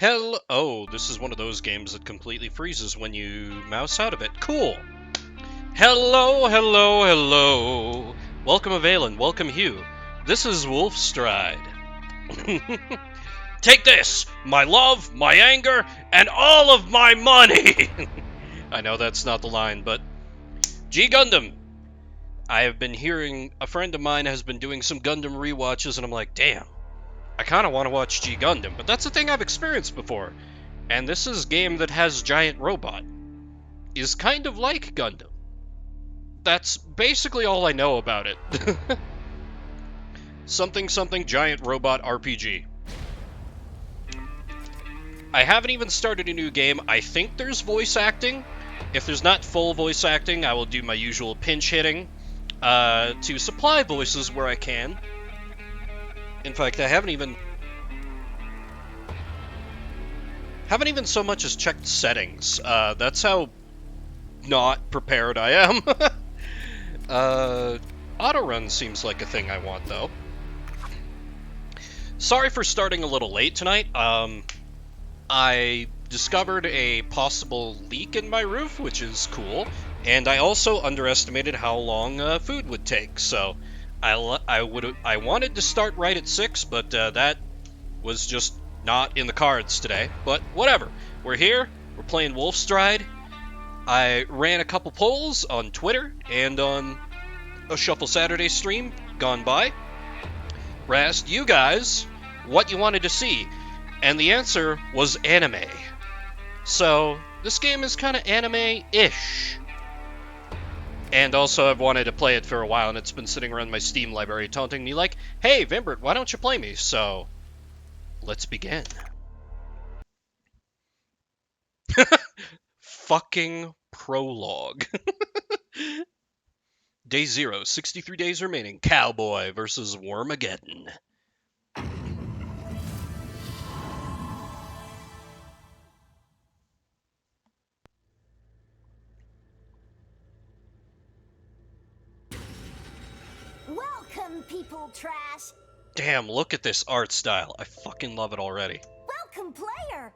Hell, oh, this is one of those games that completely freezes when you mouse out of it. Cool. Hello, hello, hello. Welcome, Avalen. Welcome, Hugh. This is Wolfstride. Take this, my love, my anger, and all of my money. I know that's not the line, but G Gundam. I have been hearing a friend of mine has been doing some Gundam rewatches, and I'm like, damn. I kind of want to watch G Gundam, but that's a thing I've experienced before. And this is a game that has giant robot. Is kind of like Gundam. That's basically all I know about it. Something giant robot RPG. I haven't even started a new game. I think there's voice acting. If there's not full voice acting, I will do my usual pinch hitting to supply voices where I can. In fact, I haven't even so much as checked settings. That's how not prepared I am. Autorun seems like a thing I want, though. Sorry for starting a little late tonight. I discovered a possible leak in my roof, which is cool, and I also underestimated how long food would take, so I wanted to start right at 6, but that was just not in the cards today. But whatever. We're here. We're playing Wolfstride. I ran a couple polls on Twitter and on a Shuffle Saturday stream gone by. I asked you guys what you wanted to see, and the answer was anime. So this game is kind of anime-ish. And also, I've wanted to play it for a while, and it's been sitting around my Steam library taunting me like, hey, Vimbert, why don't you play me? So, let's begin. Fucking prologue. Day 0, 63 days remaining. Cowboy versus Wormageddon. Welcome, people trash. Damn, look at this art style. I fucking love it already. Welcome, player.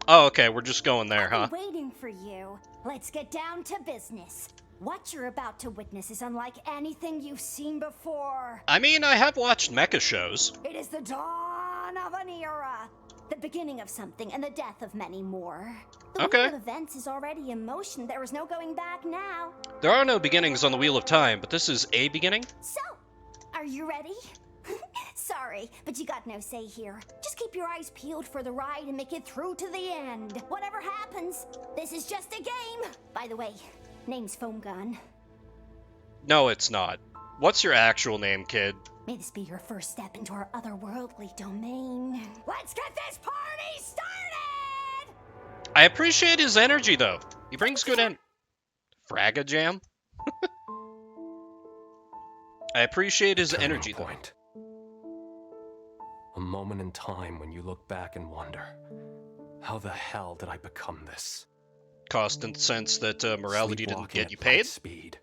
Oh, okay, we're just going there, huh? I've been waiting for you. Let's get down to business. What you're about to witness is unlike anything you've seen before. I mean, I have watched mecha shows. It is the dawn of an era. The beginning of something and the death of many more. The Okay. wheel of events is already in motion. There is no going back now. There are no beginnings on the Wheel of Time, but this is a beginning? So, are you ready? Sorry, but you got no say here. Just keep your eyes peeled for the ride and make it through to the end. Whatever happens, this is just a game. By the way, name's Foam Gun. No, it's not. What's your actual name, kid? May this be your first step into our otherworldly domain. Let's get this party started! I appreciate his energy, though. He brings good Fragga Jam? I appreciate his energy, though. Point. A moment in time when you look back and wonder, how the hell did I become this? Cost in the sense that morality didn't Sleepwalking get you at light paid? speed.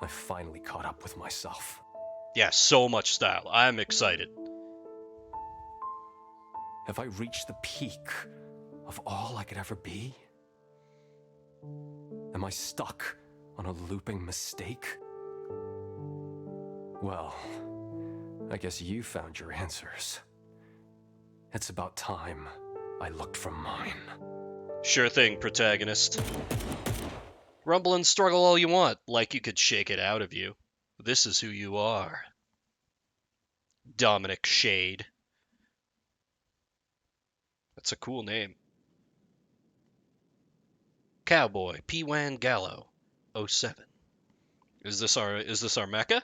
I finally caught up with myself. Yeah, so much style. I'm excited. Have I reached the peak of all I could ever be? Am I stuck on a looping mistake? Well, I guess you found your answers. It's about time I looked for mine. Sure thing, protagonist. Rumble and struggle all you want, like you could shake it out of you. This is who you are. Dominic Shade. That's a cool name. Cowboy, P-Wan Gallo, 07. Is this our mecha?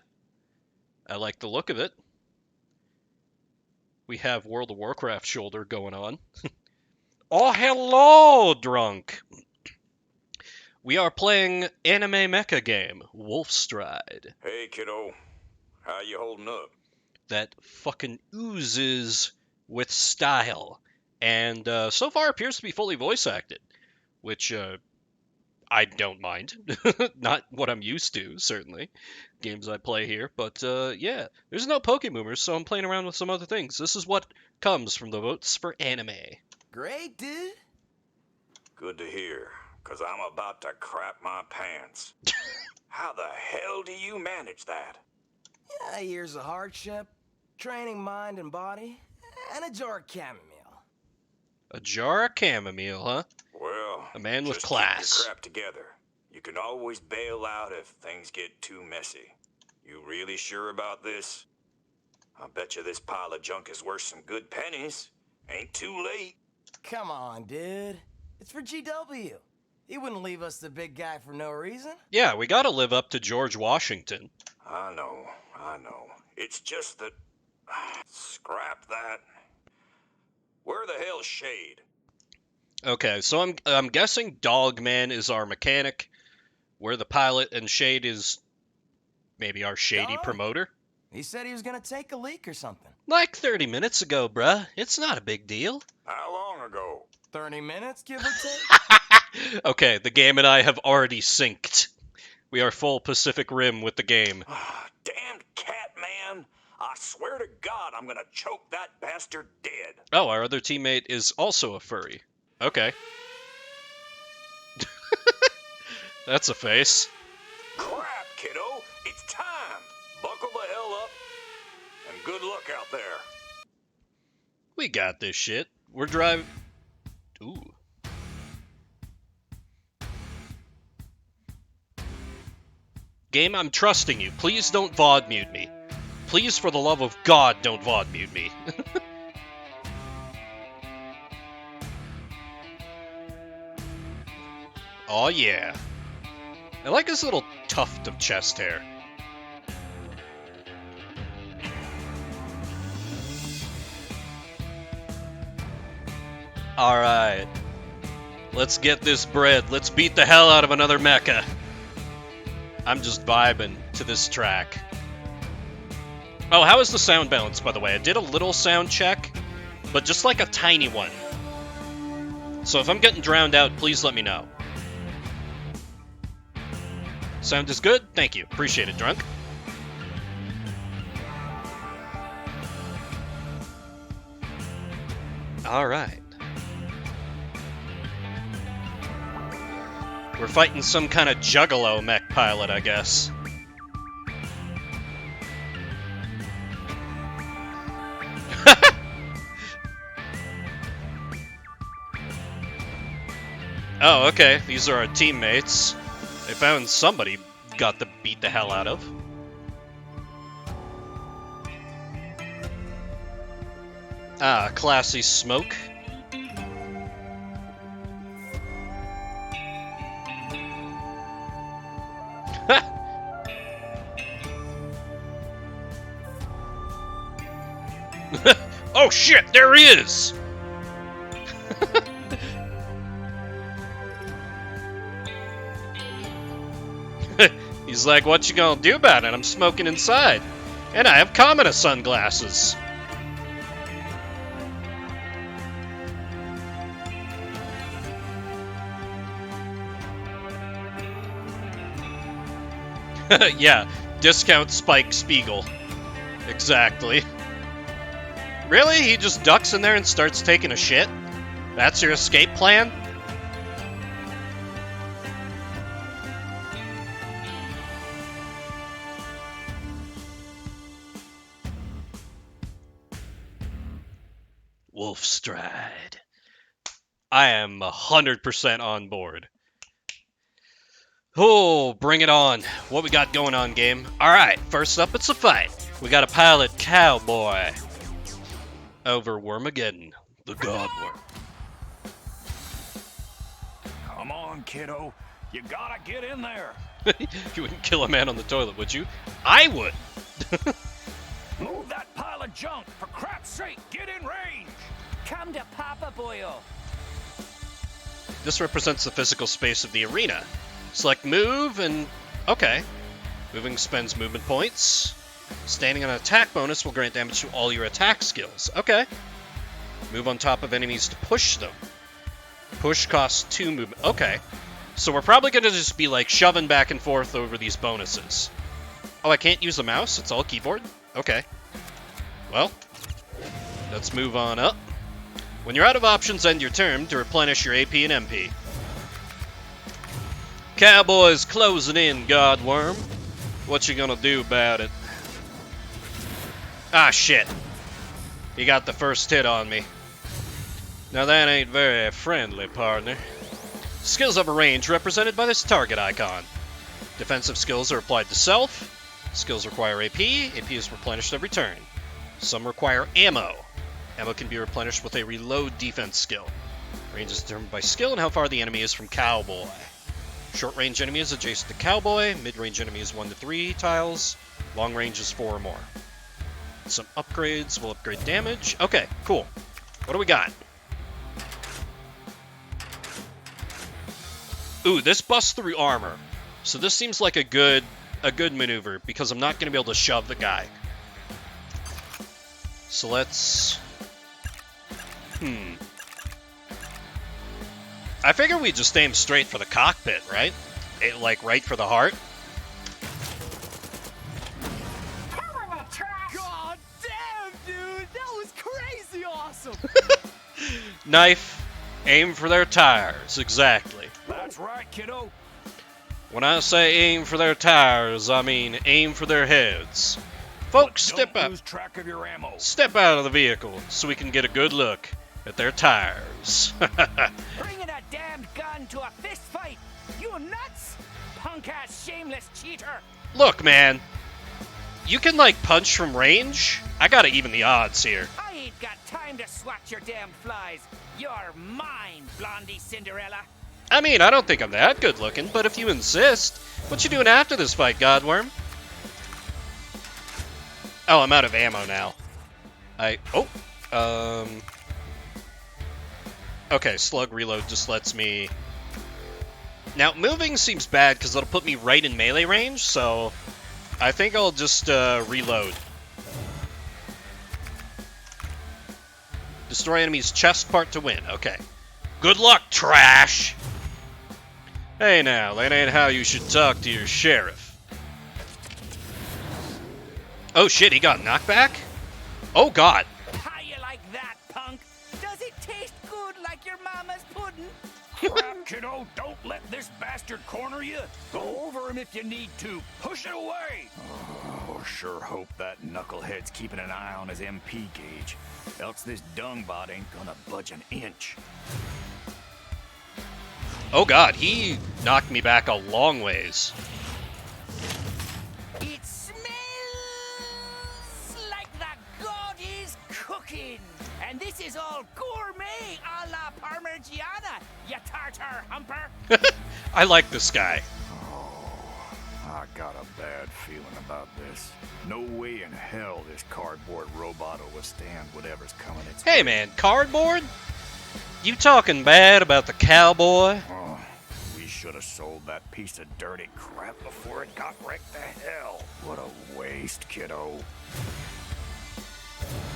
I like the look of it. We have World of Warcraft shoulder going on. Oh, hello, drunk! We are playing anime mecha game, Wolfstride. Hey, kiddo. How you holding up? That fucking oozes with style. And so far appears to be fully voice acted. Which, I don't mind. Not what I'm used to, certainly. Games I play here. But, yeah. There's no Pokemoomers, so I'm playing around with some other things. This is what comes from the votes for anime. Great, dude. Good to hear, because I'm about to crap my pants. How the hell do you manage that? Yeah, years of hardship, training mind and body, and a jar of chamomile. A jar of chamomile, huh? Well, A man with just keep your class. crap together. You can always bail out if things get too messy. You really sure about this? I bet you this pile of junk is worth some good pennies. Ain't too late. Come on, dude. It's for GW. He wouldn't leave us the big guy for no reason. Yeah, we gotta live up to George Washington. I know. It's just that... Scrap that. Where the hell's Shade? Okay, so I'm guessing Dogman is our mechanic. We're the pilot, and Shade is maybe our shady Dog? promoter. He said he was gonna take a leak or something. Like 30 minutes ago, bruh. It's not a big deal. How long ago? 30 minutes, give or take? Okay, the game and I have already synced. We are full Pacific Rim with the game. Damned cat man! I swear to God I'm gonna choke that bastard dead. Oh, our other teammate is also a furry. Okay. That's a face. Crap, kiddo! It's time! Buckle the hell up, and good luck out there. We got this shit. We're driving... Ooh. Game, I'm trusting you. Please don't VOD mute me. Please, for the love of God, don't VOD mute me. Oh yeah. I like his little tuft of chest hair. Alright. Let's get this bread. Let's beat the hell out of another mecha. I'm just vibing to this track. Oh, how is the sound balance, by the way? I did a little sound check, but just like a tiny one. So if I'm getting drowned out, please let me know. Sound is good? Thank you. Appreciate it, Drunk. Alright. We're fighting some kind of juggalo mech pilot, I guess. Oh, okay. These are our teammates. They found somebody got to beat the hell out of. Ah, classy smoke. Oh shit, there he is! He's like, what you gonna do about it? I'm smoking inside. And I have Kamina sunglasses. Yeah, discount Spike Spiegel. Exactly. Really? He just ducks in there and starts taking a shit? That's your escape plan? Wolfstride. I am 100% on board. Oh, bring it on. What we got going on, game? Alright, first up, it's a fight. We got a pilot cowboy over Wormageddon, the God Worm. Come on, kiddo. You gotta get in there. You wouldn't kill a man on the toilet, would you? I would! Move that pile of junk. For crap's sake, get in range. Come to Papa Boyle. This represents the physical space of the arena. Select move and... okay. Moving spends movement points. Standing on an attack bonus will grant damage to all your attack skills. Okay. Move on top of enemies to push them. Push costs 2 movement. Okay. So we're probably going to just be like shoving back and forth over these bonuses. Oh, I can't use the mouse? It's all keyboard? Okay. Well, let's move on up. When you're out of options, end your turn to replenish your AP and MP. Cowboy's closing in, Godworm. What you gonna do about it? Ah, shit. He got the first hit on me. Now that ain't very friendly, partner. Skills have a range represented by this target icon. Defensive skills are applied to self. Skills require AP. AP is replenished every turn. Some require ammo. Ammo can be replenished with a reload defense skill. Range is determined by skill and how far the enemy is from Cowboy. Short-range enemies adjacent to Cowboy. Mid-range enemies 1 to 3 tiles. Long range is 4 or more. Some upgrades will upgrade damage. Okay, cool. What do we got? Ooh, this busts through armor. So this seems like a good maneuver because I'm not going to be able to shove the guy. So let's... I figure we just aim straight for the cockpit, right? Like, right for the heart. God damn, dude! That was crazy awesome! Knife, aim for their tires, exactly. That's right, kiddo. When I say aim for their tires, I mean aim for their heads. Folks, step Don't out. lose track of your ammo. Step out of the vehicle so we can get a good look at their tires. Bringing a damned gun to a fist fight. You nuts? Punk-ass shameless cheater. Look, man. You can, like, punch from range? I gotta even the odds here. I ain't got time to swat your damn flies. You're mine, Blondie Cinderella. I mean, I don't think I'm that good looking, but if you insist. What you doing after this fight, Godworm? Oh, I'm out of ammo now. Okay, slug reload just lets me... Now, moving seems bad because it'll put me right in melee range, so I think I'll just reload. Destroy enemy's chest part to win. Okay. Good luck, trash! Hey now, that ain't how you should talk to your sheriff. Oh shit, he got knockback? Oh god. How you like that, punk? Does it taste good like your mama's pudding? Crap, kiddo, don't let this bastard corner you. Go over him if you need to. Push it away. Oh, sure hope that knucklehead's keeping an eye on his MP gauge. Else this dungbot ain't gonna budge an inch. Oh god, he knocked me back a long ways. It smells like the god is cooking. And this is all gourmet a la Parmigiana, you tartar humper. I like this guy. I got a bad feeling about this. No way in hell this cardboard robot will withstand whatever's coming its way. Hey man, cardboard? You talking bad about the cowboy? Oh, we should have sold that piece of dirty crap before it got wrecked to hell. What a waste, kiddo.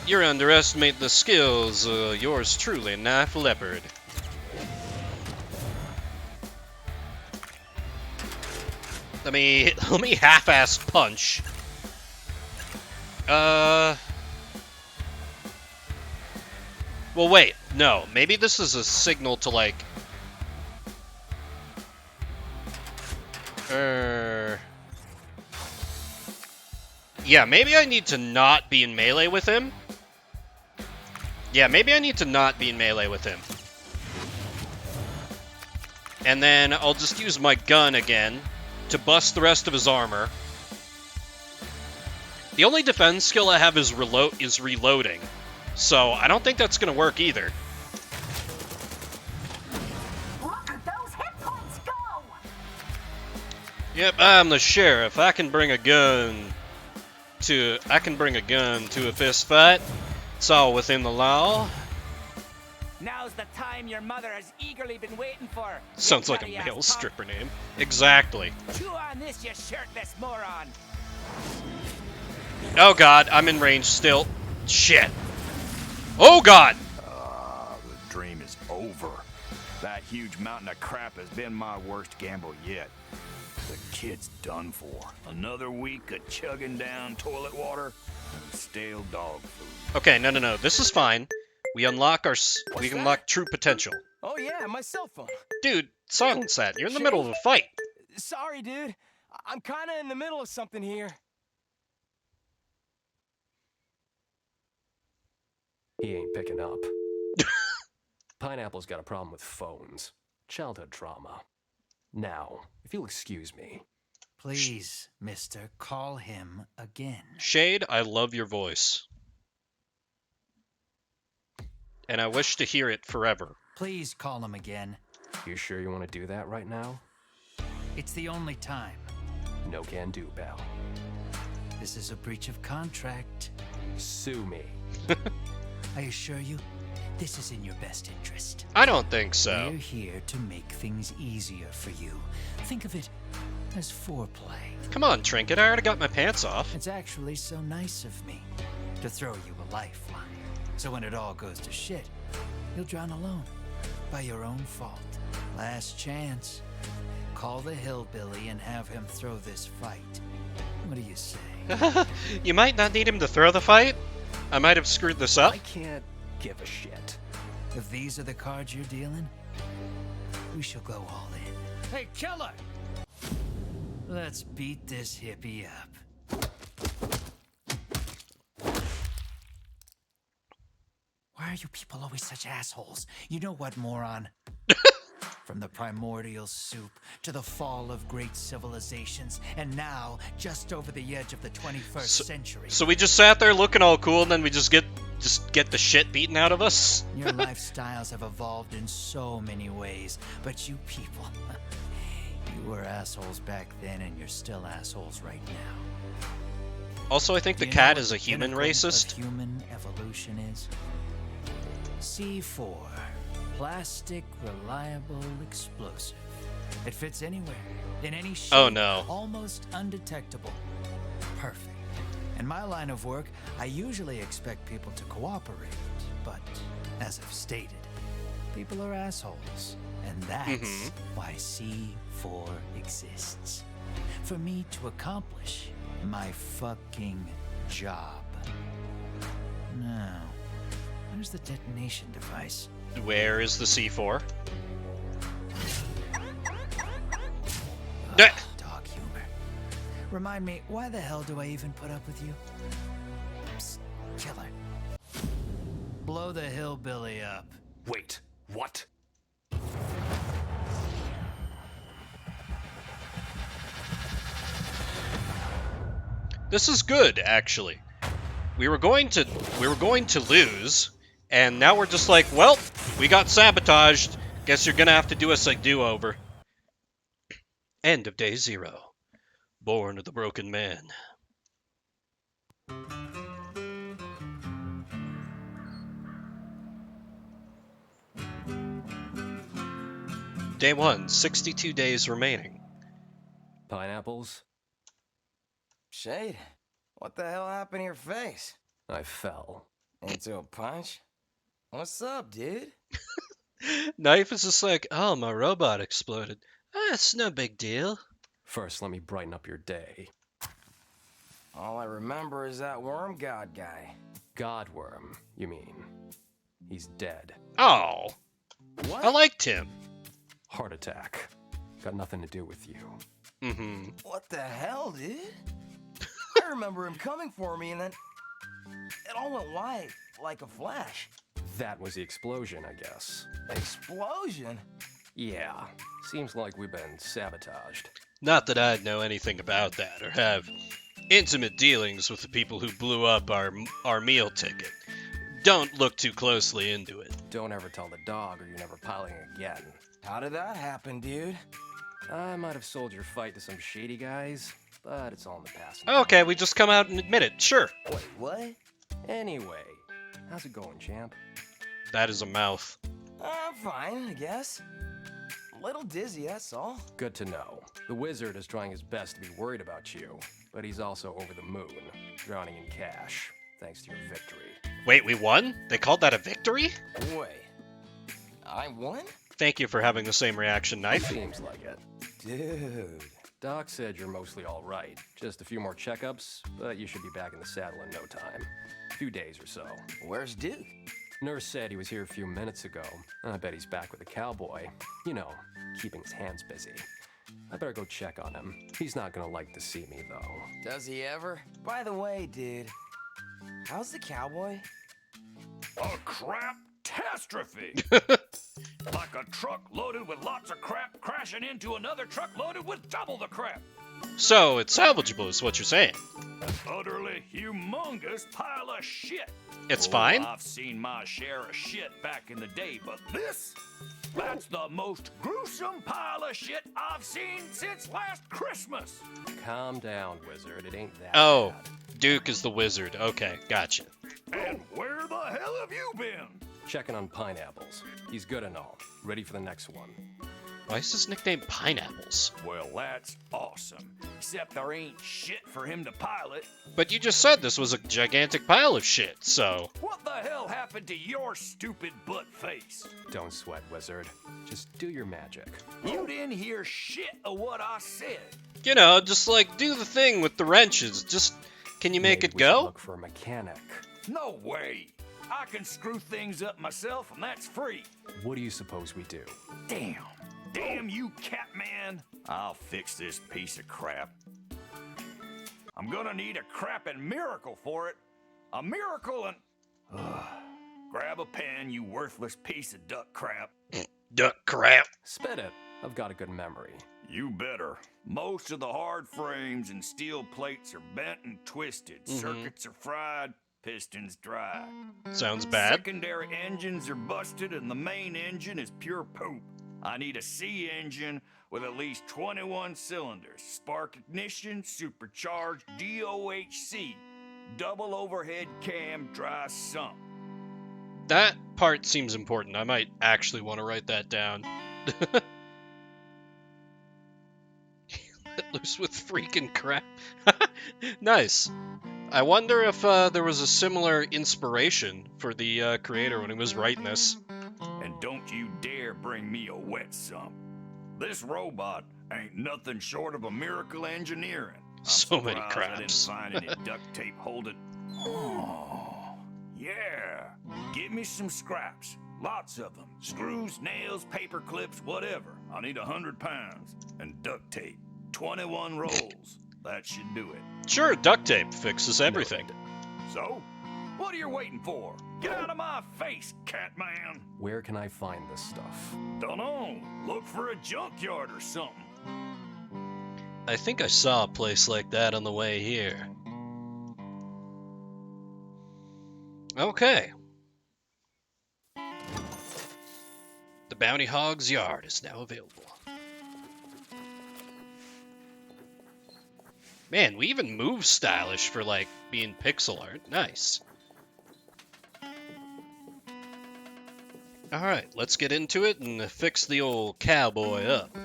You're underestimating the skills of yours truly, Knife Leopard. Let me half-ass punch. Well, wait. No, maybe this is a signal to, like... Yeah, maybe I need to not be in melee with him. Yeah, maybe I need to not be in melee with him. And then I'll just use my gun again to bust the rest of his armor. The only defense skill I have is reloading. So I don't think that's going to work either. Look at those hit points go! Yep, I'm the sheriff. I can bring a gun to a fist fight. It's all within the law. Now's the time your mother has eagerly been waiting for. Sounds like a Bloody-ass male punk. stripper name. Exactly. Chew on this, you shirtless moron. Oh god, I'm in range still. Shit. Oh god! The dream is over. That huge mountain of crap has been my worst gamble yet. The kid's done for. Another week of chugging down toilet water and stale dog food. Okay, no. This is fine. We unlock What's that? unlock true potential. Oh yeah, my cell phone. Dude, silence that. You're in the Shane? middle of a fight. Sorry, dude. I'm kind of in the middle of something here. He ain't picking up. Pineapple's got a problem with phones. Childhood trauma. Now, if you'll excuse me. Please, mister, call him again. Shade, I love your voice. And I wish to hear it forever. Please call him again. You sure you want to do that right now? It's the only time. No can do, pal. This is a breach of contract. Sue me. I assure you, this is in your best interest. I don't think so. We're here to make things easier for you. Think of it as foreplay. Come on, Trinket, I already got my pants off. It's actually so nice of me to throw you a lifeline. So when it all goes to shit, you'll drown alone by your own fault. Last chance. Call the hillbilly and have him throw this fight. What do you say? You might not need him to throw the fight. I might have screwed this up. I can't give a shit. If these are the cards you're dealing, we shall go all in. Hey, killer! Let's beat this hippie up. Why are you people always such assholes? You know what, moron? From the primordial soup to the fall of great civilizations, and now just over the edge of the 21st century. So we just sat there looking all cool, and then we just get the shit beaten out of us. Your lifestyles have evolved in so many ways, but you people, you were assholes back then, and you're still assholes right now. Also, I think the Do you cat know is a what the human pinnacle racist. of human evolution is? C4, plastic reliable explosive. It fits anywhere, in any shape. Oh, no. Almost undetectable. Perfect. In my line of work, I usually expect people to cooperate, but as I've stated, people are assholes, and that's why C4 exists. For me to accomplish my fucking job. Now, where's the detonation device? Where is the C4? Dog humor. Remind me, why the hell do I even put up with you? Psst, killer. Blow the hillbilly up. Wait, what? This is good, actually. We were going to lose, and now we're just like, well, we got sabotaged. Guess you're gonna have to do us a do-over. End of day 0. Born of the broken man. Day 1, 62 days remaining. Pineapples? Shade, what the hell happened to your face? I fell. Into a punch? What's up, dude? Knife is just like, oh, my robot exploded. It's no big deal. First, let me brighten up your day. All I remember is that worm god guy. Godworm, you mean? He's dead. Oh, What? I liked him. Heart attack. Got nothing to do with you. Mm-hmm. What the hell, dude? I remember him coming for me, and then it all went white, like a flash. That was the explosion, I guess. Explosion? Yeah, seems like we've been sabotaged. Not that I'd know anything about that or have intimate dealings with the people who blew up our meal ticket. Don't look too closely into it. Don't ever tell the dog or you're never piloting again. How did that happen, dude? I might have sold your fight to some shady guys, but it's all in the past. Okay, we just come out and admit it. Sure. Wait, what? Anyway, how's it going, champ? That is a mouth. I'm fine, I guess. A little dizzy, that's all. Good to know. The wizard is trying his best to be worried about you, but he's also over the moon, drowning in cash, thanks to your victory. Wait, we won? They called that a victory? Wait, I won? Thank you for having the same reaction, Knife. Seems like it. Dude. Doc said you're mostly all right. Just a few more checkups, but you should be back in the saddle in no time. A few days or so. Where's dude? Nurse said he was here a few minutes ago. I bet he's back with the cowboy. You know, keeping his hands busy. I better go check on him. He's not gonna like to see me, though. Does he ever? By the way, dude, how's the cowboy? A crap-tastrophe! Like a truck loaded with lots of crap crashing into another truck loaded with double the crap. So, it's salvageable is what you're saying. An utterly humongous pile of shit. It's fine? I've seen my share of shit back in the day, but that's the most gruesome pile of shit I've seen since last Christmas. Calm down, wizard. It ain't that Oh, bad. Duke is the wizard. Okay, gotcha. And where the hell have you been? Checking on pineapples. He's good and all. Ready for the next one. Why is his nickname Pineapples? Well, that's awesome. Except there ain't shit for him to pilot. But you just said this was a gigantic pile of shit, so... What the hell happened to your stupid butt face? Don't sweat, wizard. Just do your magic. You didn't hear shit of what I said. You know, just like, do the thing with the wrenches. Just, can you make Maybe it we should go? look for a mechanic. No way. I can screw things up myself, and that's free. What do you suppose we do? Damn you, Catman. I'll fix this piece of crap. I'm gonna need a crappin' miracle for it. A miracle and... Grab a pen, you worthless piece of duck crap. Duck crap. Spit it. I've got a good memory. You better. Most of the hard frames and steel plates are bent and twisted. Circuits are fried, pistons dry. Sounds bad. Secondary engines are busted and the main engine is pure poop. I need a C engine with at least 21 cylinders, spark ignition, supercharged DOHC, double overhead cam, dry sump. That part seems important. I might actually want to write that down. Let loose with freaking crap. Nice. I wonder if there was a similar inspiration for the creator when he was writing this. And don't you dare bring me a wet sump. This robot ain't nothing short of a miracle engineering. I'm So many surprised I didn't craps. find any duct tape holding. Oh, yeah. Give me some scraps. Lots of them. Screws, nails, paper clips, whatever. I need 100 pounds. And duct tape. 21 rolls. That should do it. Sure, duct tape fixes everything. So, what are you waiting for? Get out of my face, Catman. Where can I find this stuff? Dunno. Look for a junkyard or something. I think I saw a place like that on the way here. Okay. The Bounty Hog's yard is now available. Man, we even move stylish for, like, being pixel art. Nice. Alright, let's get into it and fix the old cowboy up.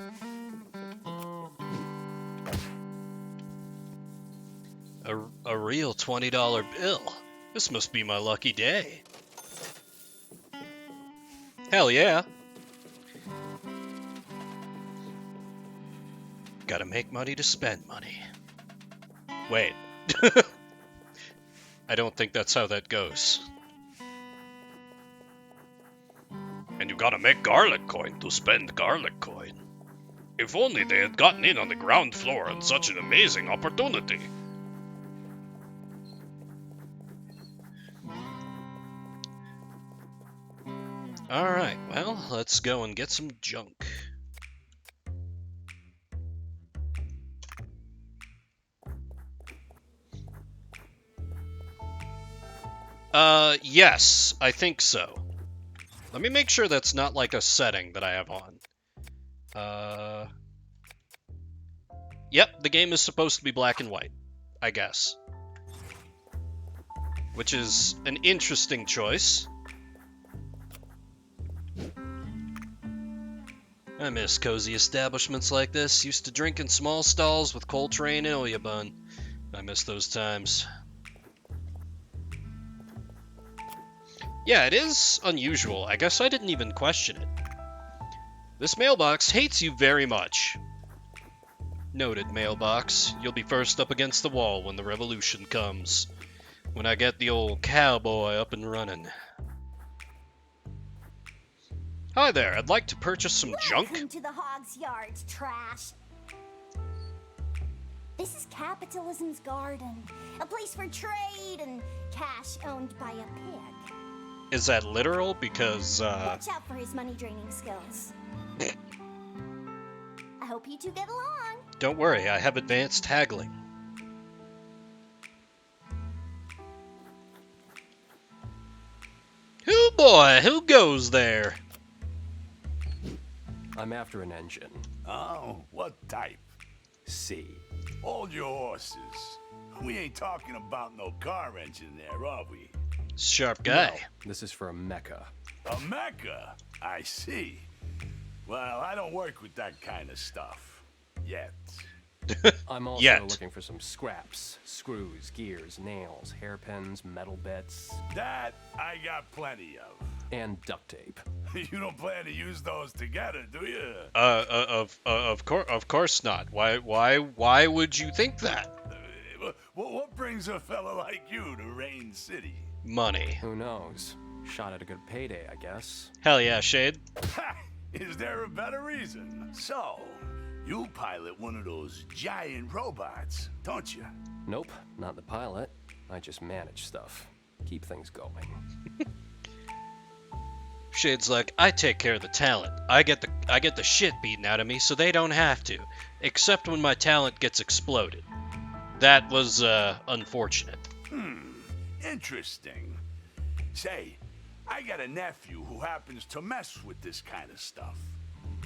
A real $20 bill. This must be my lucky day. Hell yeah. Gotta make money to spend money. Wait. I don't think that's how that goes. And you gotta make garlic coin to spend garlic coin. If only they had gotten in on the ground floor on such an amazing opportunity. Alright, well, let's go and get some junk. Yes, I think so. Let me make sure that's not like a setting that I have on. Yep, the game is supposed to be black and white, I guess. Which is an interesting choice. I miss cozy establishments like this. Used to drink in small stalls with Coltrane and Oya Bun. I miss those times. Yeah, it is unusual. I guess I didn't even question it. This mailbox hates you very much. Noted, mailbox. You'll be first up against the wall when the revolution comes. When I get the old cowboy up and running. Hi there, I'd like to purchase some junk. Welcome to the Hog's Yard's trash. This is capitalism's garden, a place for trade and cash owned by a pig. Is that literal? Because, Watch out for his money-draining skills. I hope you two get along. don't worry, I have advanced haggling. Who boy, who goes there? I'm after an engine. Oh, what type? C. Hold your horses. We ain't talking about no car engine there, are we? Sharp guy. No, this is for a mecha. A Mecca? I see. Well, I don't work with that kind of stuff. Yet. I'm also Yet. looking for some scraps. Screws, gears, nails, hairpins, metal bits, That I got plenty of. and duct tape. You don't plan to use those together, do you? Of course not. Why would you think that? What brings a fella like you to Rain City? Money. Who knows? Shot at a good payday, I guess. Hell yeah, Shade. Ha! Is there a better reason? So, you pilot one of those giant robots, don't you? Nope, not the pilot. I just manage stuff. Keep things going. Shade's like, I take care of the talent. I get the shit beaten out of me so they don't have to. Except when my talent gets exploded. That was, unfortunate. Interesting. Say, I got a nephew who happens to mess with this kind of stuff.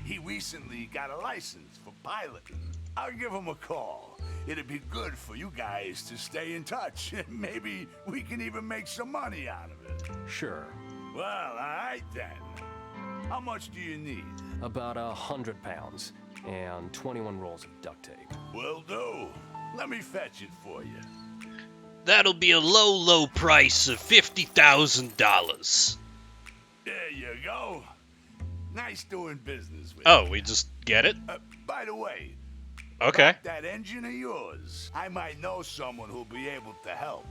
He recently got a license for piloting. I'll give him a call. It'd be good for you guys to stay in touch. Maybe we can even make some money out of it. Sure. Well, all right then. How much do you need? About 100 pounds and 21 rolls of duct tape. Will do. Let me fetch it for you. That'll be a low price of $50,000. There you go. Nice doing business with Oh, we just get it? you. By the way, Okay. that engine of yours, I might know someone who'll be able to help.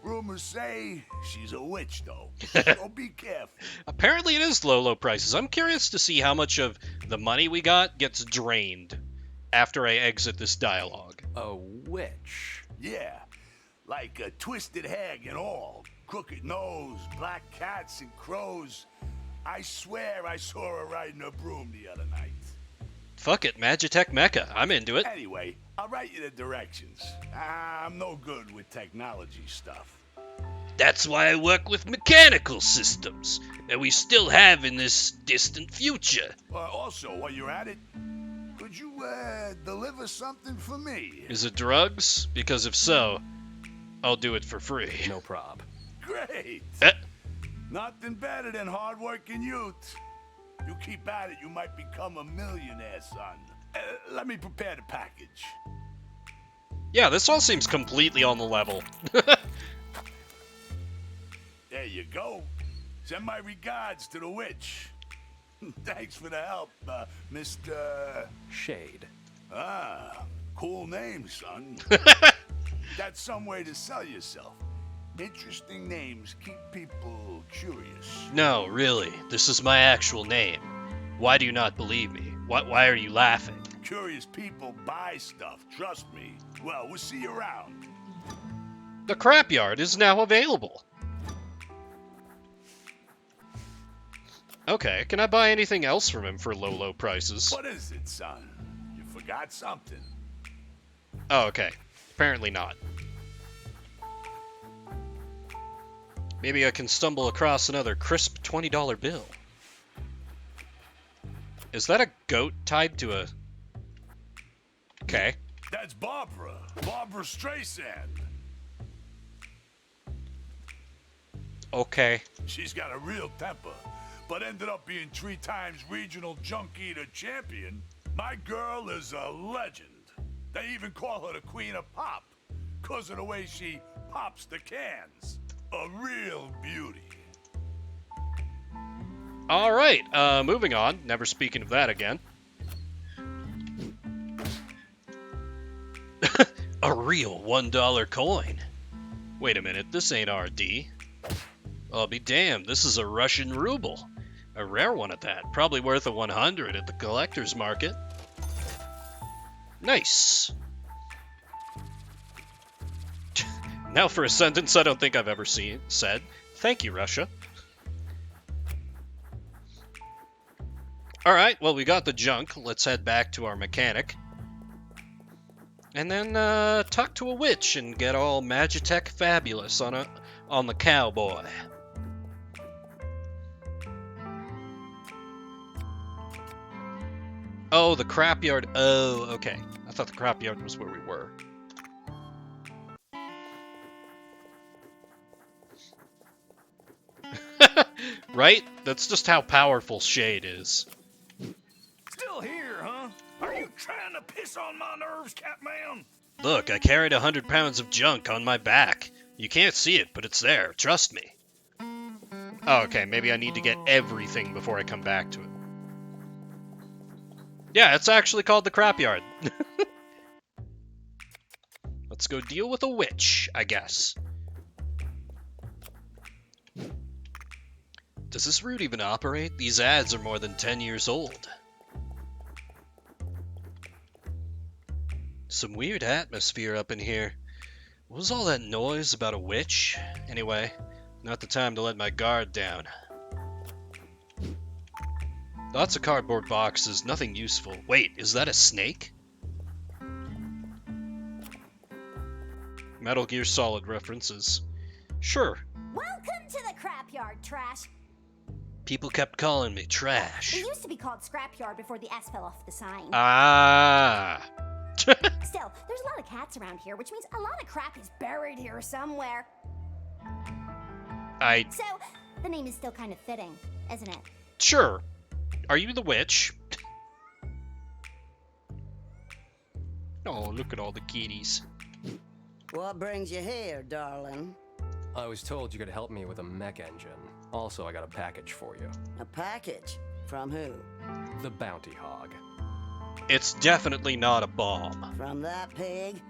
Rumors say she's a witch, though, so be careful. Apparently it is low prices. I'm curious to see how much of the money we got gets drained after I exit this dialogue. A witch? Yeah, like a twisted hag and all. Crooked nose, black cats and crows. I swear I saw her riding a broom the other night. Fuck it, Magitech Mecha. I'm into it. Anyway, I'll write you the directions. I'm no good with technology stuff. That's why I work with mechanical systems that we still have in this distant future. Also, while you're at it, could you, deliver something for me? Is it drugs? Because if so, I'll do it for free. No prob. Great! Eh, Nothing better than hard-working youth. You keep at it, you might become a millionaire, son. Let me prepare the package. yeah, this all seems completely on the level. There you go. Send my regards to the witch. Thanks for the help, Mr. Shade. Ah, cool name, son. That's some way to sell yourself. Interesting names keep people curious. No, really, this is my actual name. Why do you not believe me? Why are you laughing? Curious people buy stuff, trust me. Well, we'll see you around. The crap yard is now available. Okay, can I buy anything else from him for low prices? What is it, son? You forgot something. Oh, okay. Apparently not. Maybe I can stumble across another crisp $20 bill. Is that a goat tied to a... Okay. That's Barbara. Barbara Streisand. Okay. She's got a real temper, but ended up being 3 times regional junk eater champion. My girl is a legend. They even call her the Queen of Pop, 'cause of the way she pops the cans. A real beauty. Alright, moving on. Never speaking of that again. A real $1 coin. Wait a minute, this ain't RD. I'll be damned, this is a Russian ruble. A rare one at that. Probably worth a 100 at the collector's market. Nice. Now for a sentence I don't think I've ever said. Thank you, Russia. Alright, well, we got the junk. Let's head back to our mechanic. And then, talk to a witch and get all Magitech fabulous on the cowboy. Oh, the crapyard. Oh, okay. I thought the crapyard was where we were. Right? That's just how powerful Shade is. Still here, huh? Are you trying to piss on my nerves, Catman? Look, I carried 100 pounds of junk on my back. You can't see it, but it's there. Trust me. Oh, okay. Maybe I need to get everything before I come back to it. Yeah, it's actually called the Crapyard. Let's go deal with a witch, I guess. Does this route even operate? These ads are more than 10 years old. Some weird atmosphere up in here. What was all that noise about a witch? Anyway, not the time to let my guard down. Lots of cardboard boxes, nothing useful. Wait, is that a snake? Metal Gear Solid references. Sure. Welcome to the Crapyard, Trash. People kept calling me It trash. used to be called Scrapyard before the S fell off the sign. Ah. Still, there's a lot of cats around here, which means a lot of crap is buried here somewhere. So, the name is still kind of fitting, isn't it? Sure. Are you the witch? Oh, look at all the kitties. What brings you here, darling? I was told you could help me with a mech engine. Also, I got a package for you. A package? From who? The Bounty Hog. It's definitely not a bomb. From that pig?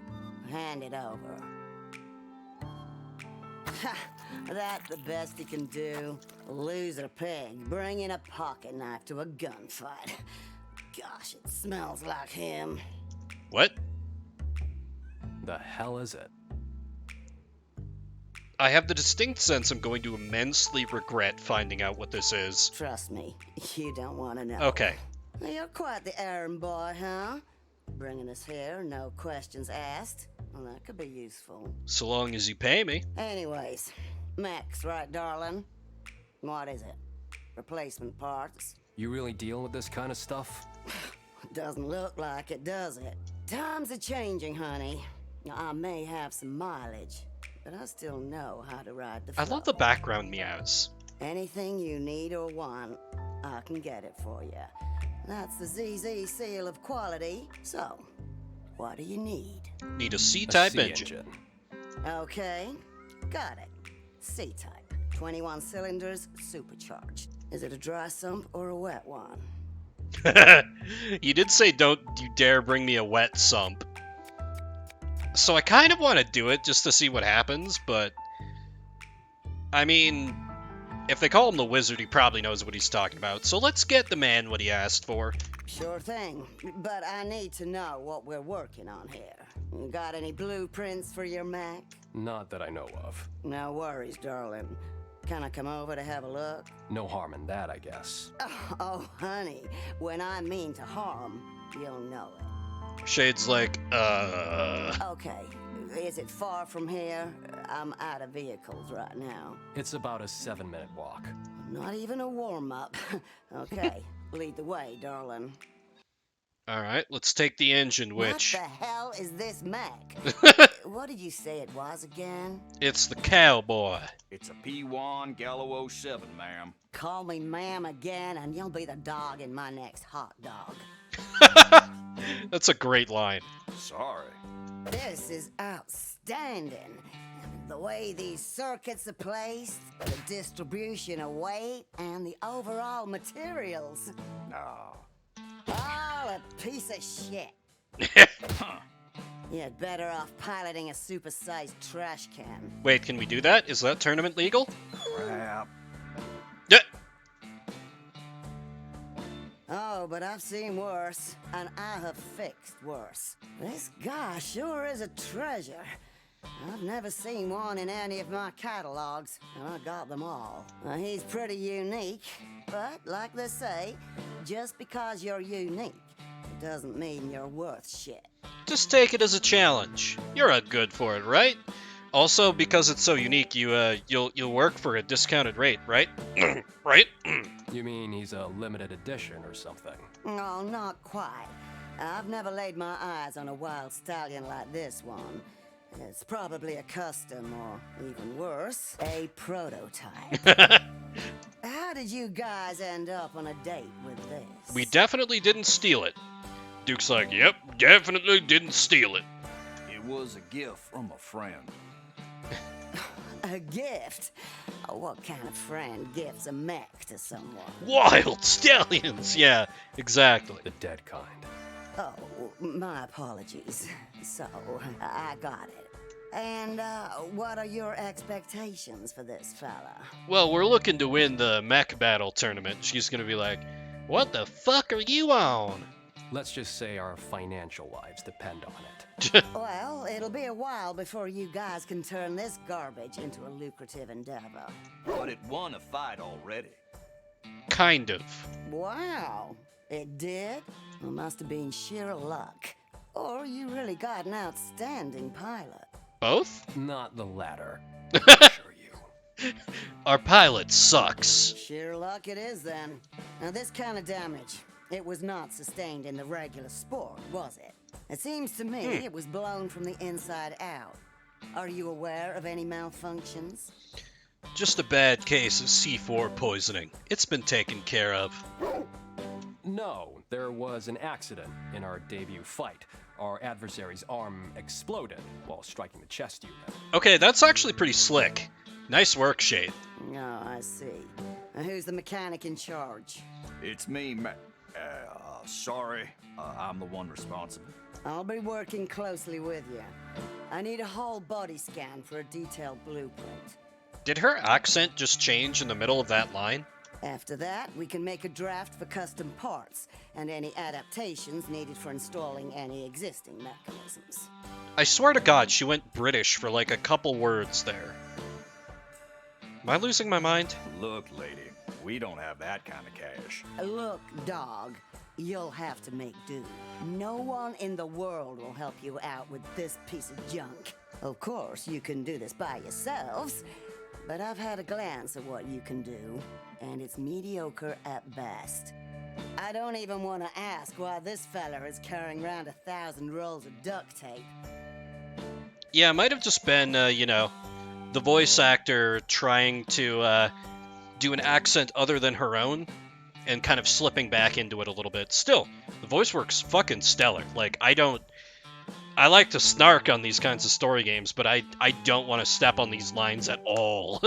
Hand it over. Ha! That's the best he can do. Loser pig, bringing a pocket knife to a gunfight. Gosh, it smells like him. What? The hell is it? I have the distinct sense I'm going to immensely regret finding out what this is. Trust me, you don't want to know. Okay. You're quite the errand boy, huh? Bringing us here, no questions asked. Well, that could be useful. So long as you pay me. Anyways, mechs, right, darling? What is it? Replacement parts? You really deal with this kind of stuff? Doesn't look like it, does it? Times are changing, honey. I may have some mileage, but I still know how to ride the flow. I love the background meows. Anything you need or want, I can get it for you. That's the ZZ seal of quality. So, what do you need? Need a C-type C engine. Okay, got it. C-type. 21 cylinders, supercharged. Is it a dry sump or a wet one? You did say don't you dare bring me a wet sump. So I kind of want to do it just to see what happens, but... I mean, if they call him the wizard, he probably knows what he's talking about. So let's get the man what he asked for. Sure thing, but I need to know what we're working on here. You got any blueprints for your Mac? Not that I know of. No worries, darling. Can I come over to have a look? No harm in that, I guess. Oh, honey, when I mean to harm, you'll know it. Shade's like, Okay, is it far from here? I'm out of vehicles right now. It's about a 7-minute walk. Not even a warm-up. Okay, lead the way, darling. Alright, let's take the engine, witch. What the hell is this Mac? What did you say it was again? It's the cowboy. It's a P1 Gallo 07, ma'am. Call me ma'am again, and you'll be the dog in my next hot dog. That's a great line. Sorry. This is outstanding. The way these circuits are placed, the distribution of weight, and the overall materials. No. All a piece of shit. You'd better off piloting a supersized trash can. Wait, can we do that? Is that tournament legal? Crap. Yeah. but I've seen worse, and I have fixed worse. This guy sure is a treasure. I've never seen one in any of my catalogs, and I got them all. Now, he's pretty unique, but like they say, just because you're unique, it doesn't mean you're worth shit. Just take it as a challenge. You're good for it, right? Also, because it's so unique, you'll work for a discounted rate, right? Right? You mean he's a limited edition or something? No, not quite. I've never laid my eyes on a wild stallion like this one. It's probably a custom, or even worse, a prototype. How did you guys end up on a date with this? We definitely didn't steal it. Duke's like, yep, definitely didn't steal it. It was a gift from a friend. A gift? Oh, what kind of friend gifts a mech to someone? Wild stallions! Yeah, exactly. The dead kind. Oh, my apologies. So, I got it. And, what are your expectations for this fella? Well, we're looking to win the mech battle tournament. She's gonna be like, what the fuck are you on? Let's just say our financial lives depend on it. Well, it'll be a while before you guys can turn this garbage into a lucrative endeavor. But it won a fight already. Kind of. Wow, it did? Well, must have been sheer luck. Or you really got an outstanding pilot. Both? Not the latter. I assure you. Our pilot sucks. Sheer luck it is, then. Now, this kind of damage, it was not sustained in the regular sport, was it? It seems to me it was blown from the inside out. Are you aware of any malfunctions? Just a bad case of C4 poisoning. It's been taken care of. No, there was an accident in our debut fight. Our adversary's arm exploded while striking the chest unit. Okay, that's actually pretty slick. Nice work, Shade. Oh, I see. Now, who's the mechanic in charge? It's me, sorry. I'm the one responsible. I'll be working closely with you. I need a whole body scan for a detailed blueprint. Did her accent just change in the middle of that line? After that, we can make a draft for custom parts and any adaptations needed for installing any existing mechanisms. I swear to God, she went British for like a couple words there. Am I losing my mind? Look, lady, we don't have that kind of cash. Look, dog, you'll have to make do. No one in the world will help you out with this piece of junk. Of course, you can do this by yourselves, but I've had a glance at what you can do, and it's mediocre at best. I don't even want to ask why this fella is carrying around 1,000 rolls of duct tape. Yeah, it might have just been, the voice actor trying to do an accent other than her own and kind of slipping back into it a little bit. Still, the voice work's fucking stellar. Like, I like to snark on these kinds of story games, but I don't want to step on these lines at all.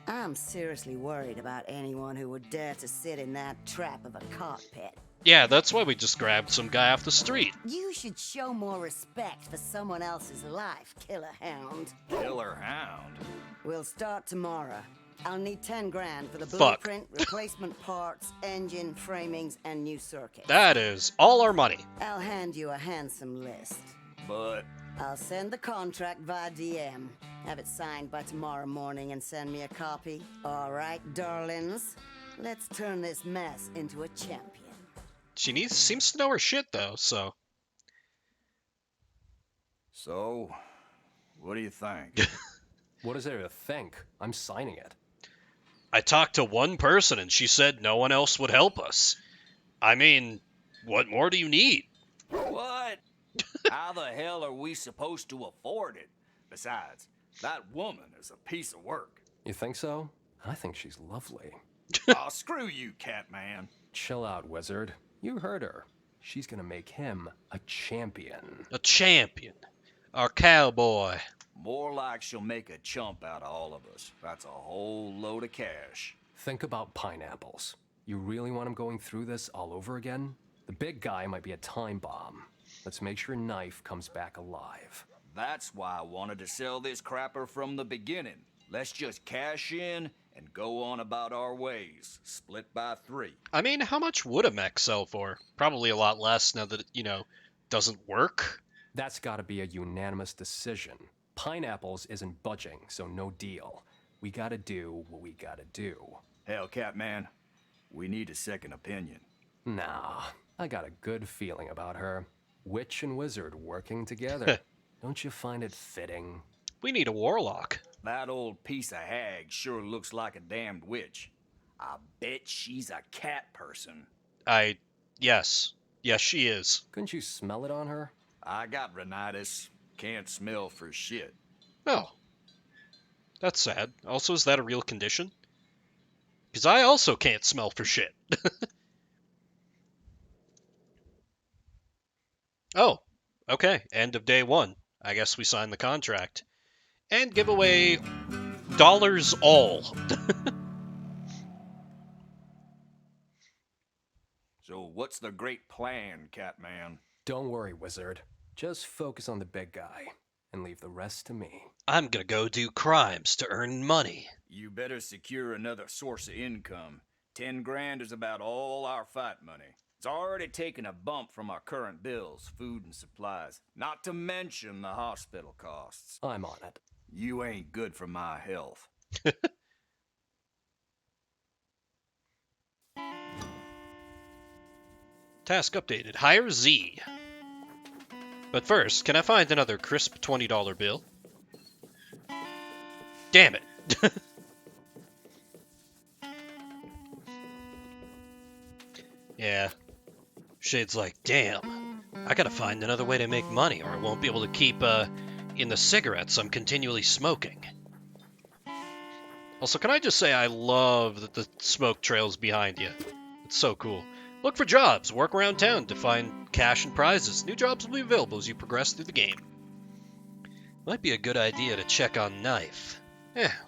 I'm seriously worried about anyone who would dare to sit in that trap of a cockpit. Yeah, that's why we just grabbed some guy off the street. You should show more respect for someone else's life, Killer Hound. Killer Hound? We'll start tomorrow. I'll need 10 grand for the Fuck. blueprint, replacement parts, engine, framings, and new circuits. That is all our money. I'll hand you a handsome list. But I'll send the contract via DM. Have it signed by tomorrow morning and send me a copy. All right, darlings. Let's turn this mess into a champion. She seems to know her shit, though, so... So, what do you think? What is there to think? I'm signing it. I talked to one person and she said no one else would help us. I mean, what more do you need? What? How the hell are we supposed to afford it? Besides, that woman is a piece of work. You think so? I think she's lovely. Oh, screw you, Catman. Chill out, wizard. You heard her. She's gonna make him a champion. A champion. Our cowboy. More like she'll make a chump out of all of us. That's a whole load of cash. Think about pineapples. You really want him going through this all over again? The big guy might be a time bomb. Let's make sure Knife comes back alive. That's why I wanted to sell this crapper from the beginning. Let's just cash in and go on about our ways, split by 3. I mean, how much would a mech sell for? Probably a lot less now that it, doesn't work. That's gotta be a unanimous decision. Pineapples isn't budging, so no deal. We gotta do what we gotta do. Hell, Catman, we need a second opinion. Nah, I got a good feeling about her. Witch and wizard working together. Don't you find it fitting? We need a warlock. That old piece of hag sure looks like a damned witch. I bet she's a cat person. Yes. Yes, she is. Couldn't you smell it on her? I got rhinitis. Can't smell for shit. Oh. That's sad. Also, is that a real condition? Because I also can't smell for shit. Oh, okay. End of day 1. I guess we sign the contract. And give away dollars all. So what's the great plan, Catman? Don't worry, wizard. Just focus on the big guy and leave the rest to me. I'm gonna go do crimes to earn money. You better secure another source of income. 10 grand is about all our fight money. It's already taken a bump from our current bills, food and supplies, not to mention the hospital costs. I'm on it. You ain't good for my health. Task updated. Hire Z. But first, can I find another crisp $20 bill? Damn it. Yeah. Shade's like, damn, I gotta find another way to make money or I won't be able to keep, in the cigarettes I'm continually smoking. Also, can I just say I love that the smoke trail's behind you. It's so cool. Look for jobs, work around town to find cash and prizes. New jobs will be available as you progress through the game. Might be a good idea to check on Knife.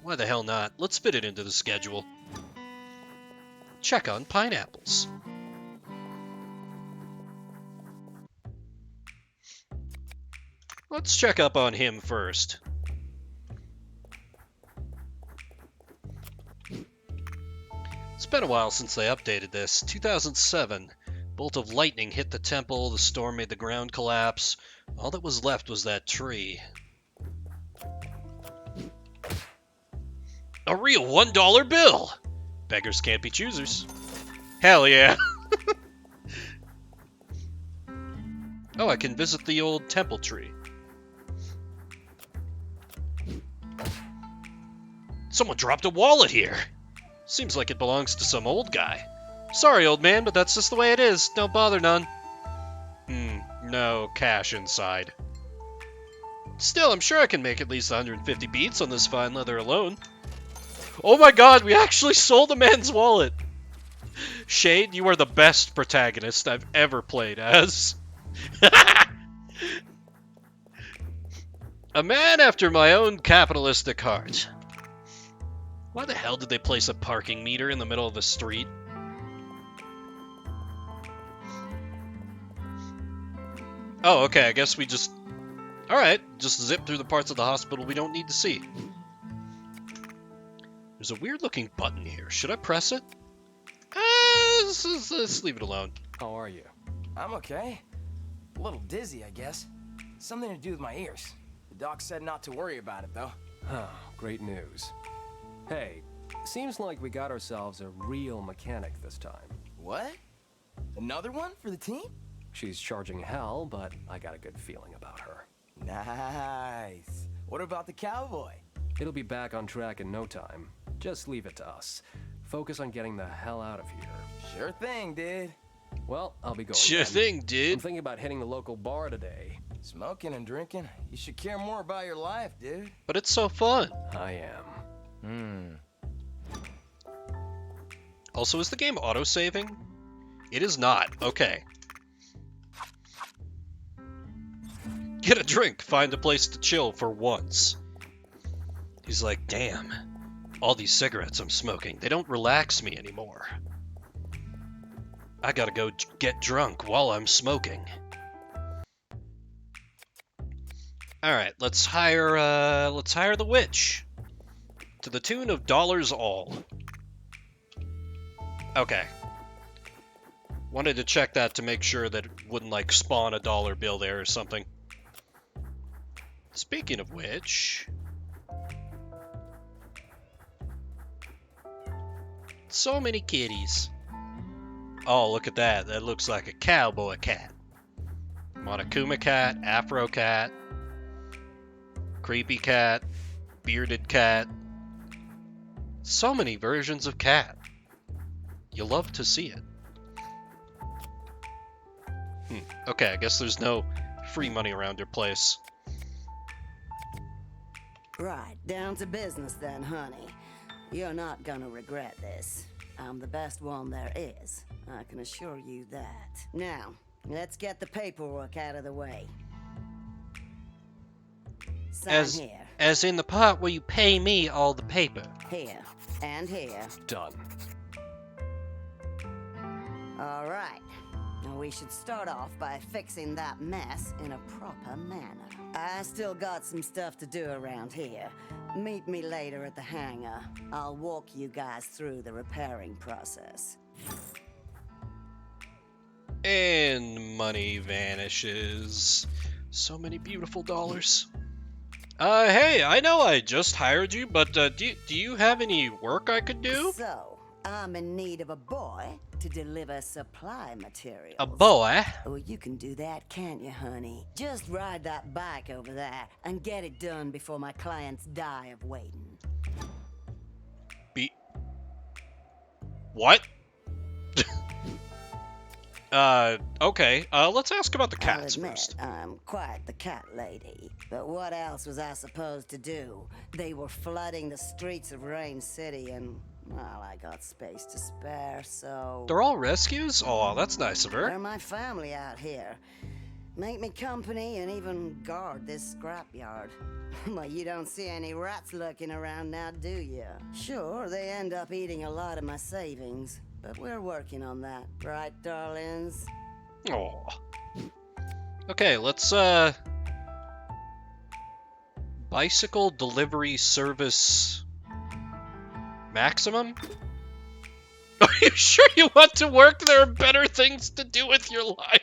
Why the hell not? Let's fit it into the schedule. Check on pineapples. Let's check up on him first. It's been a while since they updated this. 2007. Bolt of lightning hit the temple, the storm made the ground collapse. All that was left was that tree. A real $1 bill! Beggars can't be choosers. Hell yeah! Oh, I can visit the old temple tree. Someone dropped a wallet here. Seems like it belongs to some old guy. Sorry, old man, but that's just the way it is. Don't bother none. No cash inside. Still, I'm sure I can make at least 150 beats on this fine leather alone. Oh my god, we actually sold a man's wallet! Shade, you are the best protagonist I've ever played as. A man after my own capitalistic heart. Why the hell did they place a parking meter in the middle of the street? Oh, okay, I guess we just... Alright, just zip through the parts of the hospital we don't need to see. There's a weird-looking button here. Should I press it? Let's leave it alone. How are you? I'm okay. A little dizzy, I guess. Something to do with my ears. The doc said not to worry about it, though. Oh, great news. Hey, seems like we got ourselves a real mechanic this time. What? Another one for the team? She's charging hell, but I got a good feeling about her. Nice. What about the cowboy? It'll be back on track in no time. Just leave it to us. Focus on getting the hell out of here. Sure thing, dude. Well, I'll be going Sure then. thing, I'm dude. thinking about hitting the local bar today. Smoking and drinking. You should care more about your life, dude. But it's so fun. I am. Also, is the game auto-saving? It is not. Okay. Get a drink. Find a place to chill for once. He's like, damn. All these cigarettes I'm smoking, they don't relax me anymore. I gotta go get drunk while I'm smoking. Alright, let's hire the witch to the tune of dollars all. Okay. Wanted to check that to make sure that it wouldn't, like, spawn a dollar bill there or something. Speaking of which... so many kitties. Oh, look at that. That looks like a cowboy cat. Monokuma cat, Afro cat, creepy cat, bearded cat. So many versions of cat. You love to see it. Okay, I guess there's no free money around your place. Right, down to business then, honey. You're not gonna regret this. I'm the best one there is. I can assure you that. Now, let's get the paperwork out of the way. Sign here. As in the part where you pay me all the paper. Here. And here. Done. All right. Now we should start off by fixing that mess in a proper manner. I still got some stuff to do around here. Meet me later at the hangar. I'll walk you guys through the repairing process. And money vanishes. So many beautiful dollars. Hey, I know I just hired you, but do you have any work I could do? So, I'm in need of a boy to deliver supply materials. A boy? Oh, you can do that, can't you, honey? Just ride that bike over there and get it done before my clients die of waiting. What? Okay. Let's ask about the I'll cats admit, first. I'm quite the cat lady. But what else was I supposed to do? They were flooding the streets of Rain City and, well, I got space to spare, so... They're all rescues? Oh, that's nice of her. They're my family out here. Make me company and even guard this scrapyard. But you don't see any rats lurking around now, do you? Sure, they end up eating a lot of my savings. But we're working on that, right, darlings? Oh. Okay, let's, bicycle delivery service maximum? Are you sure you want to work? There are better things to do with your life.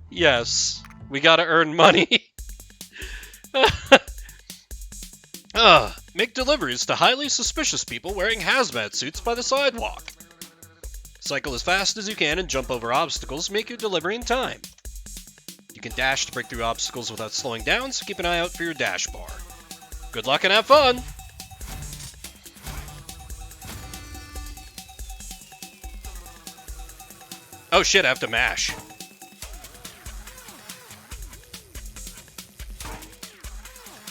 Yes, we gotta earn money. Make deliveries to highly suspicious people wearing hazmat suits by the sidewalk. Cycle as fast as you can and jump over obstacles to make your delivery in time. You can dash to break through obstacles without slowing down, so keep an eye out for your dash bar. Good luck and have fun! Oh shit, I have to mash.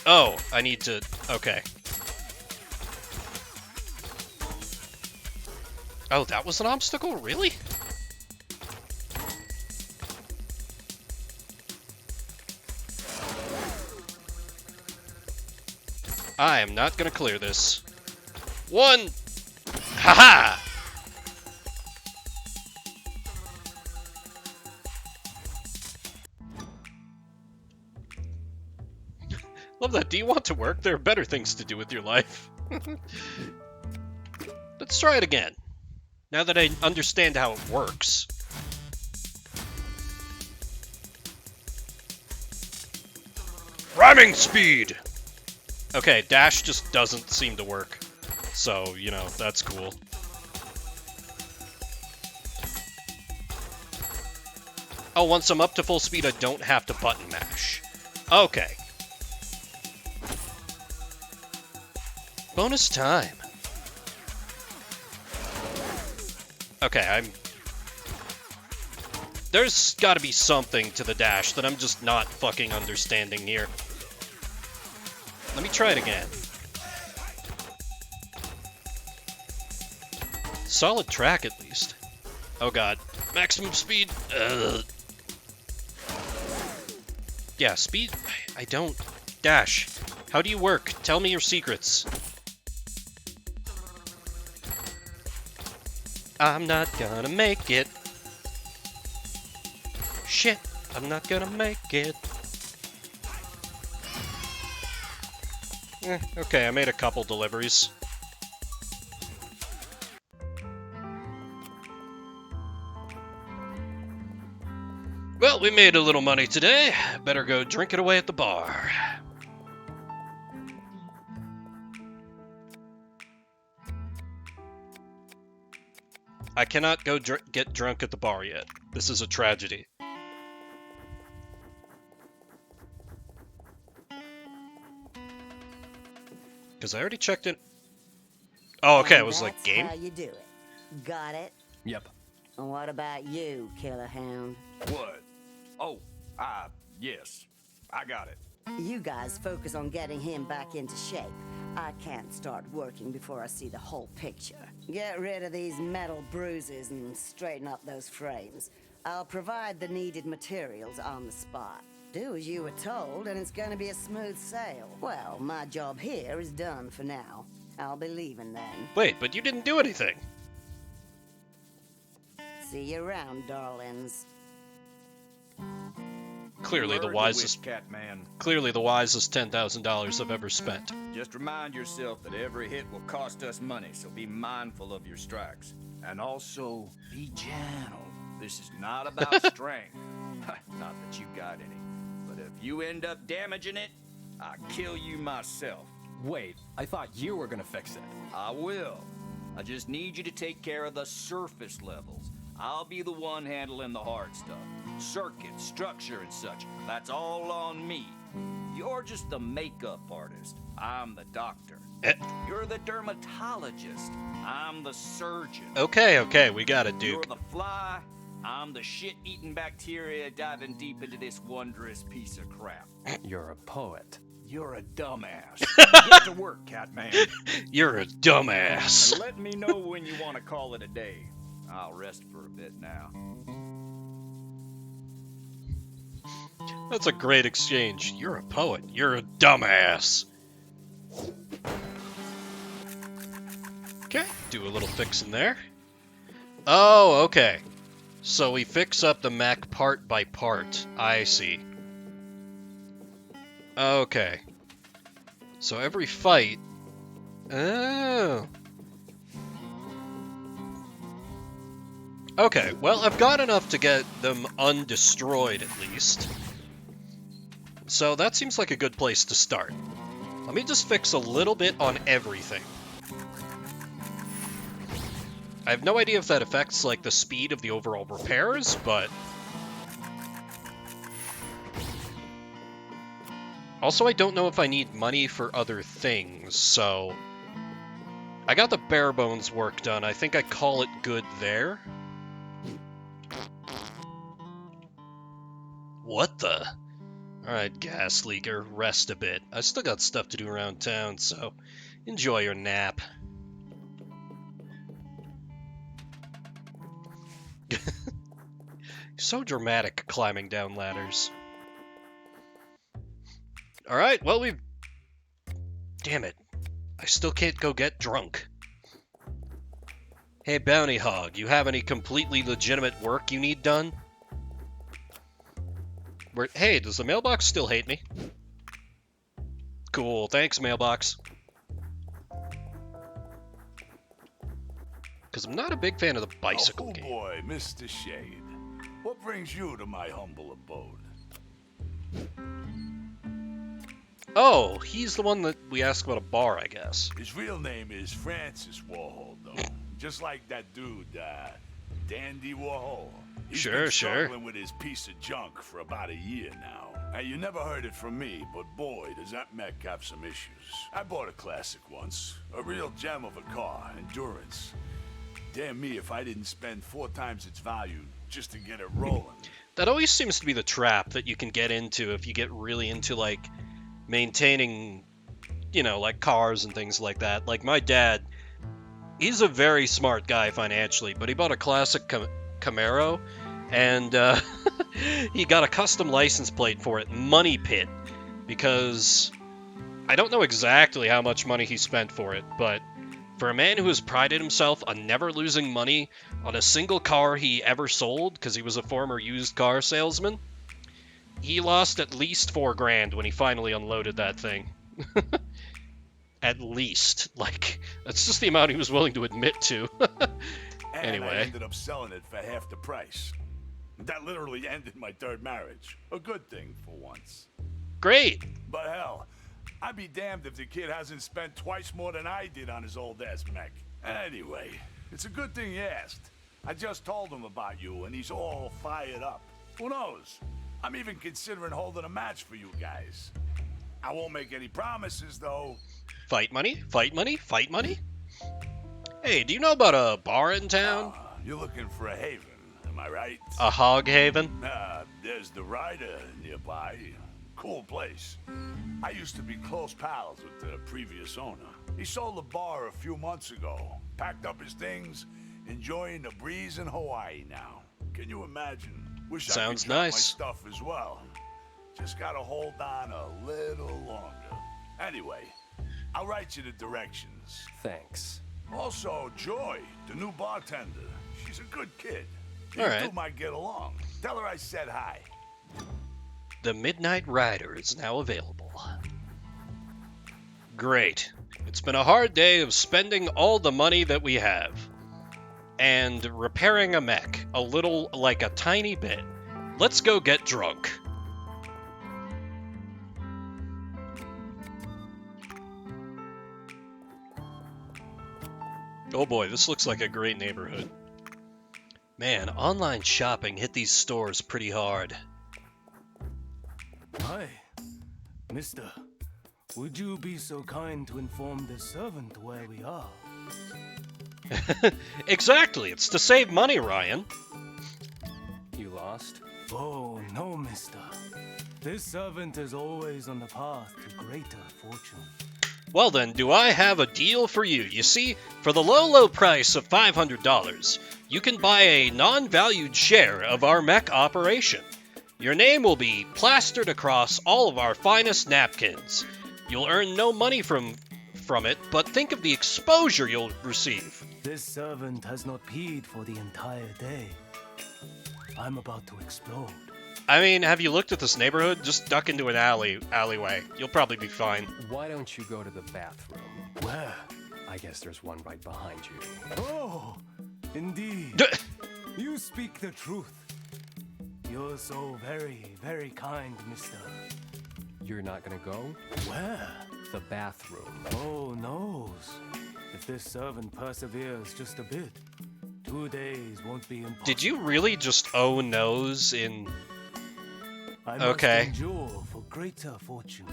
Oh, I need to... okay. Oh, that was an obstacle? Really? I am not gonna clear this. One! Haha! Love that. Do you want to work? There are better things to do with your life. Let's try it again. Now that I understand how it works. Ramming speed! Okay, dash just doesn't seem to work. So, you know, that's cool. Oh, once I'm up to full speed, I don't have to button mash. Okay. Bonus time. Okay, there's gotta be something to the dash that I'm just not fucking understanding here. Let me try it again. Solid track, at least. Oh god. Maximum speed. Ugh. Yeah, speed. I don't. Dash. How do you work? Tell me your secrets. I'm not gonna make it. Shit, I'm not gonna make it. Okay, I made a couple deliveries. Well, we made a little money today. Better go drink it away at the bar. I cannot go get drunk at the bar yet. This is a tragedy. Because I already checked in. Oh, okay, it was like game? That's how you do it. Got it? Yep. And what about you, Killer Hound? What? Oh, yes. I got it. You guys focus on getting him back into shape. I can't start working before I see the whole picture. Get rid of these metal bruises and straighten up those frames. I'll provide the needed materials on the spot. Do as you were told, and it's gonna be a smooth sail. Well, my job here is done for now. I'll be leaving then. Wait, but you didn't do anything. See you around, darlings. Clearly the wisest. Catman. Clearly the wisest $10,000 I've ever spent. Just remind yourself that every hit will cost us money, so be mindful of your strikes. And also, be gentle. This is not about strength. Not that you got any. But if you end up damaging it, I'll kill you myself. Wait, I thought you were gonna fix it. I will. I just need you to take care of the surface levels. I'll be the one handling the hard stuff. Circuit, structure, and such. That's all on me. You're just the makeup artist. I'm the doctor. You're the dermatologist. I'm the surgeon. Okay, we got it, Duke. You're the fly. I'm the shit-eating bacteria diving deep into this wondrous piece of crap. You're a poet. You're a dumbass. Get to work, Catman. You're a dumbass. And let me know when you want to call it a day. I'll rest for a bit now. That's a great exchange. You're a poet. You're a dumbass. Okay, do a little fixing there. Oh, okay. So we fix up the mech part by part. I see. Okay. So every fight... Oh. Okay, well, I've got enough to get them undestroyed, at least. So that seems like a good place to start. Let me just fix a little bit on everything. I have no idea if that affects, like, the speed of the overall repairs, but... Also, I don't know if I need money for other things, so... I got the bare bones work done. I think I call it good there. What the? Alright, gas leaker, rest a bit. I still got stuff to do around town, so enjoy your nap. So dramatic climbing down ladders. Alright, well, we've... Damn it. I still can't go get drunk. Hey, Bounty Hog, you have any completely legitimate work you need done? Hey, does the mailbox still hate me? Cool, thanks, mailbox. Because I'm not a big fan of the bicycle game. Oh boy, Mr. Shade. What brings you to my humble abode? Oh, he's the one that we asked about a bar, I guess. His real name is Francis Warhol, though. Just like that dude, Dandy Warhol. He's been struggling with his piece of junk for about a year now. Now, you never heard it from me, but boy, does that mech have some issues. I bought a classic once. A real gem of a car, endurance. Damn me if I didn't spend 4 times its value just to get it rolling. That always seems to be the trap that you can get into if you get really into, like, maintaining, you know, like, cars and things like that. Like, my dad, he's a very smart guy financially, but he bought a classic Camaro, and he got a custom license plate for it, Money Pit, because I don't know exactly how much money he spent for it, but for a man who has prided himself on never losing money on a single car he ever sold, because he was a former used car salesman, he lost at least $4 grand when he finally unloaded that thing. At least. Like, that's just the amount he was willing to admit to. And I Anyway. ended up selling it for half the price. That literally ended my third marriage. A good thing for once. Great. But hell, I'd be damned if the kid hasn't spent twice more than I did on his old ass mech. Anyway, it's a good thing you asked. I just told him about you and he's all fired up. Who knows? I'm even considering holding a match for you guys. I won't make any promises though. Fight money? Fight money? Fight money? Hey, do you know about a bar in town? You're looking for a haven, am I right? A hog haven? There's the Rider nearby. Cool place. I used to be close pals with the previous owner. He sold the bar a few months ago. Packed up his things, enjoying the breeze in Hawaii now. Can you imagine? Wish Sounds I could count nice. my stuff as well. Just gotta hold on a little longer. Anyway, I'll write you the directions. Thanks. Also, Joy, the new bartender. She's a good kid. You All right. two might get along. Tell her I said hi. The Midnight Rider is now available. Great. It's been a hard day of spending all the money that we have. And repairing a mech. A little, like a tiny bit. Let's go get drunk. Oh boy, this looks like a great neighborhood. Man, online shopping hit these stores pretty hard. Hi, mister. Would you be so kind to inform the servant where we are? Exactly, it's to save money, Ryan. You lost? Oh, no, mister. This servant is always on the path to greater fortune. Well then, do I have a deal for you? You see, for the low price of $500, you can buy a non-valued share of our mech operation. Your name will be plastered across all of our finest napkins. You'll earn no money from it, but think of the exposure you'll receive. This servant has not peed for the entire day. I'm about to explode. I mean, have you looked at this neighborhood? Just duck into an alleyway. You'll probably be fine. Why don't you go to the bathroom? Where? I guess there's one right behind you. Oh, indeed. You speak the truth. You're so very, very kind, mister. You're not gonna go? Where? The bathroom. Oh, knows. If this servant perseveres just a bit, 2 days won't be impossible. Did you really just oh no's in... I must Okay. endure for greater fortune.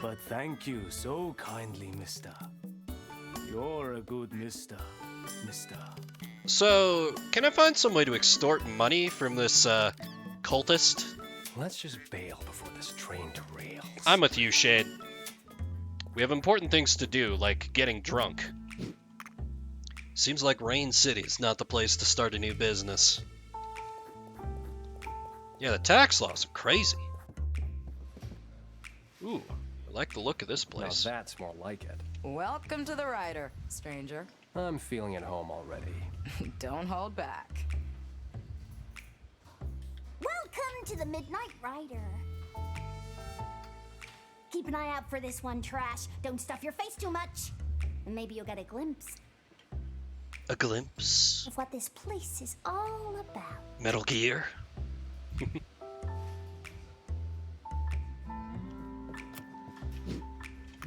But thank you so kindly, mister. You're a good mister, mister. So, can I find some way to extort money from this, cultist? Let's just bail before this train derails. I'm with you, Shade. We have important things to do, like getting drunk. Seems like Rain City's not the place to start a new business. Yeah, the tax laws are crazy. Ooh, I like the look of this Now place. that's more like it. Welcome to the Rider, stranger. I'm feeling at home already. Don't hold back. Welcome to the Midnight Rider. Keep an eye out for this one, Trash. Don't stuff your face too much. And maybe you'll get a glimpse A glimpse. of what this place is all about. Metal Gear.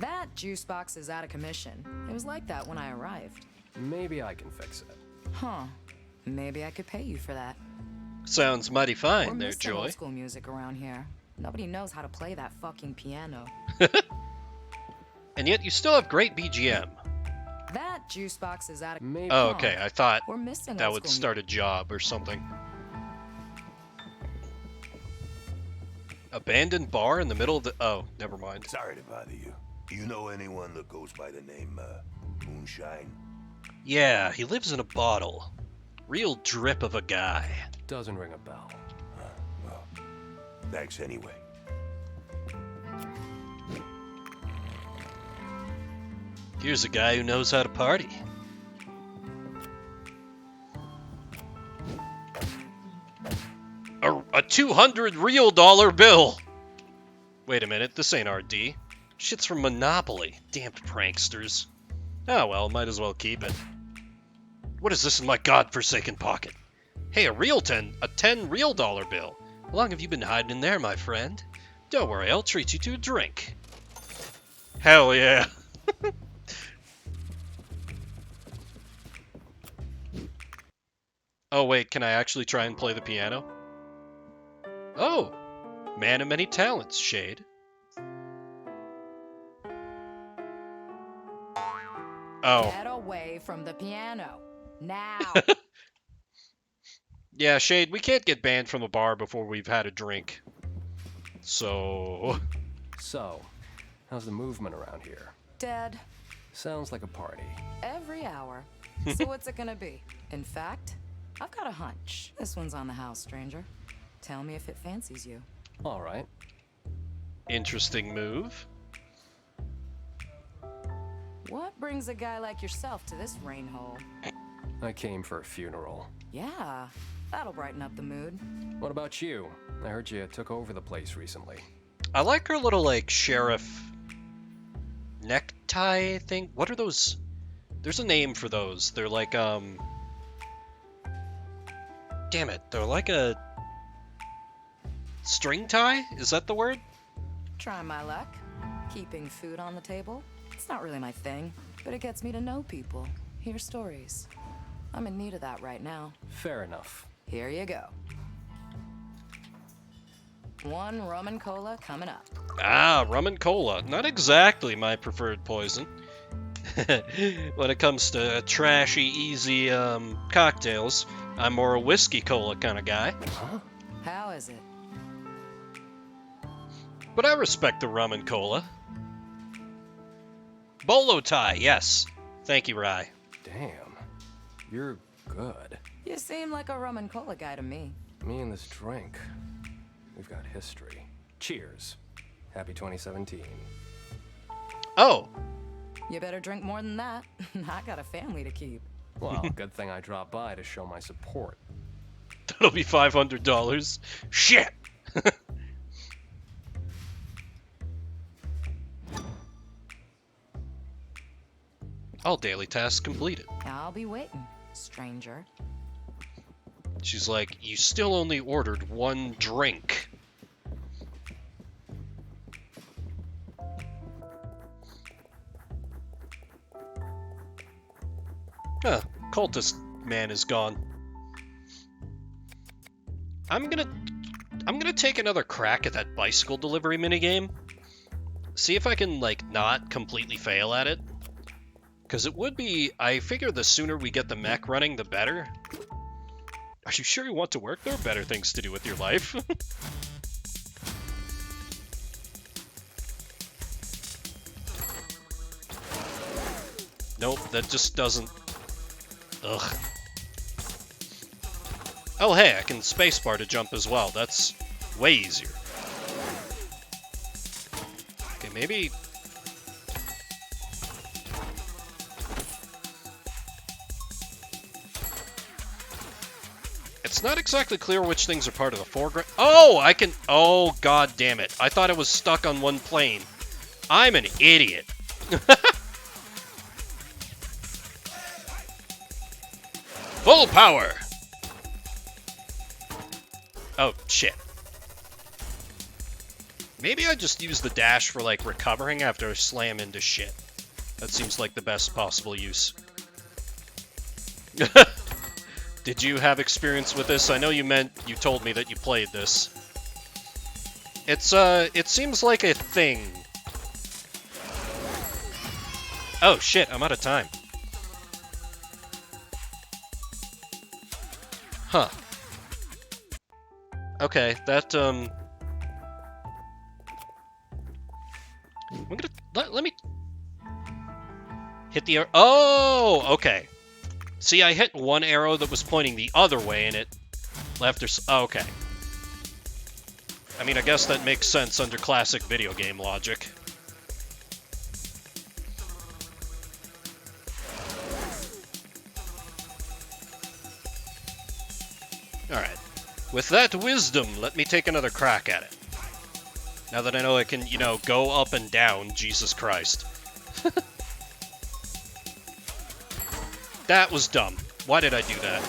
That juice box is out of commission. It was like that when I arrived. Maybe I can fix it. Huh. Maybe I could pay you for that. Sounds mighty We're fine there, missing Joy. old school music around here. Nobody knows how to play that fucking piano. And yet you still have great BGM. That juice box is out of... Maybe. Oh, okay, I thought We're missing that old would school start a job or something. Abandoned bar in the middle of the... Oh, never mind. Sorry to bother you. Do you know anyone that goes by the name, Moonshine? Yeah, he lives in a bottle. Real drip of a guy. Doesn't ring a bell. Well, thanks anyway. Here's a guy who knows how to party. A $200 real dollar bill! Wait a minute, this ain't RD. Shit's from Monopoly. Damned pranksters. Oh well, might as well keep it. What is this in my godforsaken pocket? Hey, a 10 real dollar bill. How long have you been hiding in there, my friend? Don't worry, I'll treat you to a drink. Hell yeah. Oh wait, can I actually try and play the piano? Oh, man of many talents, Shade. Oh. Get away from the piano. Now. Yeah, Shade, we can't get banned from a bar before we've had a drink. So, how's the movement around here? Dead. Sounds like a party. Every hour. So what's it gonna be? In fact, I've got a hunch. This one's on the house, stranger. Tell me if it fancies you. All right. Interesting move. What brings a guy like yourself to this rain hole? I came for a funeral. Yeah, that'll brighten up the mood. What about you? I heard you took over the place recently. I like her little, like, sheriff necktie thing. What are those? There's a name for those. They're like, damn it. They're like a string tie? Is that the word? Try my luck. Keeping food on the table. It's not really my thing, but it gets me to know people, hear stories. I'm in need of that right now. Fair enough. Here you go. 1 rum and cola coming up. Ah, rum and cola. Not exactly my preferred poison. When it comes to trashy, easy cocktails, I'm more a whiskey cola kind of guy. Huh? How is it? But I respect the rum and cola. Bolo tie, yes. Thank you, Rye. Damn. You're good. You seem like a rum and cola guy to me. Me and this drink. We've got history. Cheers. Happy 2017. Oh. You better drink more than that. I got a family to keep. Well, good thing I dropped by to show my support. That'll be $500. Shit! All daily tasks completed. I'll be waiting, stranger. She's like, you still only ordered 1 drink. Huh, cultist man is gone. I'm gonna take another crack at that bicycle delivery minigame. See if I can, like, not completely fail at it. Because it would be, I figure the sooner we get the mech running, the better. Are you sure you want to work? There are better things to do with your life. Nope, that just doesn't... Ugh. Oh hey, I can spacebar to jump as well. That's way easier. Okay, maybe... It's not exactly clear which things are part of the foreground. Oh, I can... Oh, god damn it. I thought it was stuck on one plane. I'm an idiot. Full power! Oh, shit. Maybe I just use the dash for, like, recovering after I slam into shit. That seems like the best possible use. Did you have experience with this? I know you told me that you played this. It seems like a thing. Oh shit, I'm out of time. Huh. Okay, that, I'm gonna, let me hit the arrow. Oh, okay. See, I hit one arrow that was pointing the other way, and it left or... Oh, okay. I mean, I guess that makes sense under classic video game logic. Alright. With that wisdom, let me take another crack at it. Now that I know I can, you know, go up and down, Jesus Christ. That was dumb. Why did I do that?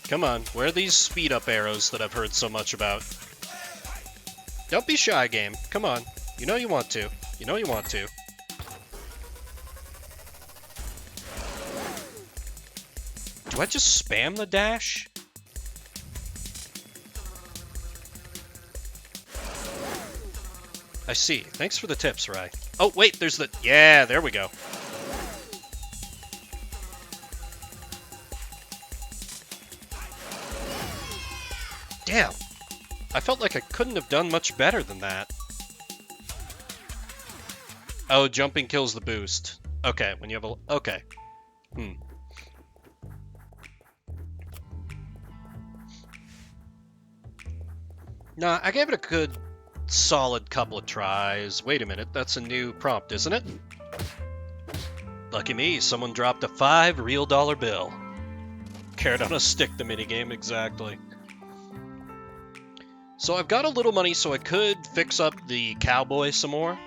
Come on, where are these speed-up arrows that I've heard so much about? Don't be shy, game. Come on. You know you want to. You know you want to. Do I just spam the dash? I see. Thanks for the tips, Rai. Oh, wait, there's the... Yeah, there we go. Damn. I felt like I couldn't have done much better than that. Oh, jumping kills the boost. Okay, when you have a... Okay. Nah, I gave it a good, solid couple of tries. Wait a minute, that's a new prompt, isn't it? Lucky me, someone dropped a $5 real bill. Carrot on a stick, the minigame, exactly. So I've got a little money, so I could fix up the cowboy some more.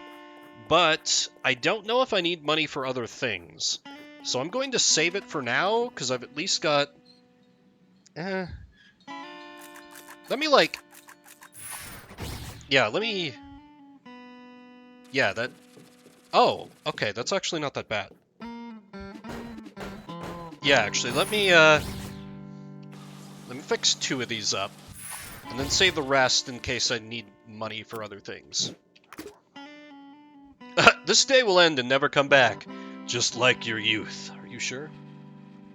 But I don't know if I need money for other things. So I'm going to save it for now, because I've at least got... Let me, like... Yeah, let me... Yeah, that... Oh, okay, that's actually not that bad. Yeah, actually, let me fix 2 of these up. And then save the rest in case I need money for other things. This day will end and never come back. Just like your youth. Are you sure?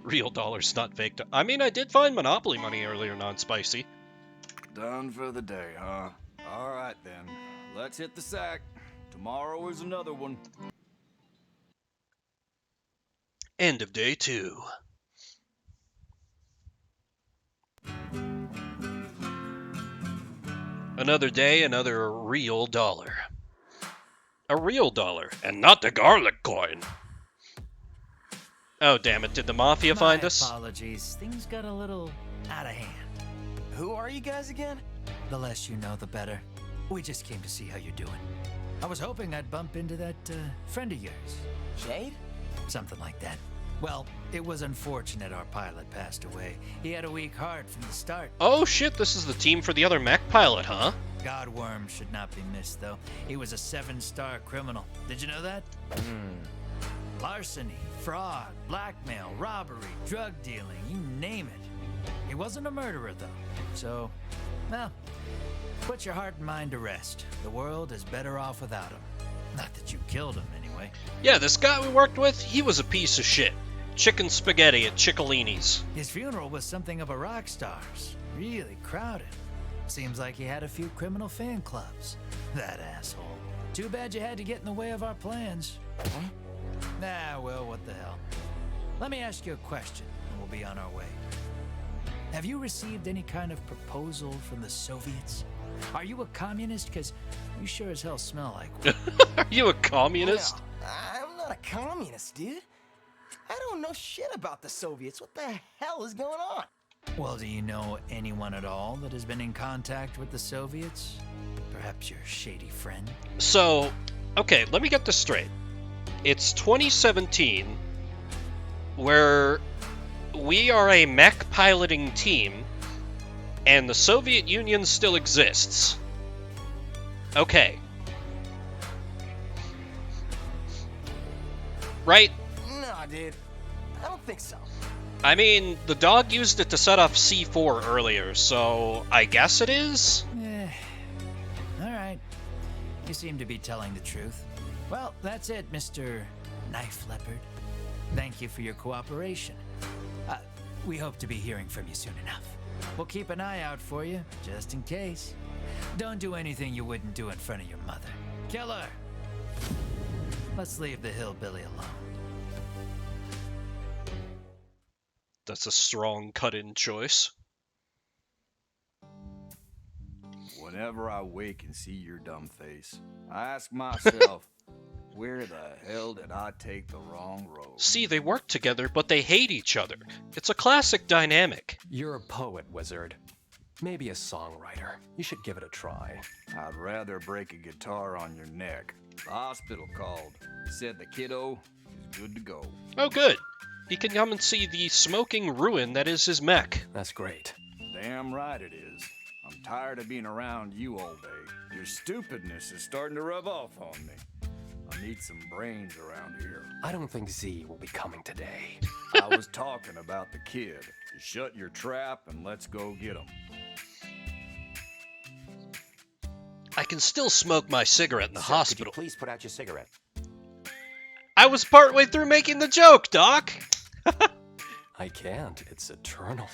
Real dollars, not fake. I mean, I did find Monopoly money earlier, non-spicy. Done for the day, huh? All right, then. Let's hit the sack. Tomorrow is another one. End of day 2. Another day, another real dollar. A real dollar, and not the garlic coin. Oh, damn it. Did the Mafia find us? Apologies. Things got a little out of hand. Who are you guys again? The less you know, the better. We just came to see how you're doing. I was hoping I'd bump into that friend of yours. Jade? Something like that. Well, it was unfortunate our pilot passed away. He had a weak heart from the start. Oh shit, this is the team for the other mech pilot, huh? Godworm should not be missed, though. He was a 7-star criminal. Did you know that? Larceny, fraud, blackmail, robbery, drug dealing, you name it. He wasn't a murderer, though. So, well, put your heart and mind to rest. The world is better off without him. Not that you killed him, anyway. Yeah, this guy we worked with, he was a piece of shit. Chicken spaghetti at Ciccolini's. His funeral was something of a rock star's. Really crowded. Seems like he had a few criminal fan clubs. That asshole. Too bad you had to get in the way of our plans. Nah, well, what the hell. Let me ask you a question, and we'll be on our way. Have you received any kind of proposal from the Soviets? Are you a communist? Because you sure as hell smell like one. Are you a communist? Well, I'm not a communist, dude. I don't know shit about the Soviets. What the hell is going on? Well, do you know anyone at all that has been in contact with the Soviets? Perhaps your shady friend? So, okay, let me get this straight. It's 2017, where we are a mech piloting team, and the Soviet Union still exists. Okay. Right? Nah, dude. I don't think so. I mean, the dog used it to set off C4 earlier, so I guess it is? Alright. You seem to be telling the truth. Well, that's it, Mr. Knife Leopard. Thank you for your cooperation. We hope to be hearing from you soon enough. We'll keep an eye out for you, just in case. Don't do anything you wouldn't do in front of your mother. Killer! Let's leave the hillbilly alone. That's a strong cut-in choice. Whenever I wake and see your dumb face, I ask myself, Where the hell did I take the wrong road? See, they work together, but they hate each other. It's a classic dynamic. You're a poet, Wizard. Maybe a songwriter. You should give it a try. I'd rather break a guitar on your neck. The hospital called. Said the kiddo is good to go. Oh, good. He can come and see the smoking ruin that is his mech. That's great. Damn right it is. I'm tired of being around you all day. Your stupidness is starting to rub off on me. I need some brains around here. I don't think Z will be coming today. I was talking about the kid. Shut your trap and let's go get him. I can still smoke my cigarette in the Sir, hospital. Could you please put out your cigarette? I was partway through making the joke, Doc! I can't. It's eternal.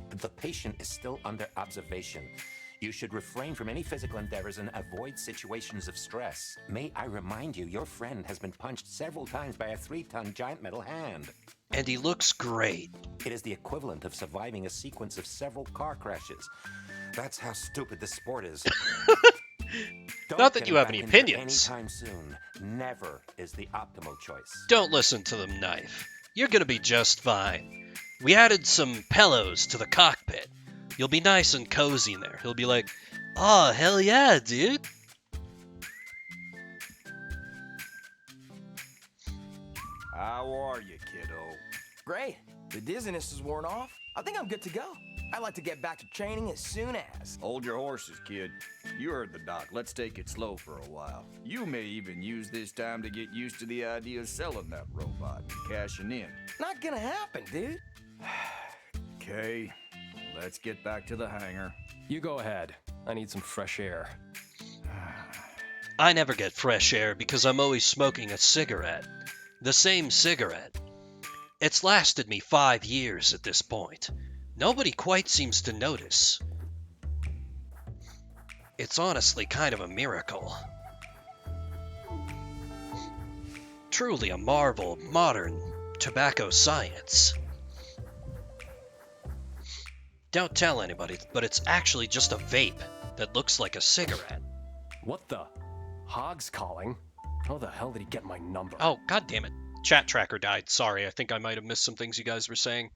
The patient is still under observation. You should refrain from any physical endeavors and avoid situations of stress. May I remind you, your friend has been punched several times by a 3-ton giant metal hand. And he looks great. It is the equivalent of surviving a sequence of several car crashes. That's how stupid this sport is. Not that you have any opinions. Anytime soon. Never is the optimal choice. Don't listen to them, Knife. You're gonna be just fine. We added some pillows to the cockpit. You'll be nice and cozy in there. He'll be like, oh, hell yeah, dude. How are you, kiddo? Great. The dizziness is worn off. I think I'm good to go. I'd like to get back to training as soon as. Hold your horses, kid. You heard the doc. Let's take it slow for a while. You may even use this time to get used to the idea of selling that robot and cashing in. Not gonna happen, dude. Okay, let's get back to the hangar. You go ahead. I need some fresh air. I never get fresh air because I'm always smoking a cigarette. The same cigarette. It's lasted me 5 years at this point. Nobody quite seems to notice. It's honestly kind of a miracle. Truly a marvel of modern tobacco science. Don't tell anybody, but it's actually just a vape that looks like a cigarette. What the? Hog's calling? How the hell did he get my number? Oh, god damn it. Chat tracker died. Sorry, I think I might have missed some things you guys were saying.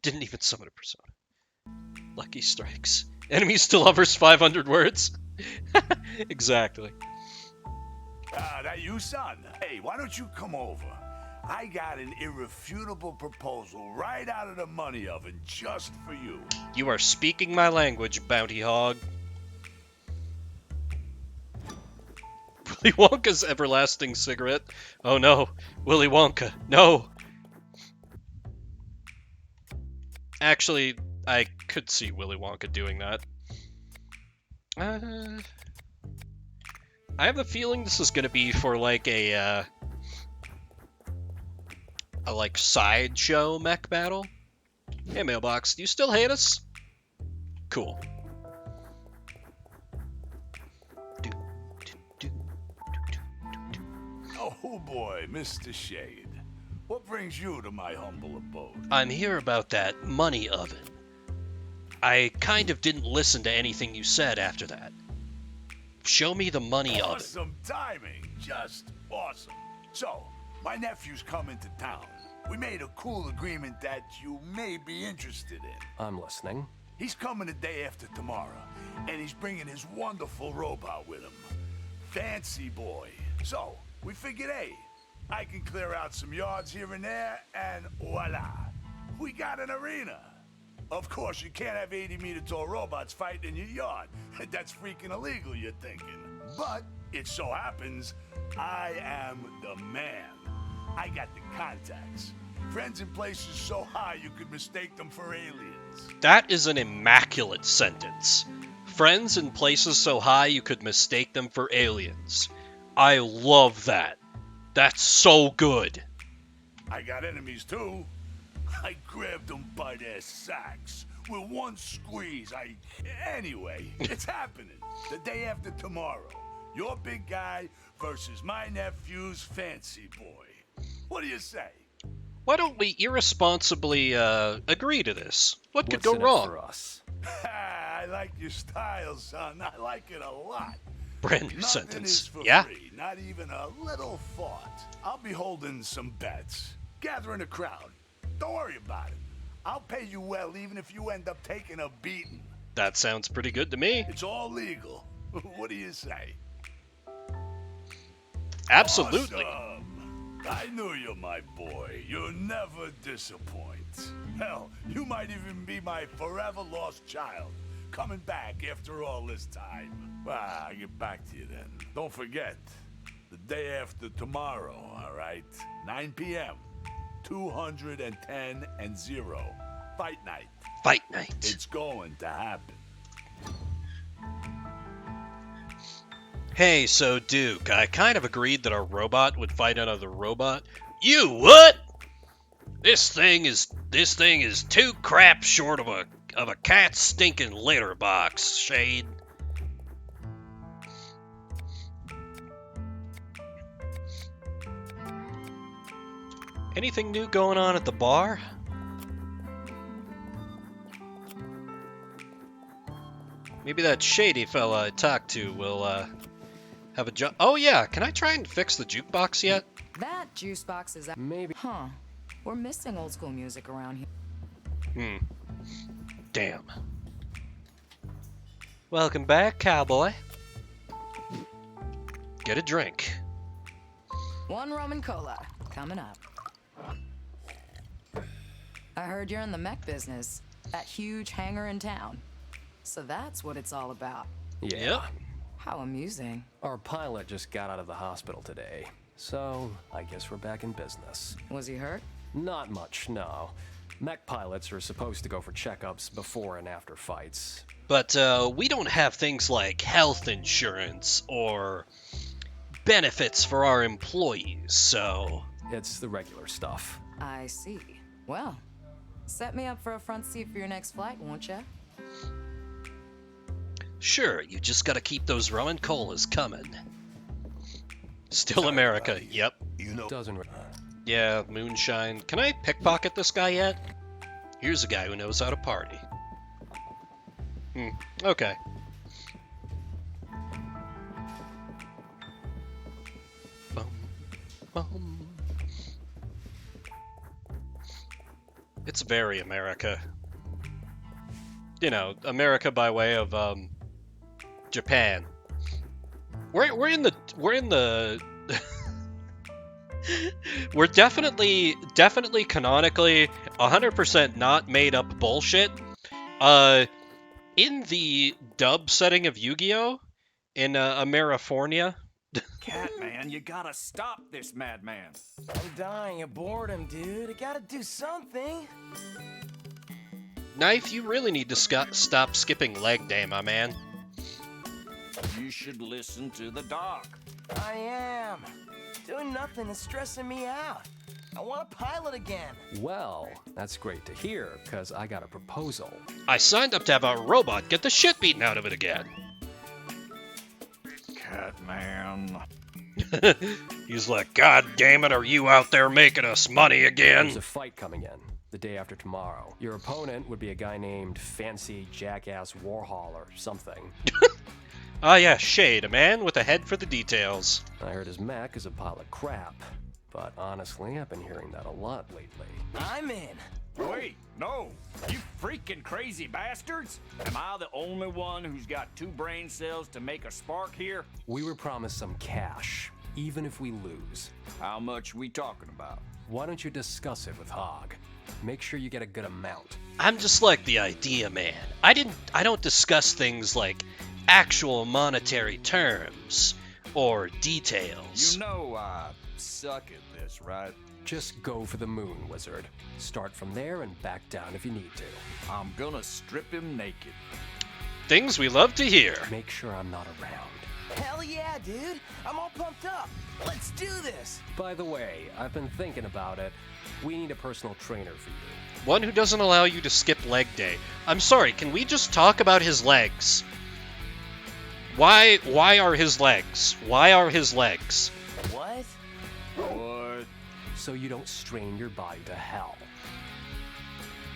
Didn't even summon a persona. Lucky strikes. Enemies to lovers, 500 words. Exactly. That you, son? Hey, why don't you come over? I got an irrefutable proposal right out of the money oven just for you. You are speaking my language, bounty hog. Willy Wonka's everlasting cigarette. Oh no, Willy Wonka, no. Actually, I could see Willy Wonka doing that. I have a feeling this is gonna be for like a like sideshow mech battle. Hey Mailbox, do you still hate us? Cool. Oh boy, Mr. Shade. What brings you to my humble abode? I'm here about that money oven. I kind of didn't listen to anything you said after that. Show me the money oven. Awesome timing, just awesome. So, my nephew's coming to town. We made a cool agreement that you may be interested in. I'm listening. He's coming the day after tomorrow, and he's bringing his wonderful robot with him. Fancy boy. So, we figured, hey, I can clear out some yards here and there, and voila, we got an arena. Of course, you can't have 80-meter-tall robots fighting in your yard. That's freaking illegal, you're thinking. But it so happens I am the man. I got the contacts. Friends in places so high you could mistake them for aliens. That is an immaculate sentence. Friends in places so high you could mistake them for aliens. I love that. That's so good. I got enemies too. I grabbed them by their sacks. With one squeeze, Anyway, it's happening. The day after tomorrow. Your big guy versus my nephew's fancy boy. What do you say? Why don't we irresponsibly agree to this? What could What's go in it wrong? for us? I like your style, son. I like it a lot. Brand new Nothing sentence. is for Yeah? free, not even a little thought. I'll be holding some bets, gathering a crowd. Don't worry about it. I'll pay you well even if you end up taking a beating. That sounds pretty good to me. It's all legal. What do you say? Absolutely. Awesome. I knew you, my boy. You'll never disappoint. Hell, you might even be my forever lost child, coming back after all this time. I'll get back to you then. Don't forget, the day after tomorrow, all right? 9 p.m. 210 and 0. Fight night. Fight night. It's going to happen. Hey, so Duke, I kind of agreed that a robot would fight another robot. You what? This thing is too crap short of a cat's stinking litter box, Shade. Anything new going on at the bar? Maybe that shady fella I talked to will have a job. Oh yeah, can I try and fix the jukebox yet? That juice box is... Maybe. Huh. We're missing old school music around here. Damn. Welcome back, cowboy. Get a drink. One rum and cola. Coming up. I heard you're in the mech business. That huge hangar in town. So that's what it's all about. Yeah. Yep. How amusing. Our pilot just got out of the hospital today, so I guess we're back in business. Was he hurt? Not much, no. Mech pilots are supposed to go for checkups before and after fights. But we don't have things like health insurance or benefits for our employees, so... It's the regular stuff. I see. Well, set me up for a front seat for your next flight, won't ya? Sure, you just gotta keep those rum and colas coming. Still America, yep. You know, Doesn't. Yeah, moonshine. Can I pickpocket this guy yet? Here's a guy who knows how to party. Okay. Bum, bum. It's very America. You know, America by way of Japan. We're in the we're definitely canonically 100% not made up bullshit. In the dub setting of Yu-Gi-Oh! In Amerifornia. Catman, you gotta stop this madman. I'm dying of boredom, dude. I gotta do something. Knife, you really need to stop skipping leg day, my man. You should listen to the doc. I am. Doing nothing is stressing me out. I want to pilot again. Well, that's great to hear, because I got a proposal. I signed up to have a robot get the shit beaten out of it again. Catman. He's like, God damn it, are you out there making us money again? There's a fight coming in, the day after tomorrow. Your opponent would be a guy named Fancy Jackass Warhol or something. Ah yeah, Shade, a man with a head for the details. I heard his mech is a pile of crap, but honestly, I've been hearing that a lot lately. I'm in. Wait, no. You freaking crazy bastards. Am I the only one who's got 2 brain cells to make a spark here? We were promised some cash, even if we lose. How much we talking about? Why don't you discuss it with Hog? Make sure you get a good amount. I'm just like the idea man. I don't discuss things like actual monetary terms or details. You know I suck at this, right? Just go for the moon, wizard. Start from there and back down if you need to. I'm gonna strip him naked. Things we love to hear. Make sure I'm not around. Hell yeah, dude. I'm all pumped up. Let's do this. By the way, I've been thinking about it. We need a personal trainer for you. One who doesn't allow you to skip leg day. I'm sorry, can we just talk about his legs? Why are his legs? Why are his legs? What? What? So you don't strain your body to hell.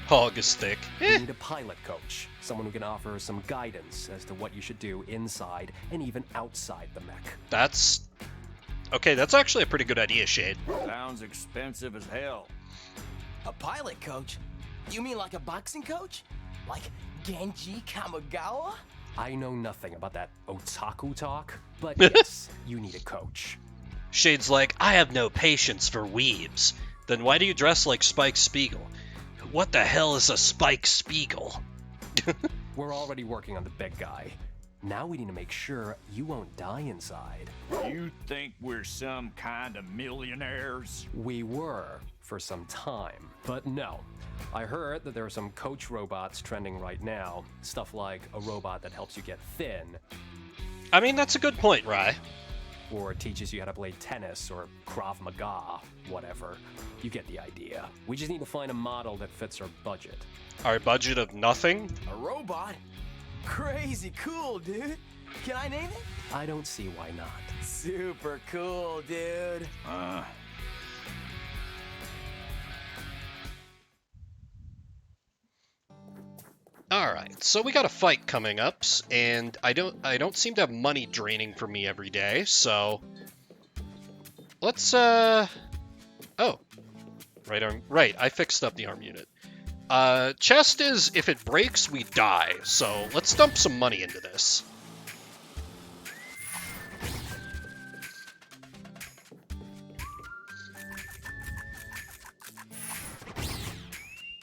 Hog is thick. We need a pilot coach. Someone who can offer some guidance as to what you should do inside and even outside the mech. That's... Okay, that's actually a pretty good idea, Shade. Sounds expensive as hell. A pilot coach? You mean like a boxing coach? Like Genji Kamigawa? I know nothing about that otaku talk, but yes, you need a coach. Shade's like, I have no patience for weebs. Then why do you dress like Spike Spiegel? What the hell is a Spike Spiegel? We're already working on the big guy. Now we need to make sure you won't die inside. You think we're some kind of millionaires? We were for some time, but no. I heard that there are some coach robots trending right now. Stuff like a robot that helps you get thin. I mean, that's a good point, Rye. Or teaches you how to play tennis or Krav Maga, whatever. You get the idea. We just need to find a model that fits our budget. Our budget of nothing? A robot? Crazy cool, dude. Can I name it? I don't see why not. Super cool, dude. Alright, so we got a fight coming up, and I don't seem to have money draining from me every day, so let's oh. Right, I fixed up the arm unit. Chest is, if it breaks, we die, so let's dump some money into this.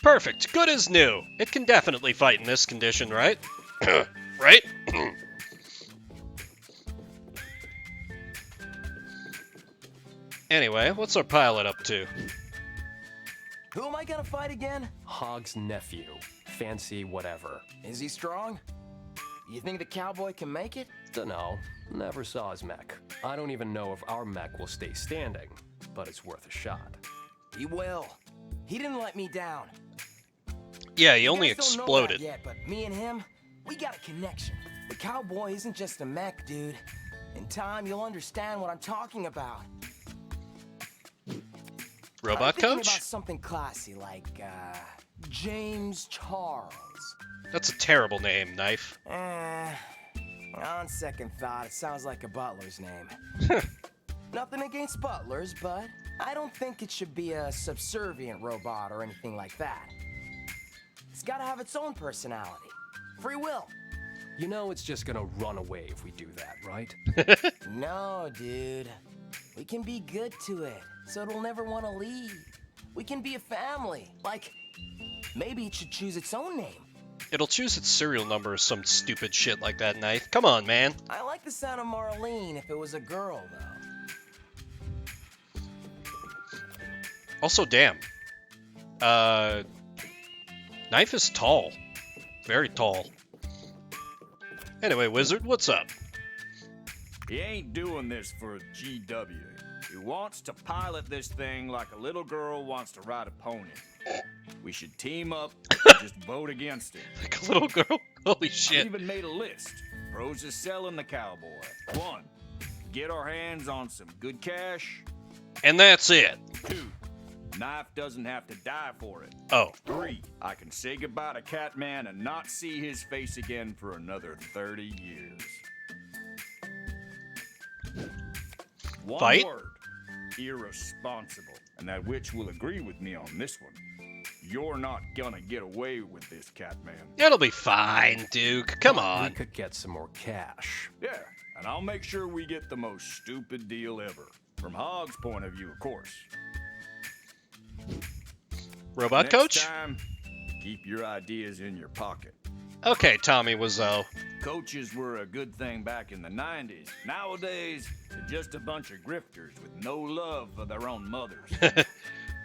Perfect, good as new. It can definitely fight in this condition, right? Right? Anyway, what's our pilot up to? Who am I gonna fight again? Hog's nephew. Fancy whatever. Is he strong? You think the cowboy can make it? Dunno. Never saw his mech. I don't even know if our mech will stay standing, but it's worth a shot. He will. He didn't let me down. Yeah, he only You guys don't know exploded. that yet, but me and him, we got a connection. The cowboy isn't just a mech, dude. In time, you'll understand what I'm talking about. Robot I'm thinking coach? about something classy like James Charles. That's a terrible name, Knife. On second thought, it sounds like a butler's name. Nothing against butlers, but I don't think it should be a subservient robot or anything like that. It's gotta have its own personality. Free will. You know it's just gonna run away if we do that, right? No, dude. We can be good to it, so it'll never want to leave. We can be a family. Like, maybe it should choose its own name. It'll choose its serial number or some stupid shit like that, Knife. Come on, man. I like the sound of Marlene if it was a girl, though. Also, damn. Knife is tall. Very tall. Anyway, Wizard, what's up? He ain't doing this for a GW. He wants to pilot this thing like a little girl wants to ride a pony. We should team up and just vote against it. Like a little girl? Holy I shit. even made a list. Pros is selling the cowboy. 1, get our hands on some good cash. And that's it. 2, Knife doesn't have to die for it. Oh. 3, I can say goodbye to Catman and not see his face again for another 30 years. One Fight? word. Irresponsible. And that witch will agree with me on this one. You're not gonna get away with this, Catman. It'll be fine, Duke. Come We on. could get some more cash. Yeah, and I'll make sure we get the most stupid deal ever. From Hog's point of view, of course. Robot Next coach? time, keep your ideas in your pocket. Okay, Tommy Wiseau. Coaches were a good thing back in the 90s. Nowadays, they're just a bunch of grifters with no love for their own mothers.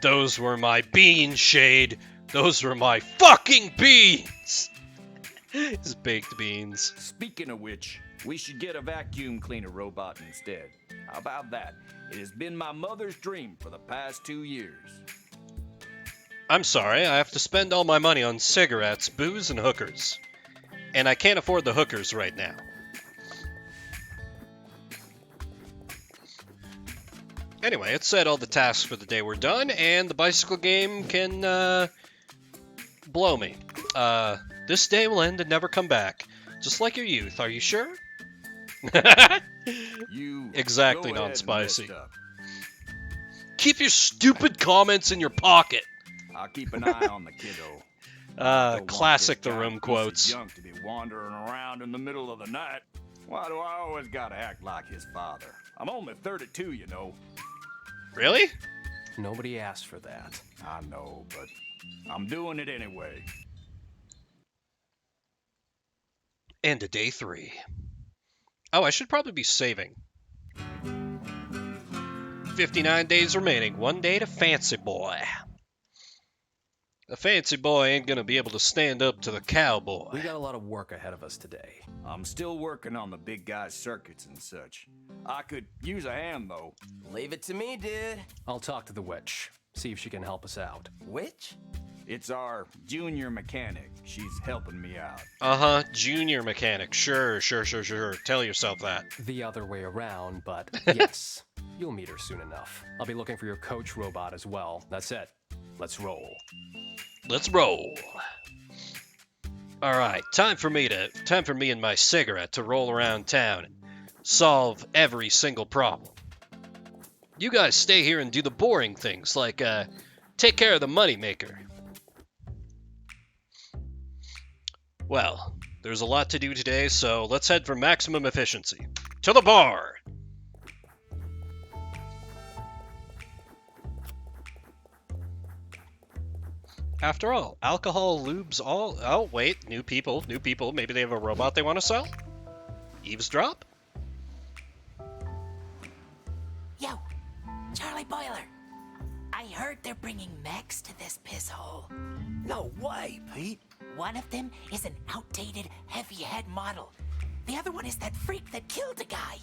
Those were my beans, Shade. Those were my fucking beans. His baked beans. Speaking of which, we should get a vacuum cleaner robot instead. How about that? It has been my mother's dream for the past 2 years. I'm sorry, I have to spend all my money on cigarettes, booze, and hookers. And I can't afford the hookers right now. Anyway, it said all the tasks for the day were done, and the bicycle game can, blow me. This day will end and never come back. Just like your youth, are you sure? You Exactly go ahead and non-spicy. rest up. Keep your stupid comments in your pocket. I'll keep an eye on the kiddo. Don't want Classic this The Room giant piece of quotes. junk to be wandering around in the middle of the night. Why do I always gotta act like his father? I'm only 32, you know. Really? Nobody asked for that. I know, but I'm doing it anyway. And to day 3. Oh, I should probably be saving. 59 days remaining. 1 day to Fancy Boy. The Fancy Boy ain't gonna be able to stand up to the cowboy. We got a lot of work ahead of us today. I'm still working on the big guy's circuits and such. I could use a hand, though. Leave it to me, dude. I'll talk to the witch, see if she can help us out. Witch? It's our junior mechanic. She's helping me out. Uh-huh, junior mechanic. Sure. Tell yourself that. The other way around, but yes, you'll meet her soon enough. I'll be looking for your coach robot as well. That's it. Let's roll. Let's roll. All right, time for me and my cigarette to roll around town and solve every single problem. You guys stay here and do the boring things, like take care of the moneymaker. Well, there's a lot to do today, so let's head for maximum efficiency. To the bar! After all, alcohol lubes all... Oh, wait, new people. Maybe they have a robot they want to sell? Eavesdrop? Yo, Charlie Boiler. I heard they're bringing mechs to this piss hole. No way, Pete. One of them is an outdated, heavy head model. The other one is that freak that killed a guy.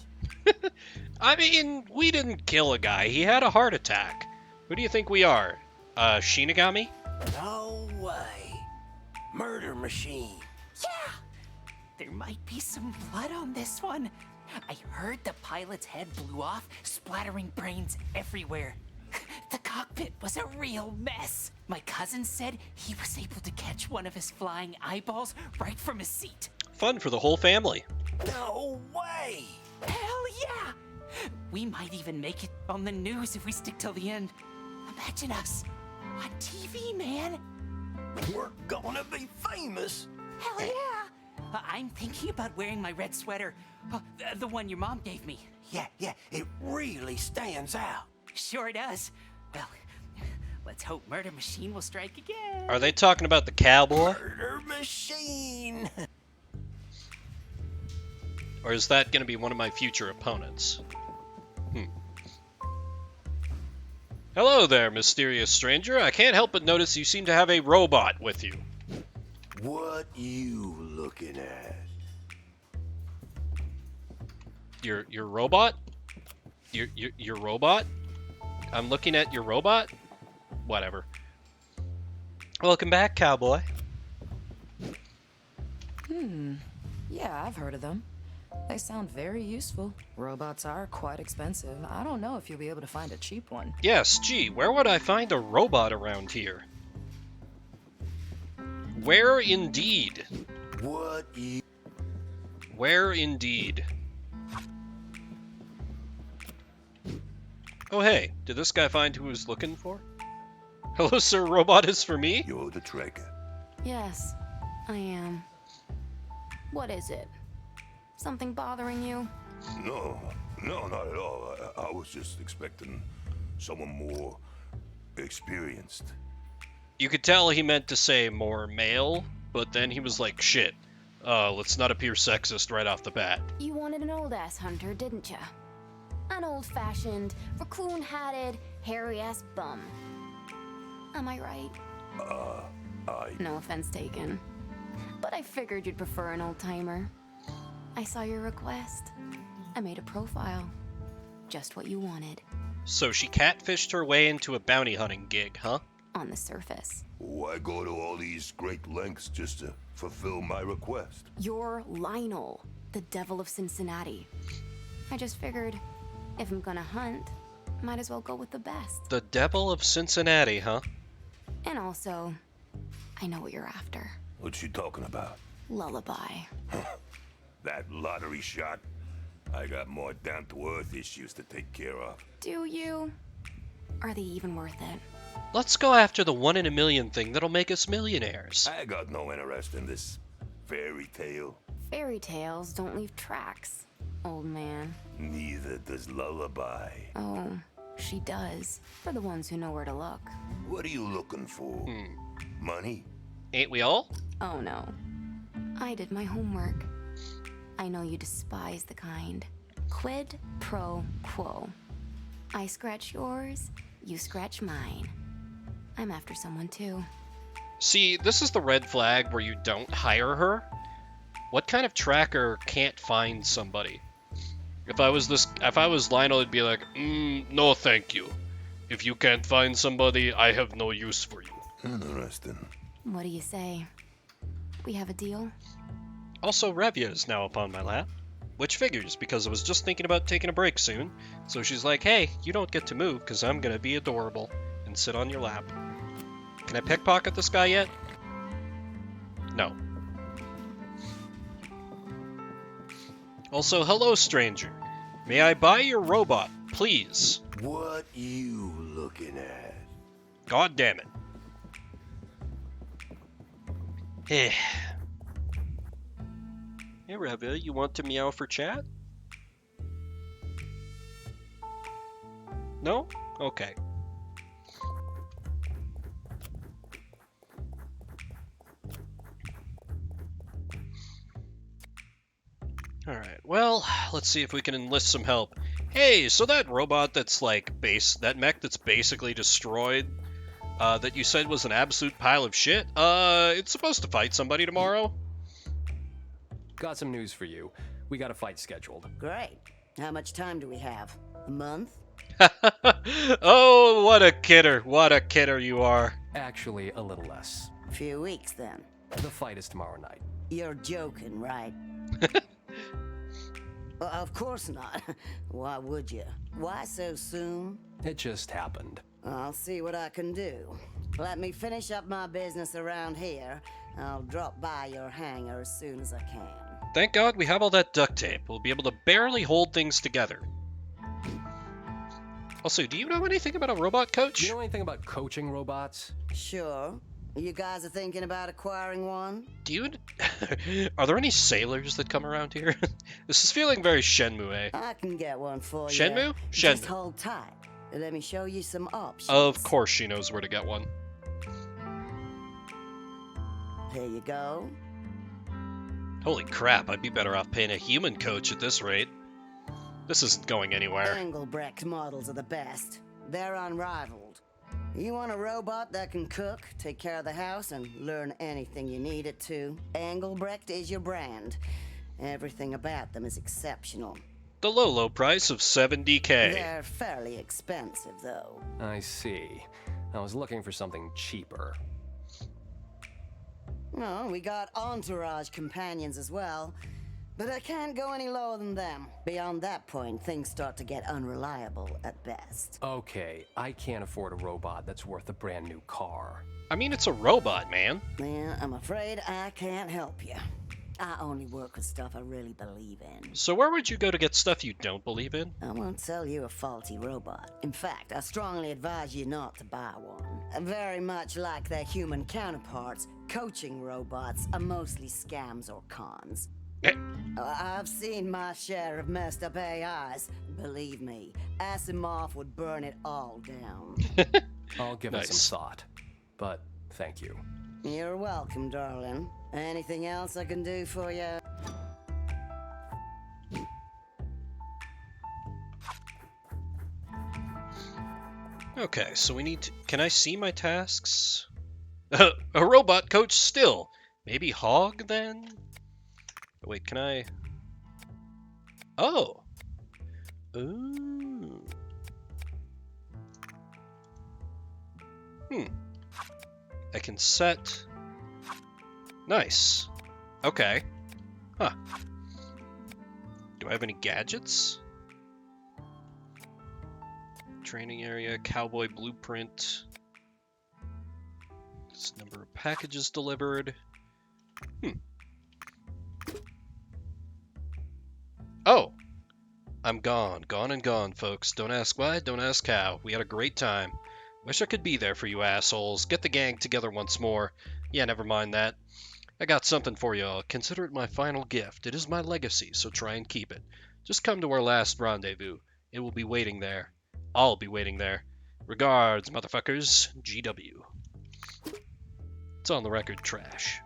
I mean, we didn't kill a guy. He had a heart attack. Who do you think we are? Shinigami? No way. Murder machine. Yeah! There might be some blood on this one. I heard the pilot's head blew off, splattering brains everywhere. The cockpit was a real mess. My cousin said he was able to catch one of his flying eyeballs right from his seat. Fun for the whole family. No way. Hell yeah! We might even make it on the news if we stick till the end. Imagine us on TV, man. We're gonna be famous. Hell yeah! I'm thinking about wearing my red sweater. The one your mom gave me. Yeah, it really stands out. Sure does. Well, let's hope Murder Machine will strike again. Are they talking about the cowboy? Murder machine. Or is that going to be one of my future opponents? Hello there, mysterious stranger. I can't help but notice you seem to have a robot with you. What you looking at? Your robot? Your robot? I'm looking at your robot? Whatever. Welcome back, cowboy. Yeah, I've heard of them. They sound very useful. Robots are quite expensive. I don't know if you'll be able to find a cheap one. Yes, gee, where would I find a robot around here? Where indeed? What you... Where indeed? Oh hey, did this guy find who he was looking for? Hello sir, robot is for me? You're the tracker. Yes, I am. What is it? Something bothering you? No, not at all. I was just expecting someone more experienced. You could tell he meant to say more male, but then he was like, shit, let's not appear sexist right off the bat. You wanted an old-ass hunter, didn't ya? An old-fashioned, raccoon-hatted, hairy-ass bum. Am I right? No offense taken. But I figured you'd prefer an old-timer. I saw your request. I made a profile. Just what you wanted. So she catfished her way into a bounty hunting gig, huh? On the surface. Why go to all these great lengths just to fulfill my request? You're Lionel, the devil of Cincinnati. I just figured, if I'm gonna hunt, might as well go with the best. The devil of Cincinnati, huh? And also, I know what you're after. What's she talking about? Lullaby. That lottery shot? I got more down-to-earth issues to take care of. Do you? Are they even worth it? Let's go after the 1 in a million thing that'll make us millionaires. I got no interest in this fairy tale. Fairy tales don't leave tracks, old man. Neither does Lullaby. Oh, she does. For the ones who know where to look. What are you looking for? Money? Ain't we all? Oh no. I did my homework. I know you despise the kind. Quid pro quo. I scratch yours, you scratch mine. I'm after someone too. See, this is the red flag where you don't hire her. What kind of tracker can't find somebody? If I was Lionel, I'd be like, no thank you. If you can't find somebody, I have no use for you. Interesting. What do you say? We have a deal? Also, Revia is now upon my lap. Which figures, because I was just thinking about taking a break soon. So she's like, hey, you don't get to move, because I'm gonna be adorable and sit on your lap. Can I pickpocket this guy yet? No. Also, hello, stranger. May I buy your robot, please? What you looking at? God damn it. Hey, Revia, you want to meow for chat? No? Okay. Alright, well, let's see if we can enlist some help. Hey, so that robot that's like that mech that's basically destroyed, that you said was an absolute pile of shit, it's supposed to fight somebody tomorrow? Got some news for you. We got a fight scheduled. Great. How much time do we have? A month? Oh, what a kidder. What a kidder you are. Actually, a little less. A few weeks, then. The fight is tomorrow night. You're joking, right? Well, of course not. Why would you? Why so soon? It just happened. I'll see what I can do. Let me finish up my business around here. I'll drop by your hangar as soon as I can. Thank God we have all that duct tape. We'll be able to barely hold things together. Also, do you know anything about a robot coach? Do you know anything about coaching robots? Sure. You guys are thinking about acquiring one? Do you... Are there any sailors that come around here? This is feeling very Shenmue-y. I can get one for you. Shenmue? Just Shenmue. hold tight. Let me show you some options. Of course she knows where to get one. Here you go. Holy crap, I'd be better off paying a human coach at this rate. This isn't going anywhere. Engelbrecht models are the best. They're unrivaled. You want a robot that can cook, take care of the house, and learn anything you need it to? Engelbrecht is your brand. Everything about them is exceptional. The low price of 70K. They're fairly expensive, though. I see. I was looking for something cheaper. Well, we got entourage companions as well, but I can't go any lower than them. Beyond that point, things start to get unreliable at best. Okay, I can't afford a robot that's worth a brand new car. I mean, it's a robot, man. Yeah, I'm afraid I can't help you. I only work with stuff I really believe in. So where would you go to get stuff you don't believe in? I won't sell you a faulty robot. In fact, I strongly advise you not to buy one. Very much like their human counterparts, coaching robots are mostly scams or cons. I've seen my share of messed up AIs. Believe me, Asimov would burn it all down. I'll give it some thought, but thank you. You're welcome, darling. Anything else I can do for you? Okay, so we need to... Can I see my tasks? A robot coach still. Maybe Hog, then? Wait, can I... Oh! Ooh. I can set... Nice. Okay. Huh. Do I have any gadgets? Training area, cowboy blueprint. This number of packages delivered. Oh, I'm gone and gone, folks. Don't ask why, don't ask how. We had a great time. Wish I could be there for you assholes. Get the gang together once more. Yeah, never mind that. I got something for y'all. Consider it my final gift. It is my legacy, so try and keep it. Just come to our last rendezvous. It will be waiting there. I'll be waiting there. Regards, motherfuckers. GW. It's on the record, trash.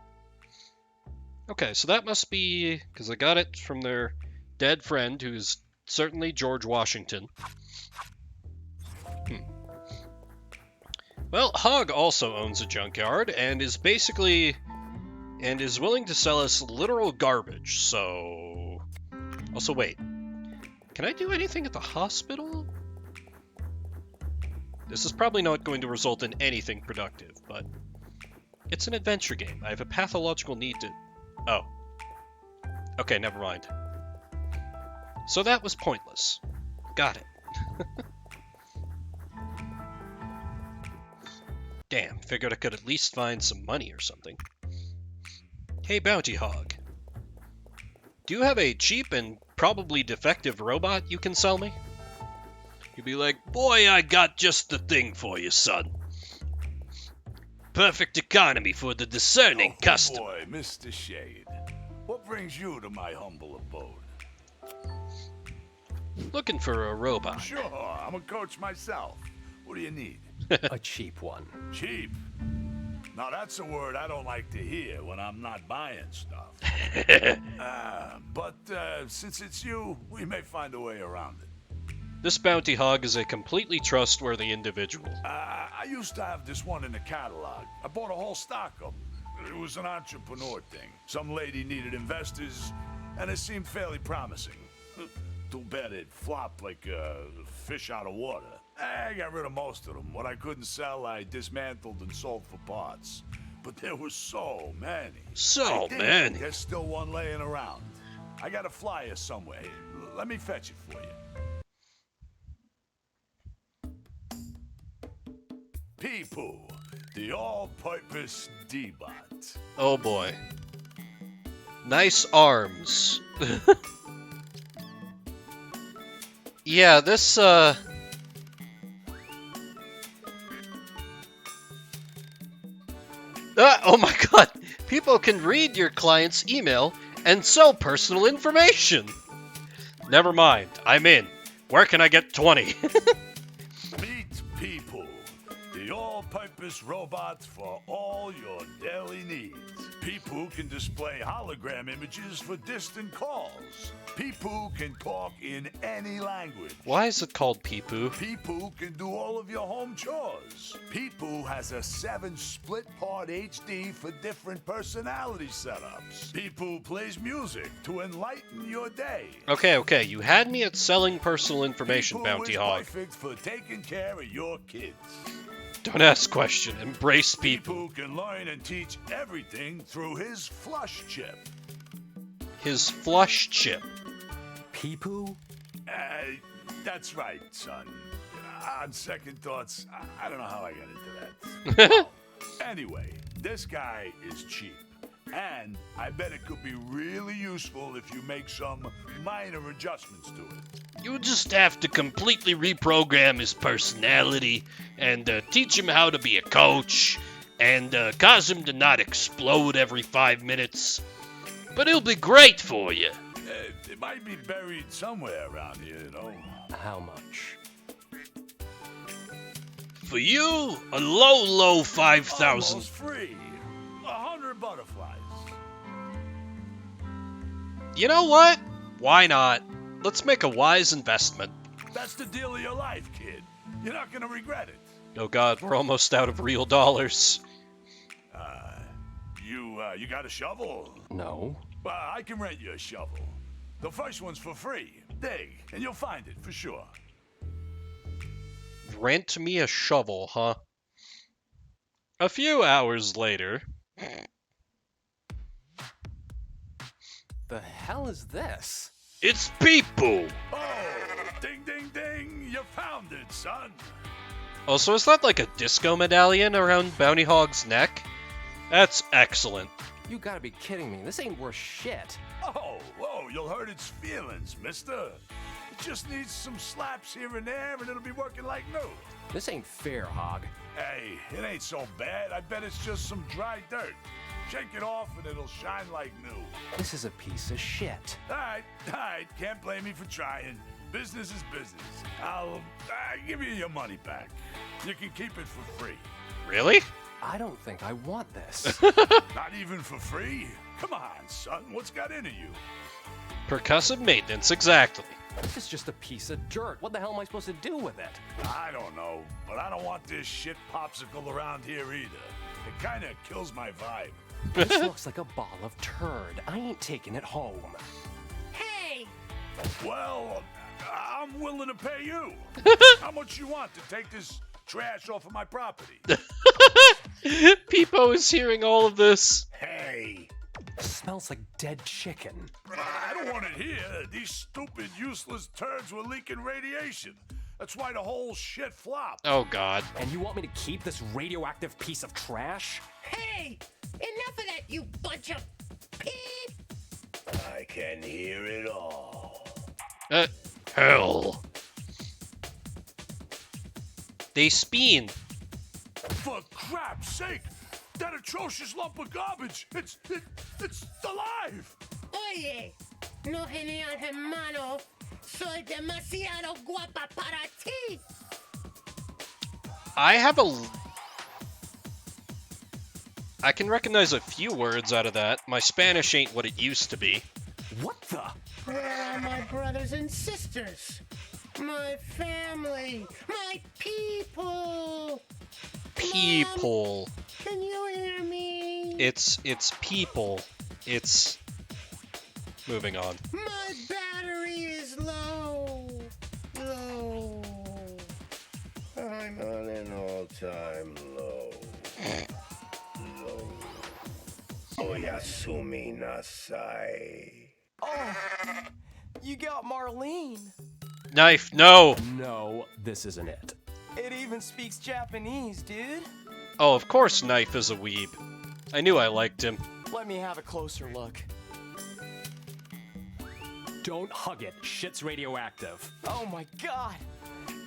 Okay, so that must be... because I got it from their dead friend, who's certainly George Washington. Well, Hog also owns a junkyard, and is basically... and is willing to sell us literal garbage, so... Also, wait. Can I do anything at the hospital? This is probably not going to result in anything productive, but... it's an adventure game. I have a pathological need to... oh. Okay, never mind. So that was pointless. Got it. Damn, figured I could at least find some money or something. Hey, Bounty Hog. Do you have a cheap and probably defective robot you can sell me? You'd be like, boy, I got just the thing for you, son. Perfect economy for the discerning customer. Boy, Mr. Shade. What brings you to my humble abode? Looking for a robot. Sure, I'm a coach myself. What do you need? A cheap one. Cheap? Now that's a word I don't like to hear when I'm not buying stuff. But since it's you, we may find a way around it. This Bounty Hog is a completely trustworthy individual. I used to have this one in the catalog. I bought a whole stock of them. It was an entrepreneur thing. Some lady needed investors, and it seemed fairly promising. Too bad it flopped like a fish out of water. I got rid of most of them. What I couldn't sell, I dismantled and sold for parts. But there were so many. So many. There's still one laying around. I got a flyer somewhere. Let me fetch it for you. Pee-poo, the all-purpose D-bot. Oh boy. Nice arms. Yeah, this, oh my god! People can read your client's email and sell personal information! Never mind, I'm in. Where can I get 20? Meet Pee-poo, the all-purpose robot for all your daily needs. Pee-poo can display hologram images for distant calls. Pee-poo can talk in any language. Why is it called Pee-poo? Pee-poo can do all of your home chores. Pee-poo has a 7-split-part HD for different personality setups. Pee-poo plays music to enlighten your day. Okay, you had me at selling personal information, Bounty Hog. Perfect for taking care of your kids. Don't ask question, embrace Pee-poo. Pee-poo can learn and teach everything through his flush chip. His flush chip. Pee-poo? That's right, son. On second thoughts, I don't know how I got into that. Anyway, this guy is cheap. And I bet it could be really useful if you make some minor adjustments to it. You just have to completely reprogram his personality and teach him how to be a coach and cause him to not explode every 5 minutes. But it'll be great for you. It might be buried somewhere around here, you know. How much? For you, a low 5,000. Almost free. 100 butterflies. You know what? Why not? Let's make a wise investment. That's the deal of your life, kid. You're not gonna regret it. Oh god, we're almost out of real dollars. You got a shovel? No. Well, I can rent you a shovel. The first one's for free. Dig, and you'll find it for sure. Rent me a shovel, huh? A few hours later... The hell is this? It's Pee-poo! Oh, ding, ding, ding! You found it, son! Oh, so is that like a disco medallion around Bounty Hog's neck? That's excellent. You gotta be kidding me. This ain't worth shit. Oh, you'll hurt its feelings, mister. It just needs some slaps here and there, and it'll be working like new. This ain't fair, Hog. Hey, it ain't so bad. I bet it's just some dry dirt. Shake it off and it'll shine like new. This is a piece of shit. All right. Can't blame me for trying. Business is business. I'll give you your money back. You can keep it for free. Really? I don't think I want this. Not even for free? Come on, son. What's got into you? Percussive maintenance, exactly. This is just a piece of dirt. What the hell am I supposed to do with it? I don't know, but I don't want this shit popsicle around here either. It kinda kills my vibe. This looks like a ball of turd. I ain't taking it home. Hey! Well, I'm willing to pay you. How much you want to take this trash off of my property? Peepo is hearing all of this. Hey! Smells like dead chicken. I don't want it here. These stupid, useless turds were leaking radiation. That's why the whole shit flopped. Oh, God. And you want me to keep this radioactive piece of trash? Hey! Enough of that, you bunch of peep! I can hear it all. Hell. They spin. For crap's sake! That atrocious lump of garbage! It's alive! Oye, no genial hermano. Soy demasiado guapa para ti. I can recognize a few words out of that. My Spanish ain't what it used to be. What the? Where are my brothers and sisters? My family, my people. People. Mom, can you hear me? It's people. It's... Moving on. My battery is low. I'm on an all-time low. Oyasumi nasai. Oh, you got Marlene. Knife, no! No, this isn't it. It even speaks Japanese, dude. Oh, of course Knife is a weeb. I knew I liked him. Let me have a closer look. Don't hug it. Shit's radioactive. Oh my god.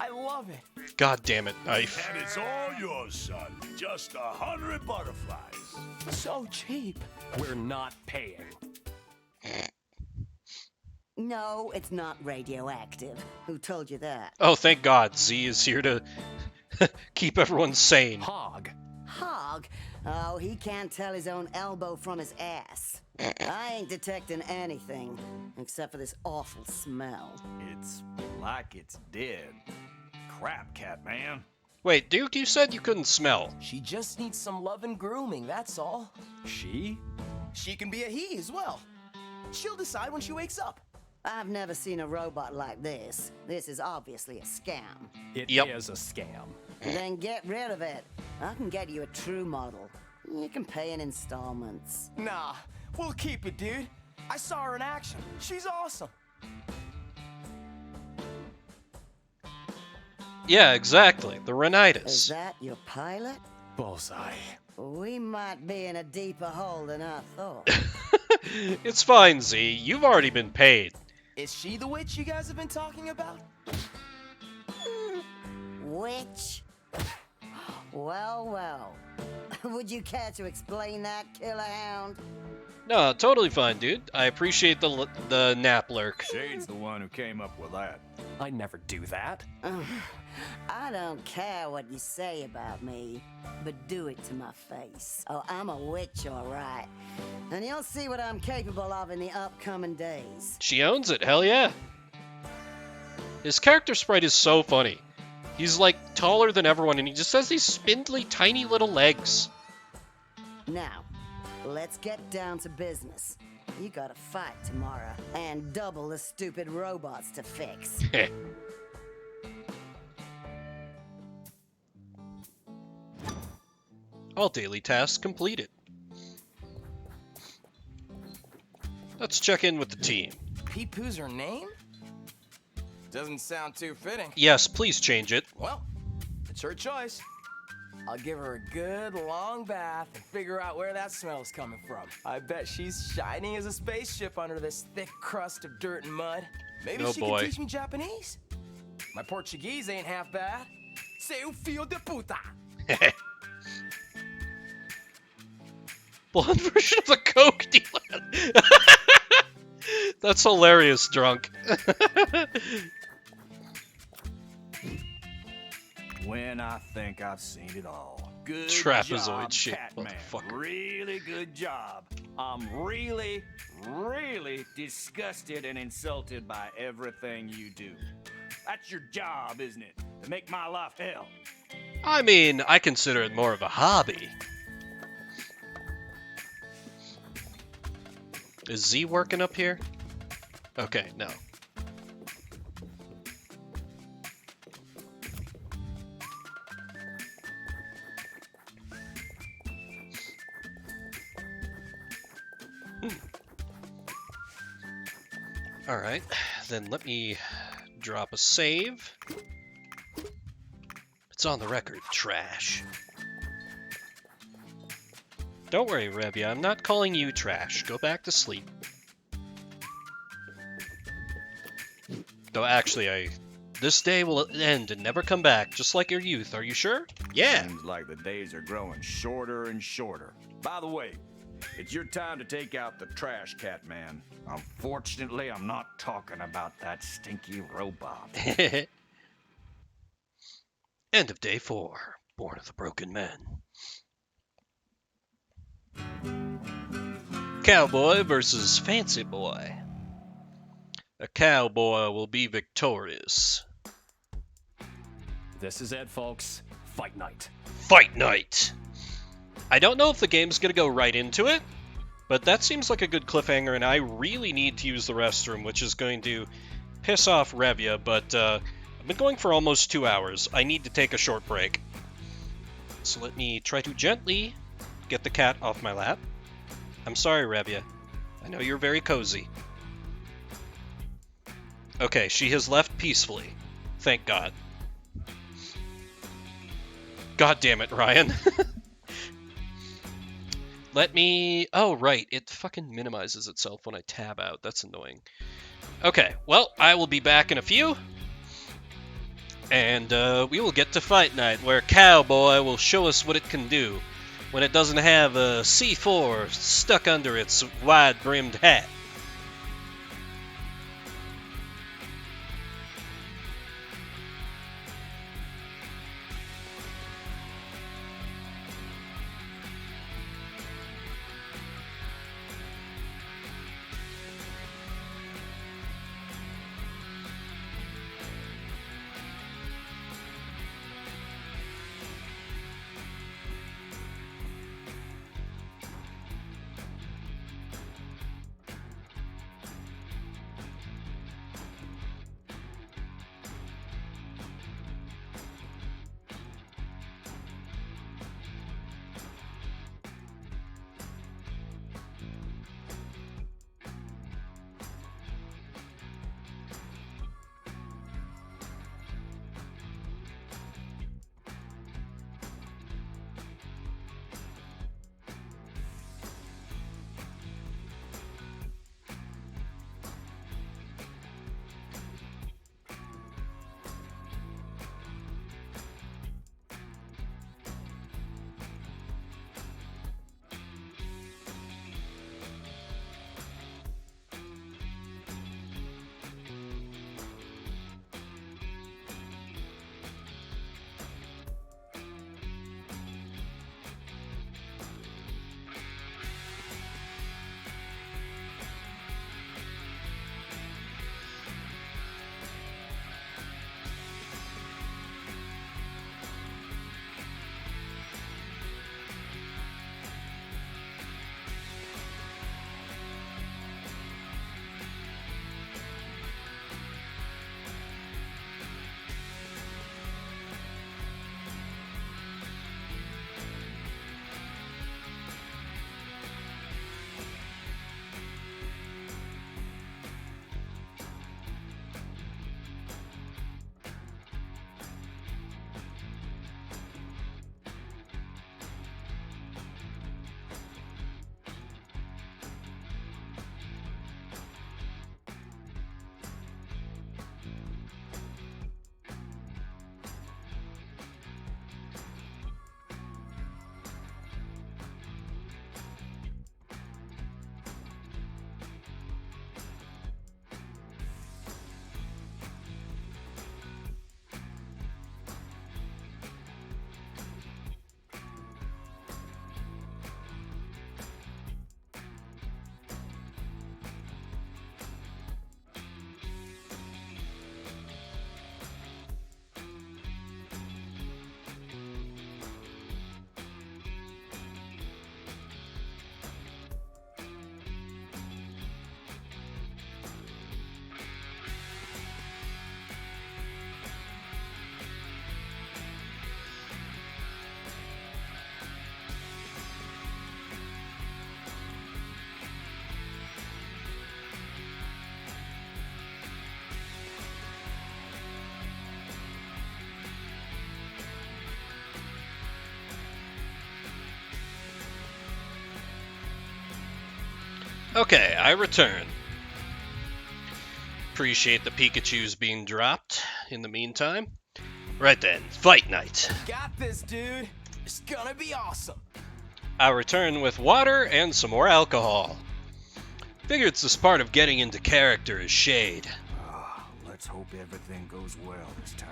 I love it. God damn it, Knife. And it's all yours, son. Just 100 butterflies. So cheap. We're not paying. No, it's not radioactive. Who told you that? Oh, thank God. Z is here to keep everyone sane. Hog. Hog? Oh, he can't tell his own elbow from his ass. I ain't detecting anything, except for this awful smell. It's like it's dead. Crap, cat man. Wait, Duke, you said you couldn't smell. She just needs some love and grooming, that's all. She? She can be a he as well. She'll decide when she wakes up. I've never seen a robot like this. This is obviously a scam. It is a scam. Then get rid of it. I can get you a true model. You can pay in installments. Nah, we'll keep it, dude. I saw her in action. She's awesome. Yeah, exactly. The Rhinitis. Is that your pilot? Bullseye. We might be in a deeper hole than I thought. It's fine, Z. You've already been paid. Is she the witch you guys have been talking about? Witch? Well. Would you care to explain that, Killer Hound? No, totally fine, dude. I appreciate the nap lurk. Shade's the one who came up with that. I'd never do that. I don't care what you say about me, but do it to my face. Oh, I'm a witch, all right. And you'll see what I'm capable of in the upcoming days. She owns it, hell yeah. His character sprite is so funny. He's like taller than everyone and he just has these spindly tiny little legs. Now, let's get down to business. You got a fight tomorrow, and double the stupid robots to fix. All daily tasks completed. Let's check in with the team. Peepoo's her name? Doesn't sound too fitting. Yes, please change it. Well, it's her choice. I'll give her a good long bath and figure out where that smell's coming from. I bet she's shining as a spaceship under this thick crust of dirt and mud. Maybe Oh, she boy. can teach me Japanese? My Portuguese ain't half bad. Seu filho de puta. Blonde version of a Coke dealer. That's hilarious, drunk. When I think I've seen it all. Good Trapezoid job, shit, Catman. motherfucker. Really good job. I'm really, really disgusted and insulted by everything you do. That's your job, isn't it? To make my life hell. I mean, I consider it more of a hobby. Is Z working up here? Okay, no. Alright, then let me drop a save. It's on the record, trash. Don't worry, Revia, I'm not calling you trash. Go back to sleep. Though actually, this day will end and never come back, just like your youth. Are you sure? Yeah. Seems like the days are growing shorter and shorter. By the way, it's your time to take out the trash, Catman. Unfortunately, I'm not talking about that stinky robot. End of day 4. Born of the Broken Men. Cowboy versus Fancy Boy. A cowboy will be victorious. This is it, folks. Fight night. Fight night! I don't know if the game's gonna go right into it, but that seems like a good cliffhanger, and I really need to use the restroom, which is going to piss off Revia, but I've been going for almost 2 hours. I need to take a short break. So let me try to gently get the cat off my lap. I'm sorry, Revia. I know you're very cozy. Okay, she has left peacefully. Thank God. God damn it, Ryan. Let me... Oh, right. It fucking minimizes itself when I tab out. That's annoying. Okay, well, I will be back in a few. And we will get to Fight Night, where Cowboy will show us what it can do when it doesn't have a C4 stuck under its wide-brimmed hat. Okay, I return. Appreciate the Pikachus being dropped in the meantime. Right then, fight night. Got this, dude. It's gonna be awesome. I return with water and some more alcohol. Figure it's this part of getting into character as Shade. Let's hope everything goes well this time.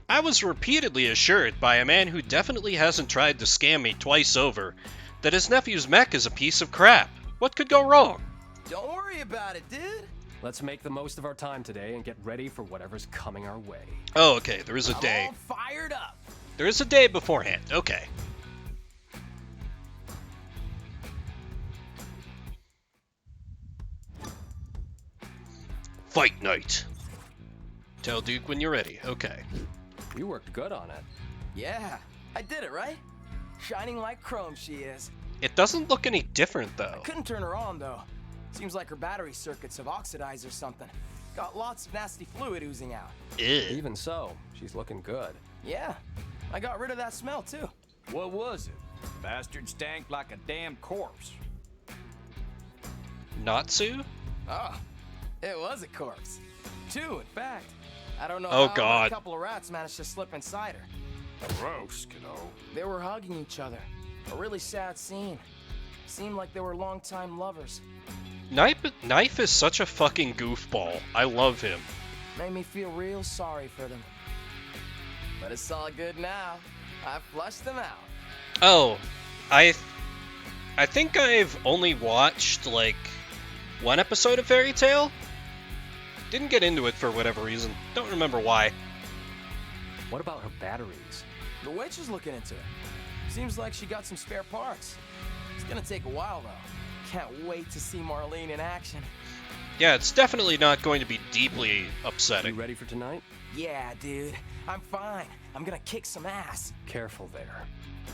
I was repeatedly assured by a man who definitely hasn't tried to scam me twice over that his nephew's mech is a piece of crap. What could go wrong? Don't worry about it, dude. Let's make the most of our time today and get ready for whatever's coming our way. Oh, okay, there is a I'm day. all fired up. There is a day beforehand, okay. Fight night. Tell Duke when you're ready, okay. You worked good on it. Yeah, I did it, right? Shining like chrome she is. It doesn't look any different, though. Couldn't turn her on, though. Seems like her battery circuits have oxidized or something. Got lots of nasty fluid oozing out. Ew. Even so, she's looking good. Yeah, I got rid of that smell, too. What was it? Bastard stank like a damn corpse. Natsu? Oh, it was a corpse. Two, in fact. I don't know Oh, how, God. but a couple of rats managed to slip inside her. Gross, kiddo. They were hugging each other. A really sad scene. Seemed like they were longtime lovers. Knife is such a fucking goofball. I love him. Made me feel real sorry for them. But it's all good now. I flushed them out. Oh, I think I've only watched, like, one episode of Fairy Tail. Didn't get into it for whatever reason. Don't remember why. What about her batteries? The witch is looking into it. Seems like she got some spare parts. It's gonna take a while, though. Can't wait to see Marlene in action. Yeah, it's definitely not going to be deeply upsetting. You ready for tonight? Yeah, dude. I'm fine. I'm gonna kick some ass. Careful there.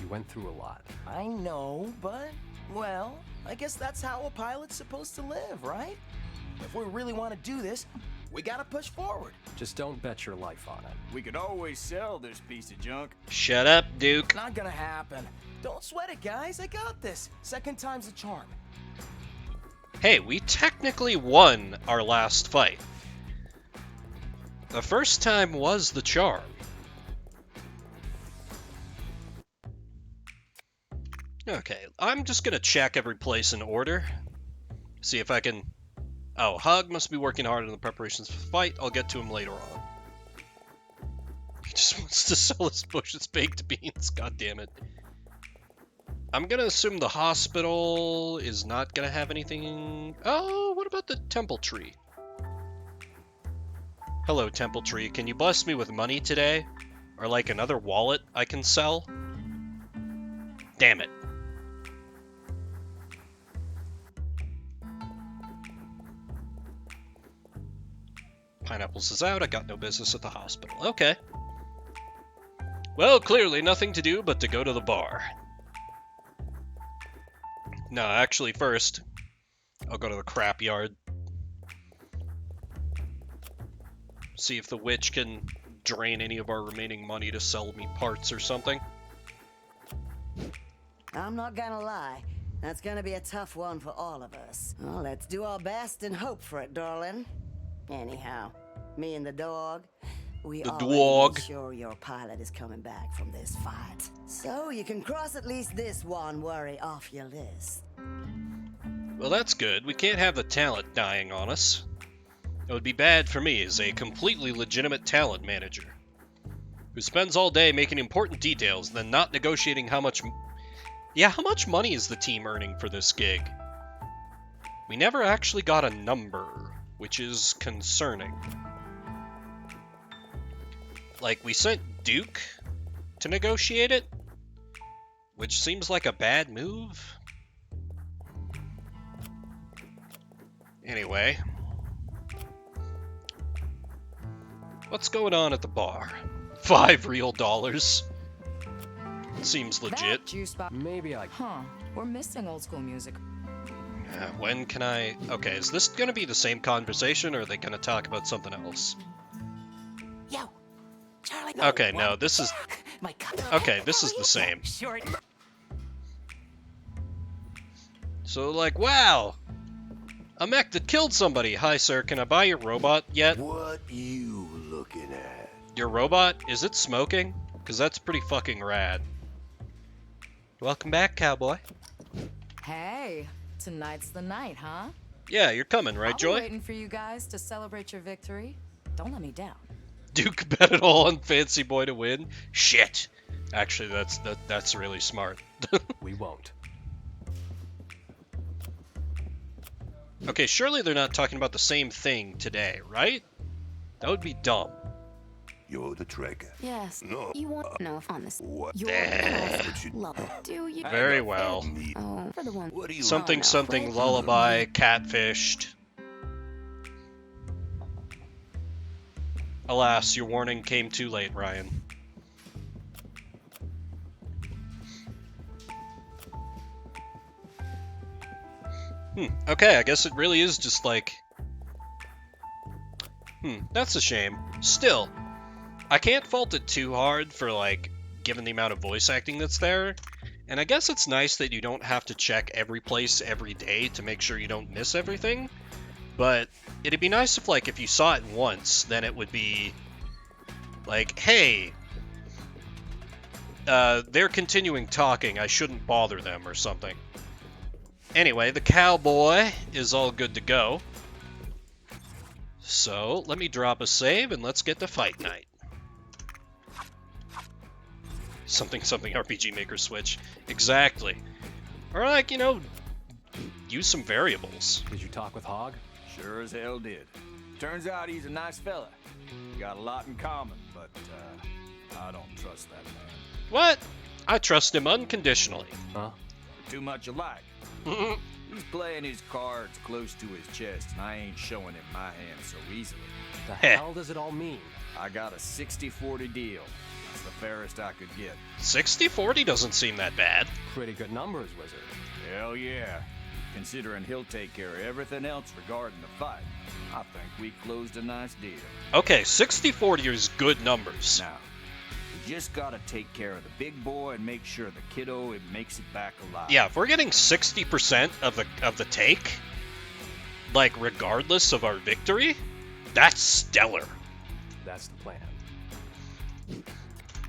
You went through a lot. I know, but, well, I guess that's how a pilot's supposed to live, right? If we really want to do this, we gotta push forward. Just don't bet your life on it. We could always sell this piece of junk. Shut up, Duke. Not gonna happen. Don't sweat it, guys. I got this. Second time's a charm. Hey, we technically won our last fight. The first time was the charm. Okay, I'm just gonna check every place in order. See if I can... Oh, Hug must be working hard on the preparations for the fight. I'll get to him later on. He just wants to sell his Bush's baked beans. God damn it. I'm gonna assume the hospital is not gonna have anything... Oh, what about the temple tree? Hello, temple tree. Can you bless me with money today? Or like another wallet I can sell? Damn it. Pineapples is out. I got no business at the hospital. Okay. Well, clearly nothing to do but to go to the bar. No, actually first, I'll go to the crap yard. See if the witch can drain any of our remaining money to sell me parts or something. I'm not gonna lie. That's gonna be a tough one for all of us. Well, let's do our best and hope for it, darling. Anyhow, me and the dog, we already made sure your pilot is coming back from this fight. So you can cross at least this one worry off your list. Well, that's good. We can't have the talent dying on us. It would be bad for me as a completely legitimate talent manager who spends all day making important details and then not negotiating how much... Yeah, how much money is the team earning for this gig? We never actually got a number, which is concerning. Like, we sent Duke to negotiate it, which seems like a bad move. Anyway. What's going on at the bar? $5 real. Seems legit. Maybe I... Huh. We're missing old school music. When can I... Okay, is this gonna be the same conversation, or are they gonna talk about something else? Yo, Charlie. Okay, no, this is... Okay, this is the same. Short. So like, wow, a mech that killed somebody. Hi, sir, can I buy your robot yet? What you looking at? Your robot? Is it smoking? Because that's pretty fucking rad. Welcome back, cowboy. Hey, tonight's the night, huh? Yeah, you're coming, right, I'll Joy? be waiting for you guys to celebrate your victory. Don't let me down. Duke bet it all on Fancy Boy to win? Shit. Actually, that's really smart. We won't. Okay, surely they're not talking about the same thing today, right? That would be dumb. You're the tracker. Yes. No. You want to know if on this. What? You're love. Do you? Very well. Oh, for the one. What do you Something, Oh, no. something, Fred? lullaby, catfished. Alas, your warning came too late, Ryan. Okay, I guess it really is just like... that's a shame. Still, I can't fault it too hard for, like, given the amount of voice acting that's there. And I guess it's nice that you don't have to check every place every day to make sure you don't miss everything. But it'd be nice if, like, if you saw it once, then it would be like, hey, they're continuing talking, I shouldn't bother them or something. Anyway, the cowboy is all good to go. So, let me drop a save and let's get to fight night. Something, something RPG Maker Switch. Exactly. Or like, you know, use some variables. Did you talk with Hog? Sure as hell did. Turns out he's a nice fella. We got a lot in common, but I don't trust that man. What? I trust him unconditionally. Huh? Too much alike. He's playing his cards close to his chest, and I ain't showing him my hand so easily. The hell does it all mean? I got a 60-40 deal. That's the fairest I could get. 60-40 doesn't seem that bad. Pretty good numbers, Wizard. Hell yeah. Considering he'll take care of everything else regarding the fight, I think we closed a nice deal. Okay, 60-40 is good numbers. Now, we just gotta take care of the big boy and make sure the kiddo makes it back alive. Yeah, if we're getting 60% of the take, like regardless of our victory, that's stellar. That's the plan.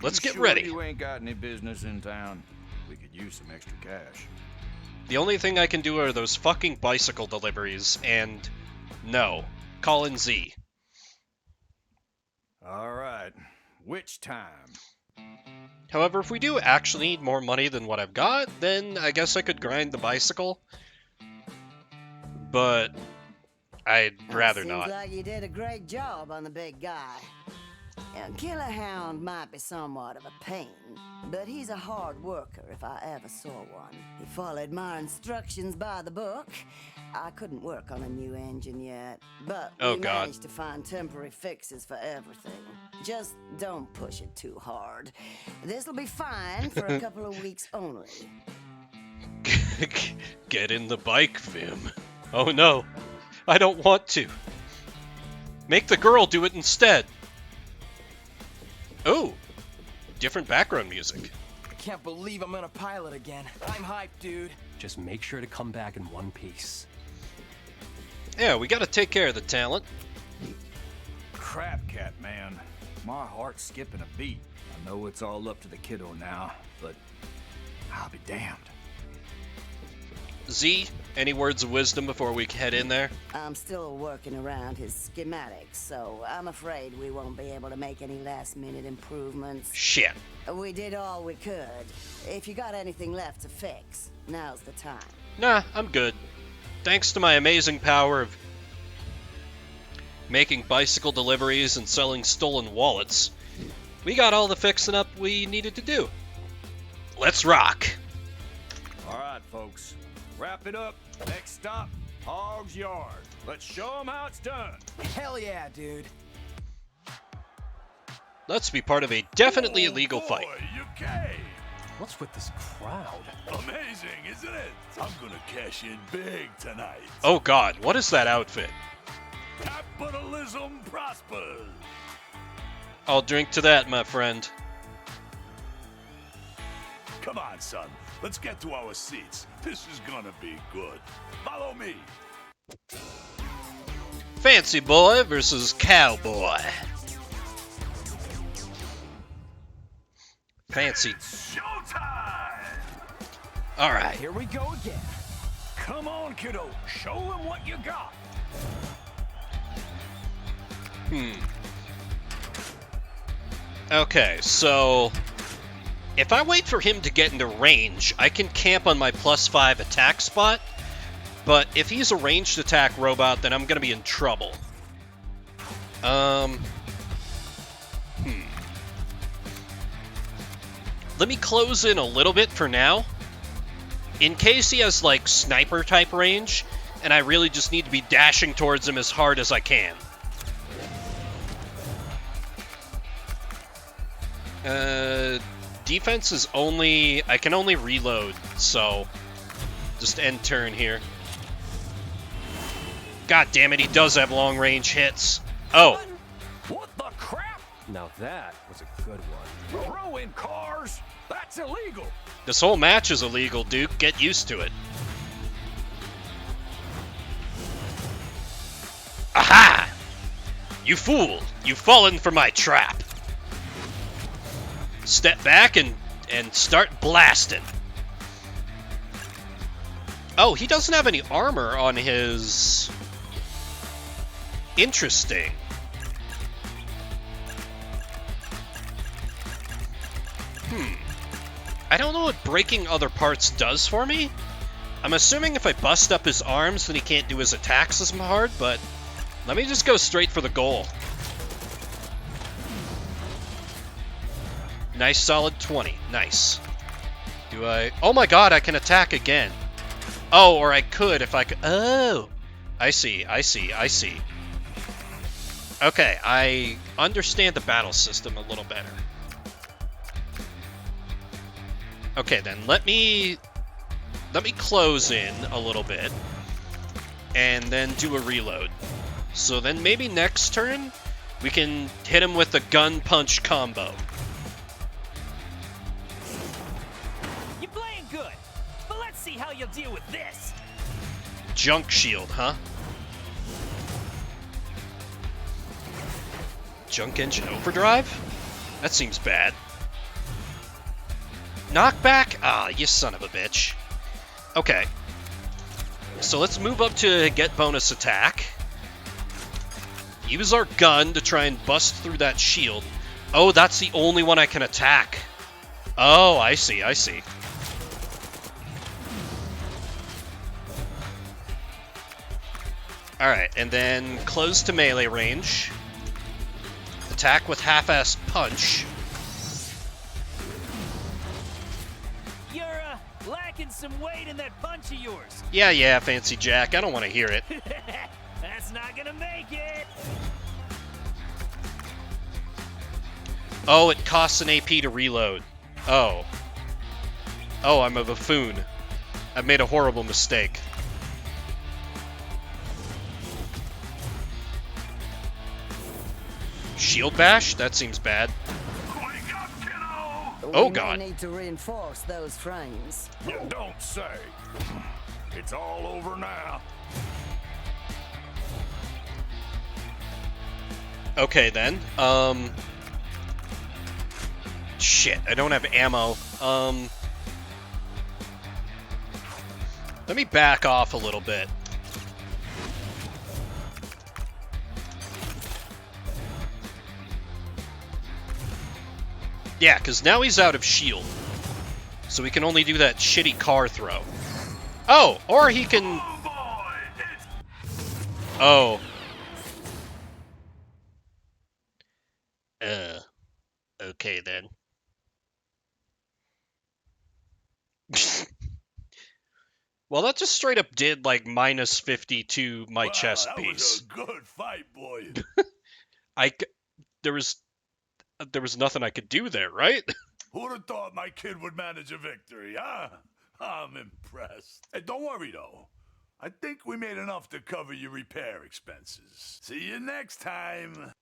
Let's get sure ready. You ain't got any business in town? We could use some extra cash. The only thing I can do are those fucking bicycle deliveries, and no. Call in Z. Alright, which time? However, if we do actually need more money than what I've got, then I guess I could grind the bicycle. But I'd rather not. Seems like you did a great job on the big guy. Killer Hound might be somewhat of a pain, but he's a hard worker if I ever saw one. He followed my instructions by the book. I couldn't work on a new engine yet, but we managed to find temporary fixes for everything. Just don't push it too hard. This'll be fine for a couple of weeks only. Get in the bike, Vim. Oh no, I don't want to. Make the girl do it instead. Oh, different background music. I can't believe I'm gonna pilot again. I'm hyped, dude. Just make sure to come back in one piece. Yeah, we gotta take care of the talent. Crap, cat man. My heart's skipping a beat. I know it's all up to the kiddo now, but I'll be damned. Z, any words of wisdom before we head in there? I'm still working around his schematics, so I'm afraid we won't be able to make any last-minute improvements. Shit. We did all we could. If you got anything left to fix, now's the time. Nah, I'm good. Thanks to my amazing power of making bicycle deliveries and selling stolen wallets, we got all the fixing up we needed to do. Let's rock. All right, folks. Wrap it up. Next stop, Hog's Yard. Let's show them how it's done. Hell yeah, dude. Let's be part of a definitely illegal fight. Okay. What's with this crowd? Amazing, isn't it? I'm gonna cash in big tonight. Oh god, what is that outfit? Capitalism prospers. I'll drink to that, my friend. Come on, son. let's get to our seats. This is gonna be good. Follow me. Fancy boy versus cowboy. Fancy. Showtime! All right. Here we go again. Come on, kiddo. Show them what you got. Okay, so if I wait for him to get into range, I can camp on my +5 attack spot. But if he's a ranged attack robot, then I'm gonna be in trouble. Let me close in a little bit for now. In case he has, like, sniper-type range, and I really just need to be dashing towards him as hard as I can. Defense is only... I can only reload, so... Just end turn here. God damn it, he does have long-range hits. Oh. What the crap? Now that was a good one. Throwing cars? That's illegal. This whole match is illegal, Duke. Get used to it. Aha! You fool! You've fallen for my trap. Step back and start blasting. Oh, he doesn't have any armor on his... Interesting. I don't know what breaking other parts does for me. I'm assuming if I bust up his arms, then he can't do his attacks as hard, but let me just go straight for the goal. Nice solid 20. Nice. Do I... Oh my god, I can attack again. Oh, or I could if I could... Oh! I see, I see, I see. Okay, I understand the battle system a little better. Okay, then let me close in a little bit and then do a reload. So then maybe next turn we can hit him with the gun punch combo. You're playing good, but let's see how you'll deal with this. Junk shield, huh? Junk engine overdrive? That seems bad. Knockback? Ah, you son of a bitch. Okay. So let's move up to get bonus attack. Use our gun to try and bust through that shield. Oh, that's the only one I can attack. Oh, I see, I see. Alright, and then close to melee range. Attack with half-assed punch. Lacking some weight in that punch of yours. Yeah, Fancy Jack. I don't want to hear it. That's not gonna make it. Oh, it costs an AP to reload. Oh. Oh, I'm a buffoon. I've made a horrible mistake. Shield bash? That seems bad. Oh, God. We need to reinforce those frames. You don't say. It's all over now. Okay, then. Shit, I don't have ammo. Let me back off a little bit. Yeah, because now he's out of shield. So we can only do that shitty car throw. Oh, or he can... Oh. Okay then. Well, that just straight up did like -50 to my chest that piece. Was a good fight, boy. There was nothing I could do there, right? Who'd have thought my kid would manage a victory, huh? I'm impressed. Hey, don't worry, though. I think we made enough to cover your repair expenses. See you next time.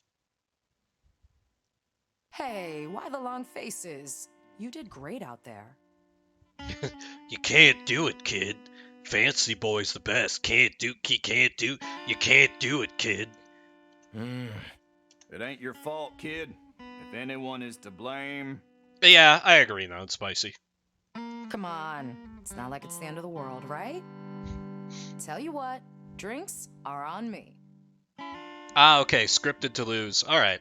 Hey, why the long faces? You did great out there. You can't do it, kid. Fancy boy's the best. You can't do it, kid. It ain't your fault, kid. If anyone is to blame... But yeah, I agree, no, it's spicy. Come on. It's not like it's the end of the world, right? Tell you what, drinks are on me. Ah, okay, scripted to lose. Alright.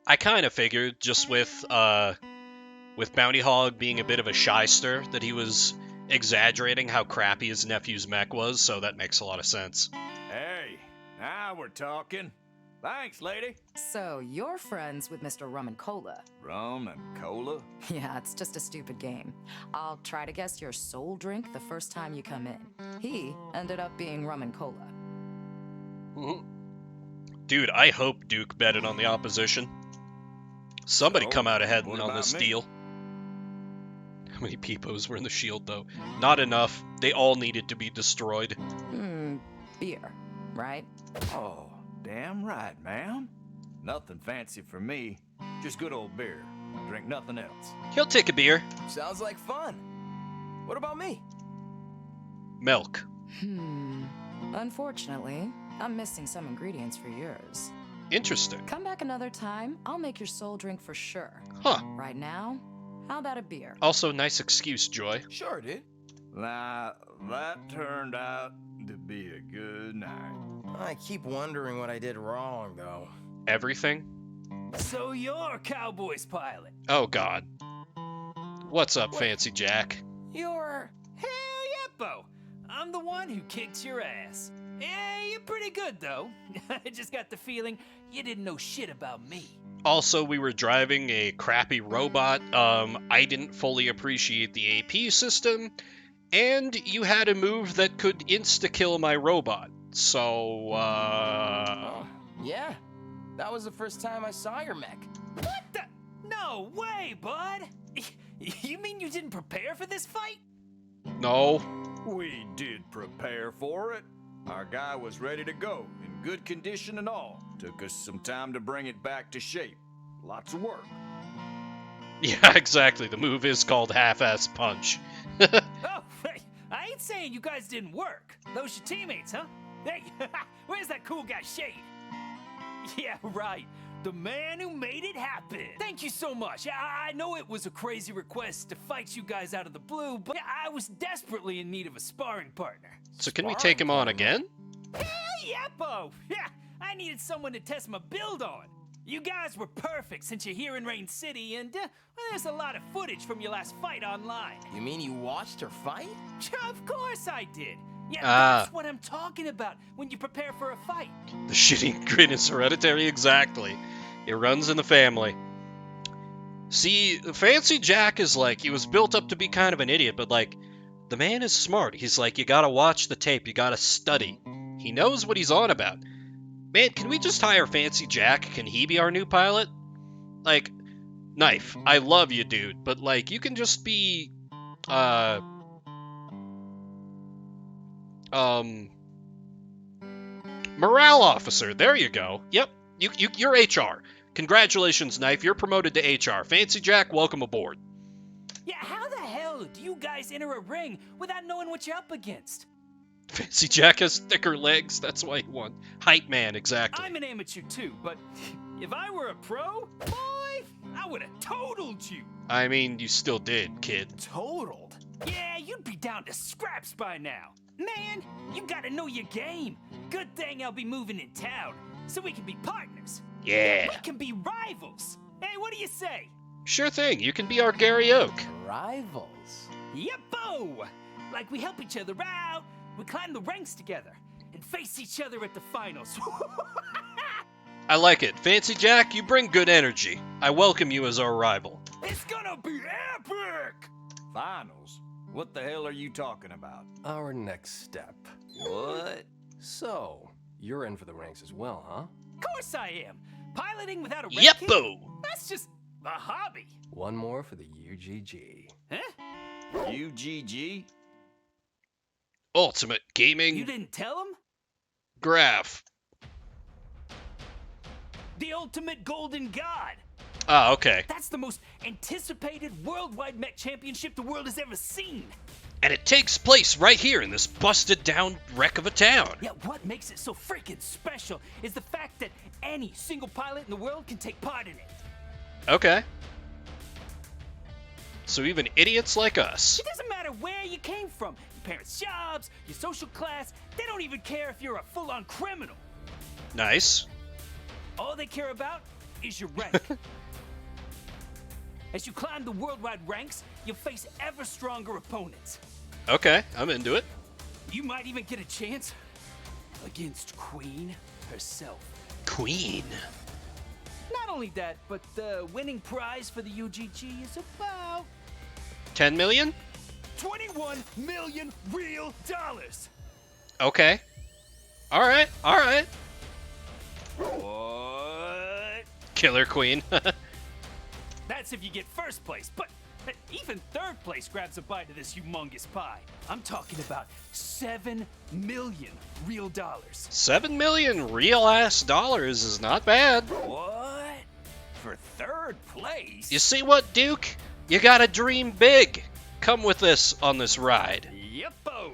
I kind of figured, just with Bounty Hog being a bit of a shyster, that he was exaggerating how crappy his nephew's mech was, so that makes a lot of sense. Hey, now we're talking. Thanks, lady. So, you're friends with Mr. Rum and Cola. Rum and cola? Yeah, it's just a stupid game. I'll try to guess your soul drink the first time you come in. He ended up being Rum and Cola. Dude, I hope Duke betted on the opposition. Somebody come out ahead on this deal. How many peepos were in the shield, though? Not enough. They all needed to be destroyed. Beer, right? Oh, damn right, ma'am. Nothing fancy for me. Just good old beer. Drink nothing else. He'll take a beer. Sounds like fun. What about me? Milk. Unfortunately, I'm missing some ingredients for yours. Interesting. Come back another time, I'll make your soul drink for sure. Huh. Right now, how about a beer? Also, nice excuse, Joy. Sure, dude. Nah, that turned out to be a good night. I keep wondering what I did wrong, though. Everything? So you're Cowboys pilot. Oh, God. What's up, Fancy Jack? You're... Hell yeah, Bo. I'm the one who kicked your ass. Yeah, you're pretty good, though. I just got the feeling you didn't know shit about me. Also, we were driving a crappy robot. I didn't fully appreciate the AP system. And you had a move that could insta-kill my robot. So, Yeah. That was the first time I saw your mech. What the? No way, bud. You mean you didn't prepare for this fight? No. We did prepare for it. Our guy was ready to go, in good condition and all. Took us some time to bring it back to shape. Lots of work. Yeah, exactly. The move is called half-ass punch. Oh, hey, I ain't saying you guys didn't work. Those your teammates, huh? Hey, where's that cool guy Shade? Yeah, right. The man who made it happen. Thank you so much. I know it was a crazy request to fight you guys out of the blue, but I was desperately in need of a sparring partner. So can we take him on again? Hell yeah, Bo! Yeah, I needed someone to test my build on. You guys were perfect since you're here in Rain City, and well, there's a lot of footage from your last fight online. You mean you watched her fight? Of course I did. Yeah, that's what I'm talking about when you prepare for a fight. The shitty grin is hereditary, exactly. It runs in the family. See, Fancy Jack is like, he was built up to be kind of an idiot, but like, the man is smart. He's like, you gotta watch the tape, you gotta study. He knows what he's on about. Man, can we just hire Fancy Jack? Can he be our new pilot? Like, Knife, I love you, dude, but like, you can just be, morale officer. There you go. Yep, you're HR. Congratulations, Knife. You're promoted to HR. Fancy Jack, welcome aboard. Yeah, how the hell do you guys enter a ring without knowing what you're up against? Fancy Jack has thicker legs. That's why he won. Hype man, exactly. I'm an amateur too, but if I were a pro, boy, I would have totaled you. I mean, you still did, kid. Totaled? Yeah, you'd be down to scraps by now. Man, you gotta know your game. Good thing I'll be moving in town, so we can be partners. Yeah. We can be rivals. Hey, what do you say? Sure thing. You can be our Gary Oak. Rivals? Yeppo! Like we help each other out, we climb the ranks together, and face each other at the finals. I like it. Fancy Jack, you bring good energy. I welcome you as our rival. It's gonna be epic! Finals? What the hell are you talking about? Our next step. What? So, you're in for the ranks as well, huh? Of course I am. Piloting without a red Yep-o. kit? That's just a hobby. One more for the UGG. Huh? UGG? Ultimate Gaming You didn't tell him? Graph. The ultimate golden god. Ah, okay. That's the most anticipated worldwide mech championship the world has ever seen. And it takes place right here in this busted down wreck of a town. Yeah, what makes it so freaking special is the fact that any single pilot in the world can take part in it. Okay. So even idiots like us. It doesn't matter where you came from, your parents' jobs, your social class, they don't even care if you're a full-on criminal. Nice. All they care about is your rank. As you climb the worldwide ranks, you'll face ever stronger opponents. Okay, I'm into it. You might even get a chance against Queen herself. Queen. Not only that, but the winning prize for the UGG is about 10 million? 21 million real dollars. Okay. Alright, alright. What? Killer Queen. That's if you get first place, but even third place grabs a bite of this humongous pie. I'm talking about 7 million real dollars. 7 million real ass dollars is not bad. What? For third place? You see what, Duke? You gotta dream big. Come with us on this ride. Yeppo.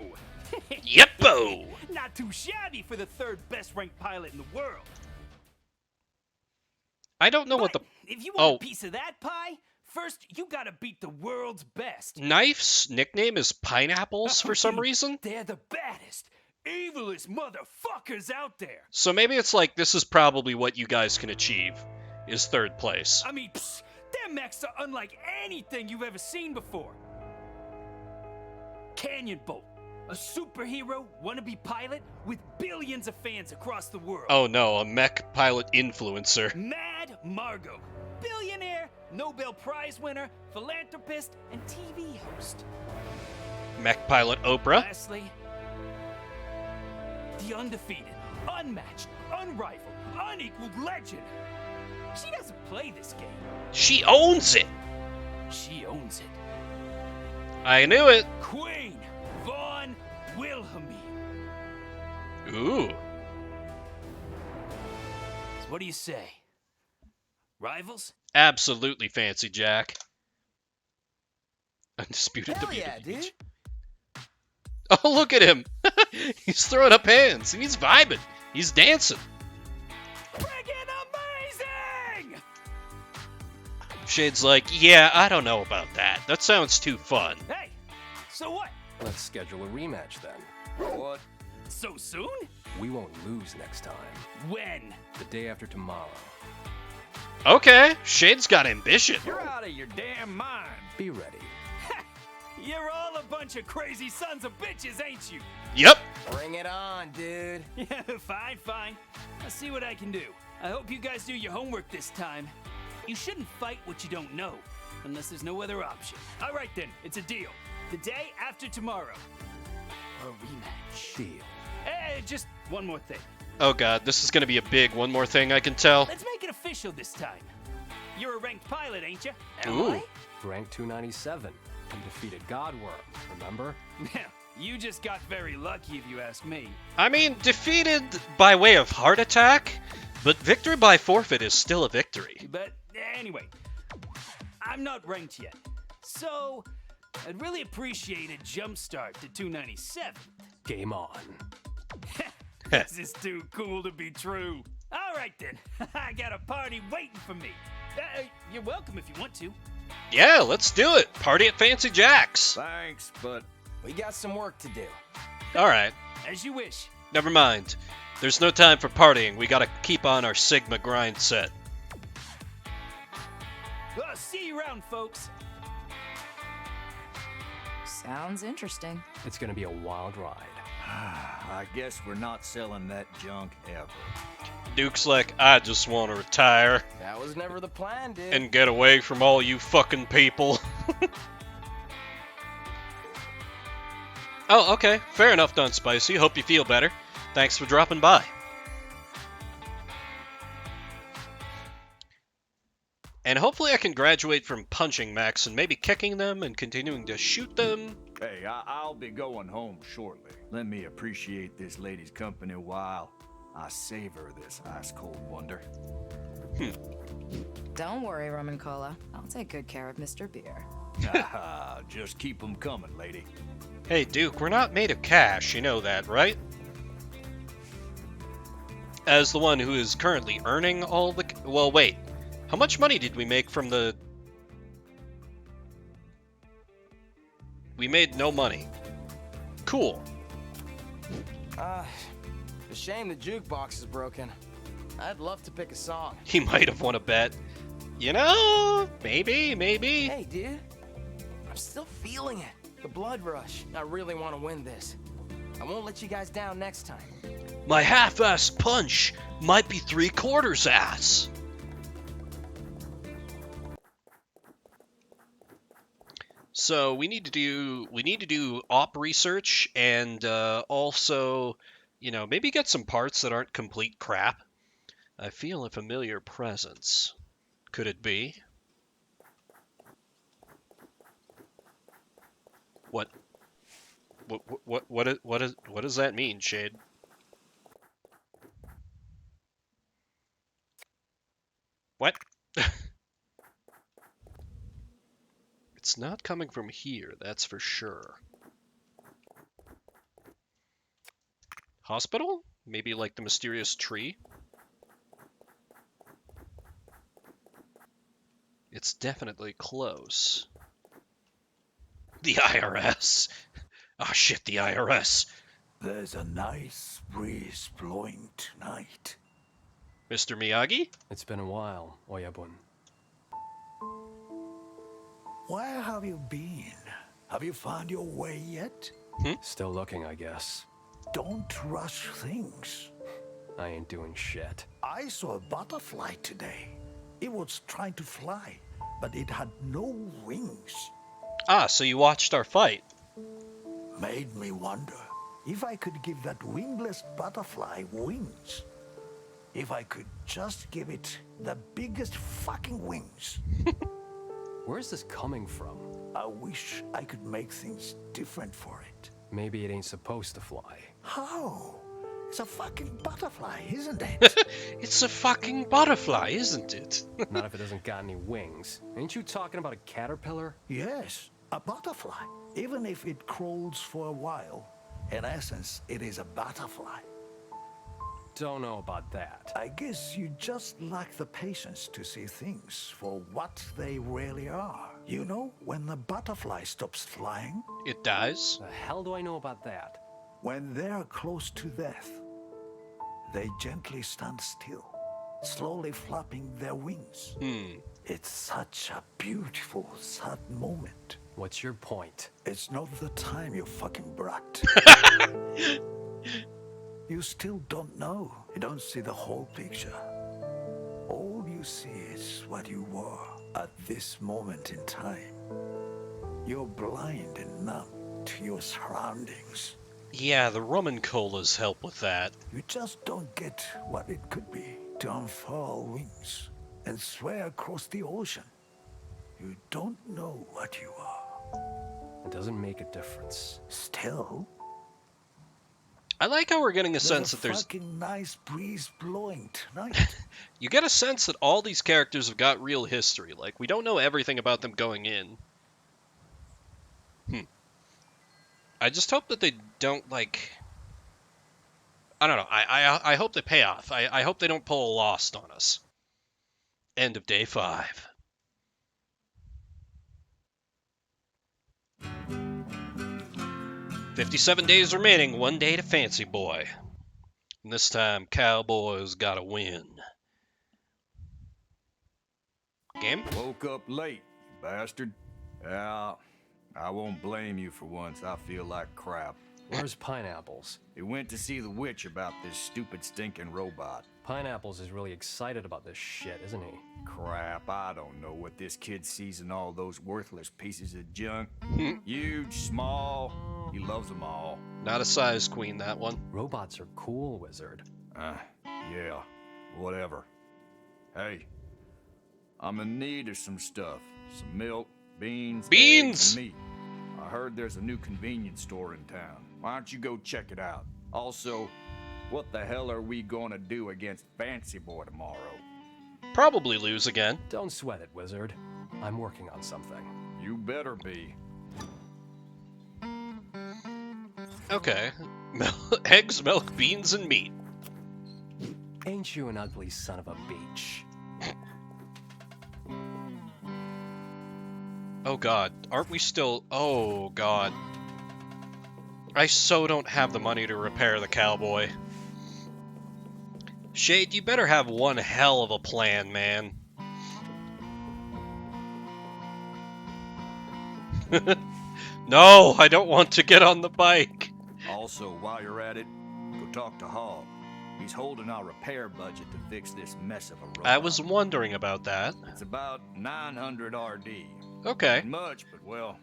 Yeppo. Not too shabby for the third best ranked pilot in the world. I don't know what the... If you want a piece of that pie, first you gotta beat the world's best. Knife's nickname is Pineapples for some reason? They're the baddest, evilest motherfuckers out there. So maybe it's like this is probably what you guys can achieve, is third place. I mean, their mechs are unlike anything you've ever seen before. Canyon Bolt, a superhero wannabe pilot with billions of fans across the world. Oh no, a mech pilot influencer. Mad Margot, billionaire, Nobel Prize winner, philanthropist, and TV host. Mech pilot Oprah. Lastly, the undefeated, unmatched, unrivaled, unequaled legend. She doesn't play this game. She owns it. She owns it. I knew it. Queen Von Wilhelmine. Ooh. So what do you say? Rivals? Absolutely, Fancy Jack. Undisputed Hell WWE. yeah, dude. Oh, look at him. He's throwing up hands. He's vibing. He's dancing. Friggin' amazing! Shade's like, yeah, I don't know about that. That sounds too fun. Hey, so what? Let's schedule a rematch then. What? So soon? We won't lose next time. When? The day after tomorrow. Okay, Shade's got ambition. You're out of your damn mind. Be ready. You're all a bunch of crazy sons of bitches, ain't you? Yep. Bring it on, dude. Yeah, fine. I'll see what I can do. I hope you guys do your homework this time. You shouldn't fight what you don't know, unless there's no other option. All right then, it's a deal. The day after tomorrow. A rematch. Deal. Hey, just one more thing. Oh god, this is gonna be a big one more thing, I can tell. Let's make it official this time. You're a ranked pilot, ain't you? Ooh. Rank 297. And defeated Godworm, remember? Yeah, you just got very lucky if you ask me. I mean, defeated by way of heart attack, but victory by forfeit is still a victory. But anyway, I'm not ranked yet. So, I'd really appreciate a jump start to 297. Game on. This is too cool to be true. All right then, I got a party waiting for me. You're welcome if you want to. Yeah, let's do it. Party at Fancy Jack's. Thanks, but we got some work to do. Alright, As you wish. never mind. There's no time for partying. We gotta keep on our Sigma grind set. Well, see you around, folks. Sounds interesting. It's gonna be a wild ride. I guess we're not selling that junk ever. Duke's like, I just want to retire That was never the plan, dude. and get away from all you fucking people. Oh, okay. Fair enough, Done Spicy. Hope you feel better. Thanks for dropping by. And hopefully I can graduate from punching mechs and maybe kicking them and continuing to shoot them. Hey, I'll be going home shortly. Let me appreciate this lady's company while I savor this ice-cold wonder. Don't worry, Rum and Cola. I'll take good care of Mr. Beer. Haha, just keep them coming, lady. Hey, Duke, we're not made of cash, you know that, right? As the one who is currently earning all the... Well, wait. How much money did we make from the... We made no money. Cool. A shame the jukebox is broken. I'd love to pick a song. He might have won a bet. You know, maybe. Hey, dude. I'm still feeling it. The blood rush. I really want to win this. I won't let you guys down next time. My half-ass punch might be 3/4 ass. So we need to do op research and also, you know, maybe get some parts that aren't complete crap. I feel a familiar presence. Could it be? What does that mean, Shade? What? It's not coming from here, that's for sure. Hospital? Maybe like the mysterious tree? It's definitely close. The IRS. Oh shit, the IRS. There's a nice breeze blowing tonight. Mr. Miyagi? It's been a while, Oyabun. Where have you been? Have you found your way yet? Still looking, I guess. Don't rush things. I ain't doing shit. I saw a butterfly today. It was trying to fly, but it had no wings. Ah, so you watched our fight. Made me wonder if I could give that wingless butterfly wings. If I could just give it the biggest fucking wings. Where's this coming from? I wish I could make things different for it. Maybe it ain't supposed to fly. How? It's a fucking butterfly, isn't it? It's a fucking butterfly, isn't it? Not if it hasn't got any wings. Ain't you talking about a caterpillar? Yes, a butterfly. Even if it crawls for a while, in essence, it is a butterfly. Don't know about that. I guess you just lack the patience to see things for what they really are. You know, when the butterfly stops flying, it dies? The hell do I know about that? When they're close to death, they gently stand still, slowly flapping their wings. It's such a beautiful, sad moment. What's your point? It's not the time, you fucking brat. You still don't know. You don't see the whole picture. All you see is what you were at this moment in time. You're blind and numb to your surroundings. Yeah, the rum and colas help with that. You just don't get what it could be to unfurl wings and swear across the ocean. You don't know what you are. It doesn't make a difference. Still, I like how we're getting a sense that there's fucking nice breeze blowing tonight. You get a sense that all these characters have got real history. Like, we don't know everything about them going in. I just hope that they don't, like... I don't know. I hope they pay off. I hope they don't pull a Lost on us. End of day 5. "57 days remaining, 1 day to Fancy Boy. And this time, Cowboys gotta win." Game? Woke up late, you bastard. Yeah, I won't blame you for once. I feel like crap. Where's Pineapples? He went to see the witch about this stupid stinking robot. Pineapples is really excited about this shit, isn't he? Crap, I don't know what this kid sees in all those worthless pieces of junk. Huge, small, he loves them all. Not a size queen, that one. Robots are cool, Wizard. Yeah, whatever. Hey, I'm in need of some stuff. Some milk, beans, eggs, and meat. I heard there's a new convenience store in town. Why don't you go check it out? Also, what the hell are we gonna do against Fancy Boy tomorrow? probably lose again. Don't sweat it, wizard. I'm working on something. You better be. Okay. Eggs, milk, beans, and meat. Ain't you an ugly son of a beach? Oh god, aren't we still... Oh god. I so don't have the money to repair the cowboy. Shade, you better have one hell of a plan, man. No, I don't want to get on the bike. Also, while you're at it, go talk to Hog. He's holding our repair budget to fix this mess of a road. I was wondering about that. It's about 900 RD. Okay. Not much, but well,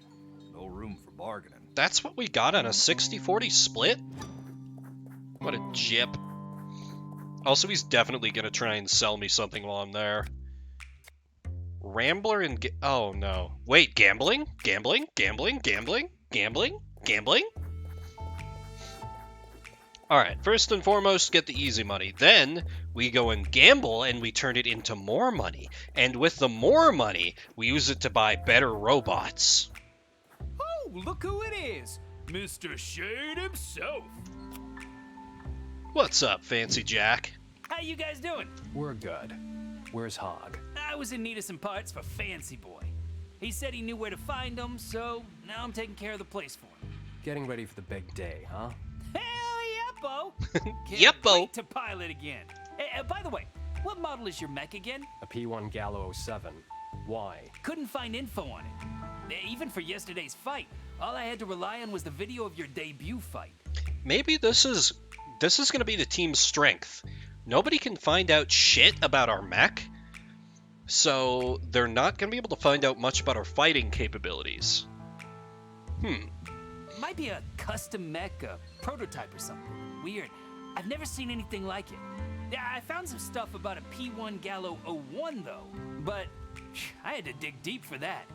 no room for bargaining. That's what we got on a 60-40 split? What a jip. Also, he's definitely gonna try and sell me something while I'm there. Rambler and... Oh, no. Wait, gambling? Gambling? Gambling? Gambling? Gambling? Gambling? Alright, first and foremost, get the easy money. Then, we go and gamble, and we turn it into more money. And with the more money, we use it to buy better robots. Oh, look who it is! Mr. Shade himself! What's up, Fancy Jack? How you guys doing? We're good. Where's Hog? I was in need of some parts for Fancy Boy. He said he knew where to find them, so now I'm taking care of the place for him. Getting ready for the big day, huh? Hell yeppo! Can't Yeppo! wait to pilot again. By the way, what model is your mech again? A P1 Gallo 07. Why? Couldn't find info on it. Even for yesterday's fight, all I had to rely on was the video of your debut fight. Maybe this is gonna be the team's strength. Nobody can find out shit about our mech, so they're not gonna be able to find out much about our fighting capabilities. Might be a custom mech, a prototype or something. Weird. I've never seen anything like it. Yeah, I found some stuff about a P1 Gallo 01 though, but I had to dig deep for that.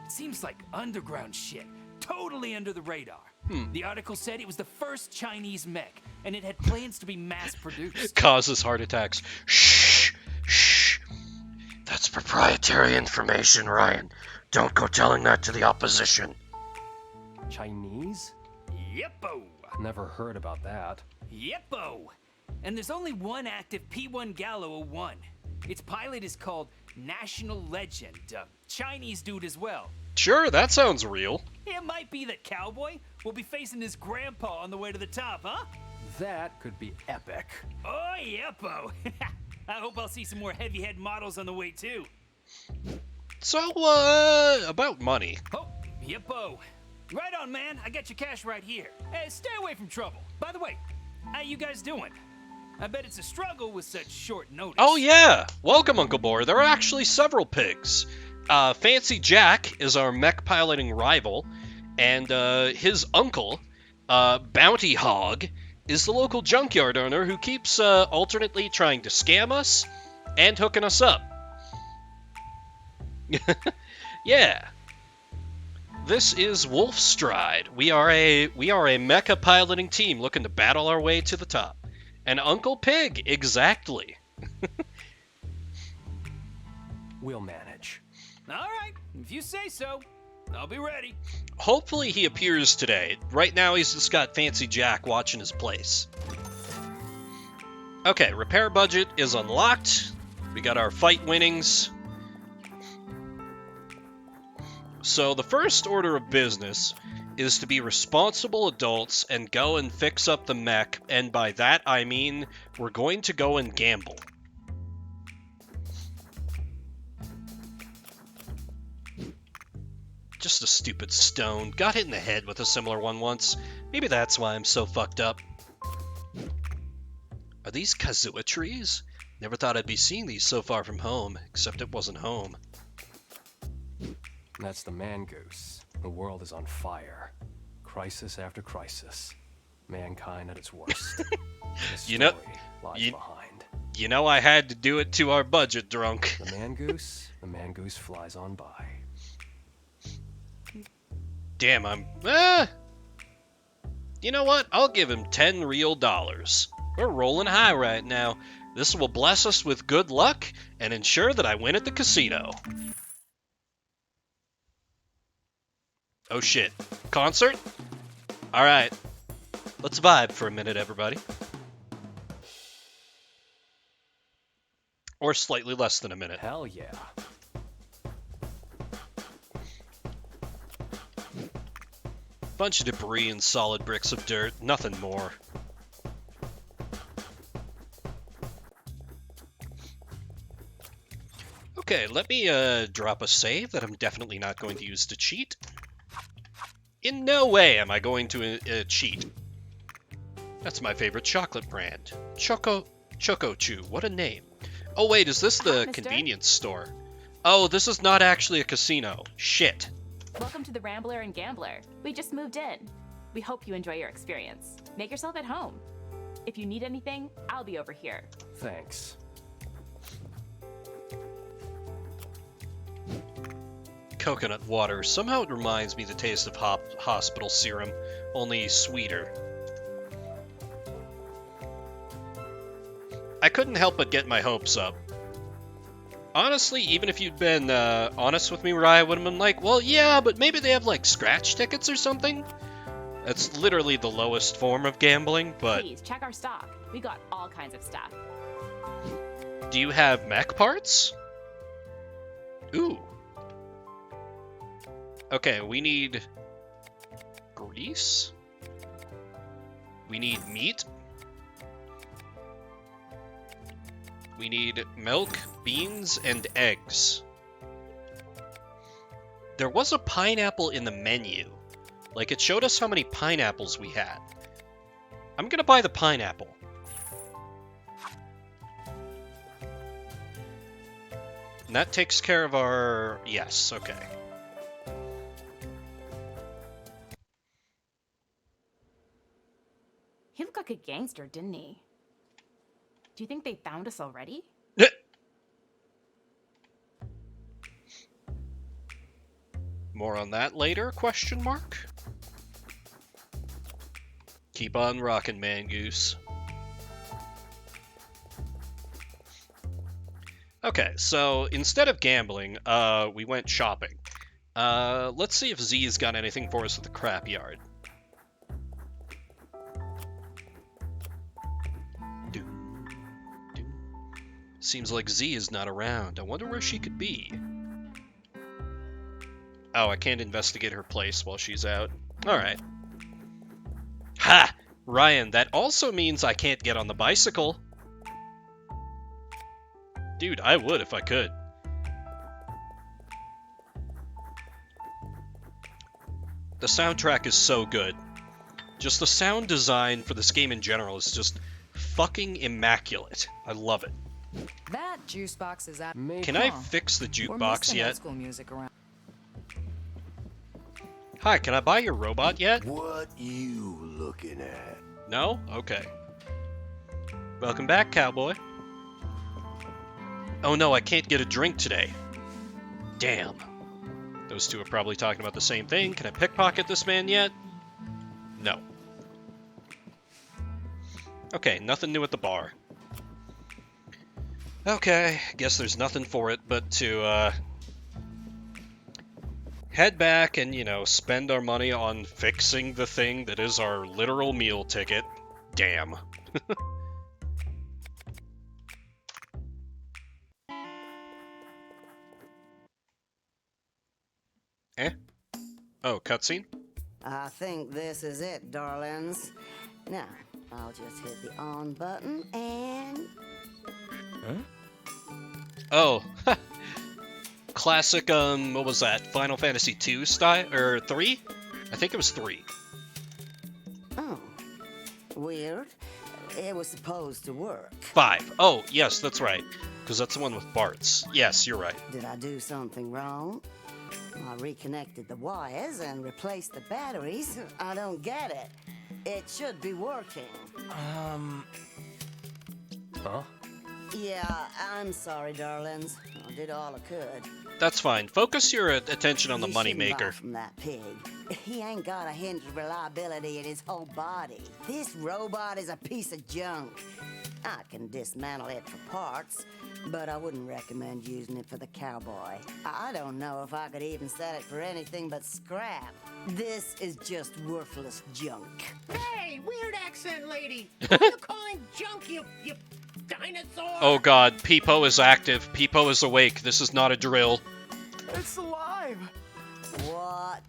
It seems like underground shit, totally under the radar. The article said it was the first Chinese mech, and it had plans to be mass-produced. Causes heart attacks. Shh! Shh! That's proprietary information, Ryan. Don't go telling that to the opposition. Chinese? Yeppo! Never heard about that. Yeppo! And there's only one active P1 Gallo 01. Its pilot is called National Legend, Chinese dude as well. Sure, that sounds real. It might be that Cowboy will be facing his grandpa on the way to the top, huh? That could be epic. Oh, yeppo! I hope I'll see some more heavy head models on the way, too. So, about money. Oh, yeppo. Right on, man. I got your cash right here. Hey, stay away from trouble. By the way, how you guys doing? I bet it's a struggle with such short notice. Oh, yeah! Welcome, Uncle Boar. There are actually several pigs. Fancy Jack is our mech piloting rival, and his uncle, Bounty Hog, is the local junkyard owner who keeps alternately trying to scam us and hooking us up. Yeah. This is Wolfstride. We are a mecha piloting team looking to battle our way to the top. And Uncle Pig, exactly. We'll manage. All right, if you say so. I'll be ready. Hopefully he appears today. Right now he's just got Fancy Jack watching his place. Okay, repair budget is unlocked. We got our fight winnings. So the first order of business is to be responsible adults and go and fix up the mech, and by that I mean we're going to go and gamble. Just a stupid stone. Got hit in the head with a similar one once. Maybe that's why I'm so fucked up. Are these kazua trees? Never thought I'd be seeing these so far from home, except it wasn't home. That's the man-goose. The world is on fire. Crisis after crisis. Mankind at its worst. You know, lies behind. You know I had to do it to our budget, drunk. The man-goose flies on by. Damn, you know what? I'll give him $10 real. We're rolling high right now. This will bless us with good luck and ensure that I win at the casino. Oh shit. Concert? Alright. Let's vibe for a minute, everybody. Or slightly less than a minute. Hell yeah. Bunch of debris and solid bricks of dirt, nothing more. Okay, let me drop a save that I'm definitely not going to use to cheat. In no way am I going to cheat. That's my favorite chocolate brand. Choco Chew, what a name. Oh wait, is this the convenience store? Oh, this is not actually a casino. Shit. Welcome to the Rambler and Gambler. We just moved in. We hope you enjoy your experience. Make yourself at home. If you need anything, I'll be over here. Thanks. Coconut water. Somehow it reminds me the taste of hospital serum, only sweeter. I couldn't help but get my hopes up. Honestly, even if you'd been honest with me, Rye, I would have been like, well, yeah, but maybe they have, like, scratch tickets or something? That's literally the lowest form of gambling, but... Please, check our stock. We got all kinds of stuff. Do you have mech parts? Ooh. Okay, we need... grease? We need meat? We need milk, beans, and eggs. There was a pineapple in the menu. Like, it showed us how many pineapples we had. I'm gonna buy the pineapple. And that takes care of our... yes, okay. He looked like a gangster, didn't he? Do you think they found us already? More on that later, question mark? Keep on rockin', man goose. Okay, so instead of gambling, we went shopping. Let's see if Z's got anything for us at the crap yard. Seems like Z is not around. I wonder where she could be. Oh, I can't investigate her place while she's out. Alright. Ha! Ryan, that also means I can't get on the bicycle. Dude, I would if I could. The soundtrack is so good. Just the sound design for this game in general is just fucking immaculate. I love it. That juice box is out. Can I fix the jukebox yet? School music around. Hi, can I buy your robot yet? What you looking at? No? Okay. Welcome back, cowboy. Oh no, I can't get a drink today. Damn. Those two are probably talking about the same thing. Can I pickpocket this man yet? No. Okay, nothing new at the bar. Okay, guess there's nothing for it but to, head back and, you know, spend our money on fixing the thing that is our literal meal ticket. Damn. Eh? Oh, cutscene? I think this is it, darlings. Now, I'll just hit the on button and... Huh? Oh, classic, what was that? Final Fantasy 2 style, or 3? I think it was 3. Oh, weird. It was supposed to work. 5. Oh, yes, that's right. Because that's the one with Bart's. Yes, you're right. Did I do something wrong? I reconnected the wires and replaced the batteries. I don't get it. It should be working. Huh? Yeah, I'm sorry, darlings. I did all I could. That's fine. Focus your attention on the You money shouldn't buy maker. from that pig. He ain't got a hint of reliability in his whole body. This robot is a piece of junk. I can dismantle it for parts, but I wouldn't recommend using it for the cowboy. I don't know if I could even sell it for anything but scrap. This is just worthless junk. Hey, weird accent lady! What are you calling junk, you dinosaur? Oh god, Peepo is active. Peepo is awake. This is not a drill. It's alive! What?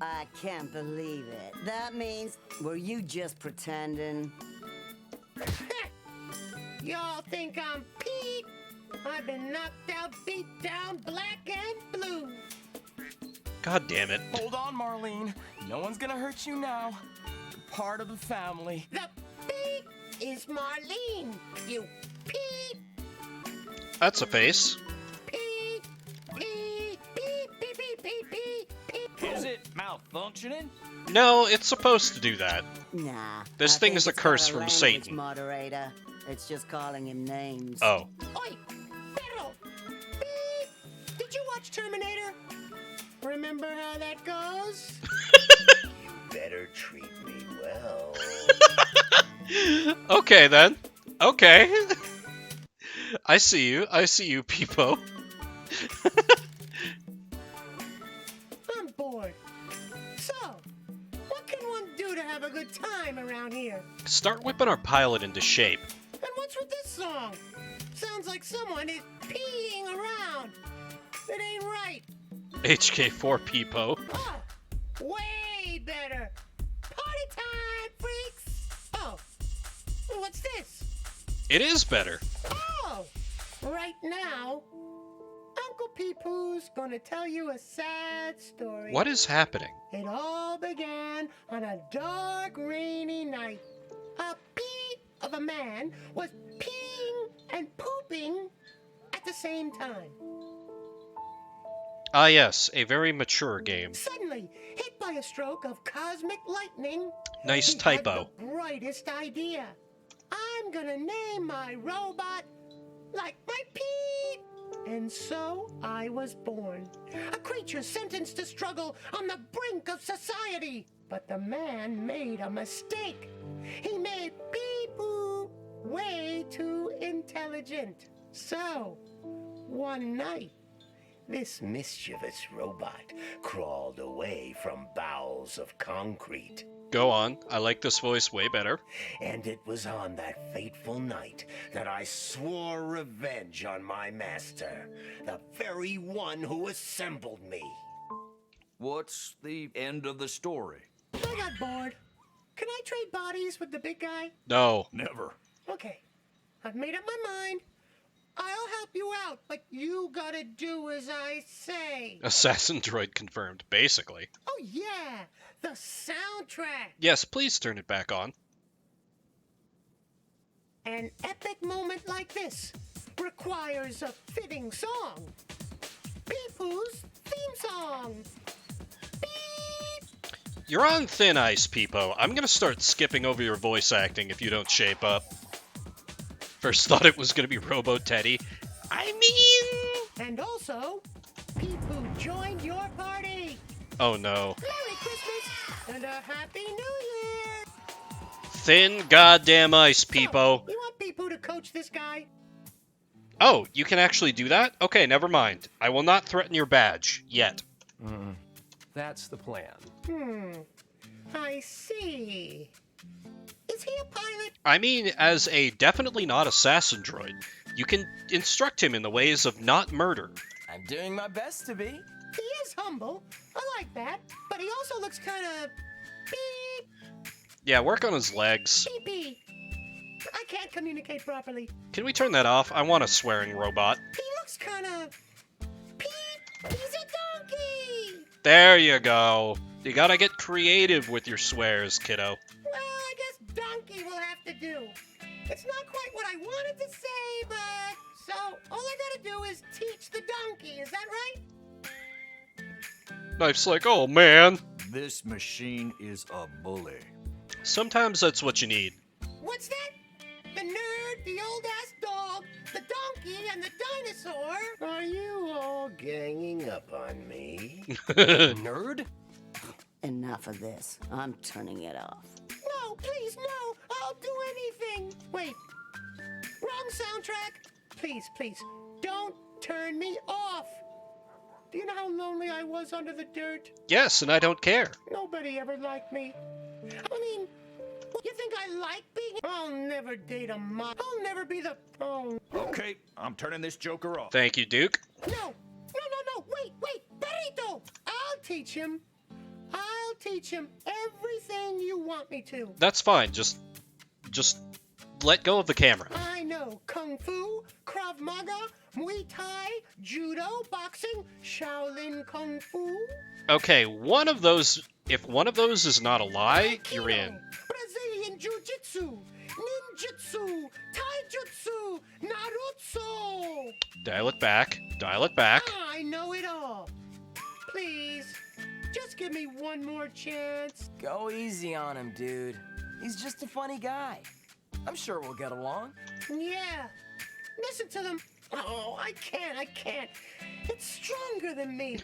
I can't believe it. That means, were you just pretending? Y'all think I'm Pete? I've been knocked out, beat down, black and blue. God damn it. Hold on, Marlene. No one's gonna hurt you now. You're part of the family. The Pete is Marlene, you Pete. That's a face. Pete, Pete, Pete, Pete, Pete, Pete, Pete, Pete. Is it malfunctioning? No, it's supposed to do that. Nah. This I thing think is a it's curse got from language Satan. Moderator. It's just calling him names. Oh. Oi, Pero, Pete. Did you watch Terminator? Remember how that goes? You better treat me well. Okay then. Okay. I see you, Peepo. I'm bored. So, what can one do to have a good time around here? Start whipping our pilot into shape. And what's with this song? Sounds like someone is peeing around. It ain't right. HK4 Peepo. Oh, way better. Party time, freaks. Oh, what's this? It is better. Oh, right now, Uncle Peepoo's gonna tell you a sad story. What is happening? It all began on a dark, rainy night. A Pete of a man was peeing and pooping at the same time. Ah yes, a very mature game. Suddenly, hit by a stroke of cosmic lightning, Nice he typo. had the brightest idea. I'm gonna name my robot like my Pete. And so I was born. A creature sentenced to struggle on the brink of society. But the man made a mistake. He made Peepoo way too intelligent. So, one night, This mischievous robot crawled away from bowels of concrete. Go on. I like this voice way better. And it was on that fateful night that I swore revenge on my master, the very one who assembled me. What's the end of the story? I got bored. Can I trade bodies with the big guy? No. Never. Okay, I've made up my mind. I'll help you out, but you gotta do as I say. Assassin droid confirmed, basically. Oh yeah, the soundtrack. Yes, please turn it back on. An epic moment like this requires a fitting song. Peepoo's theme song. You're on thin ice, Peepo. I'm gonna start skipping over your voice acting if you don't shape up. First thought it was gonna be Robo Teddy. I mean... And also, Peepoo joined your party. Oh no. Merry Christmas and a Happy New Year. Thin goddamn ice, Peepo. You want Peepoo to coach this guy? Oh, you can actually do that? Okay, never mind. I will not threaten your badge. Yet. That's the plan. I see. Is he a pilot? I mean, as a definitely not assassin droid, you can instruct him in the ways of not murder. I'm doing my best to be. He is humble. I like that. But he also looks kind of beep, Yeah, work on his legs. beepy. I can't communicate properly. Can we turn that off? I want a swearing robot. He looks kind of beep. He's a donkey. There you go. You gotta get creative with your swears, kiddo. Well, I guess donkey will have to do. It's not quite what I wanted to say, but so all I gotta do is teach the donkey. Is that right? Knife's like, oh man. This machine is a bully. Sometimes that's what you need. What's that? The nerd, the old-ass dog, the donkey, and the dinosaur? Are you all ganging up on me? Nerd? Enough of this. I'm turning it off. No, please, no. I'll do anything. Wait, Wrong soundtrack. Please, please, don't turn me off. Do you know how lonely I was under the dirt? Yes, and I don't care. Nobody ever liked me. I mean, you think I like being... I'll never date a mom. I'll never be the... Oh. Okay, I'm turning this joker off. Thank you, Duke. No, wait, Perrito! I'll teach him. I'll teach him everything you want me to. That's fine. Just let go of the camera. I know Kung Fu, Krav Maga, Muay Thai, Judo, Boxing, Shaolin Kung Fu. Okay, one of those. If one of those is not a lie, you're in. Brazilian Jiu-Jitsu, Ninjutsu, Taijutsu, Naruto. Dial it back. Dial it back. I know it all. Please, just give me one more chance. Go easy on him, dude. He's just a funny guy. I'm sure we'll get along. Yeah. Listen to them. Oh, I can't. It's stronger than me.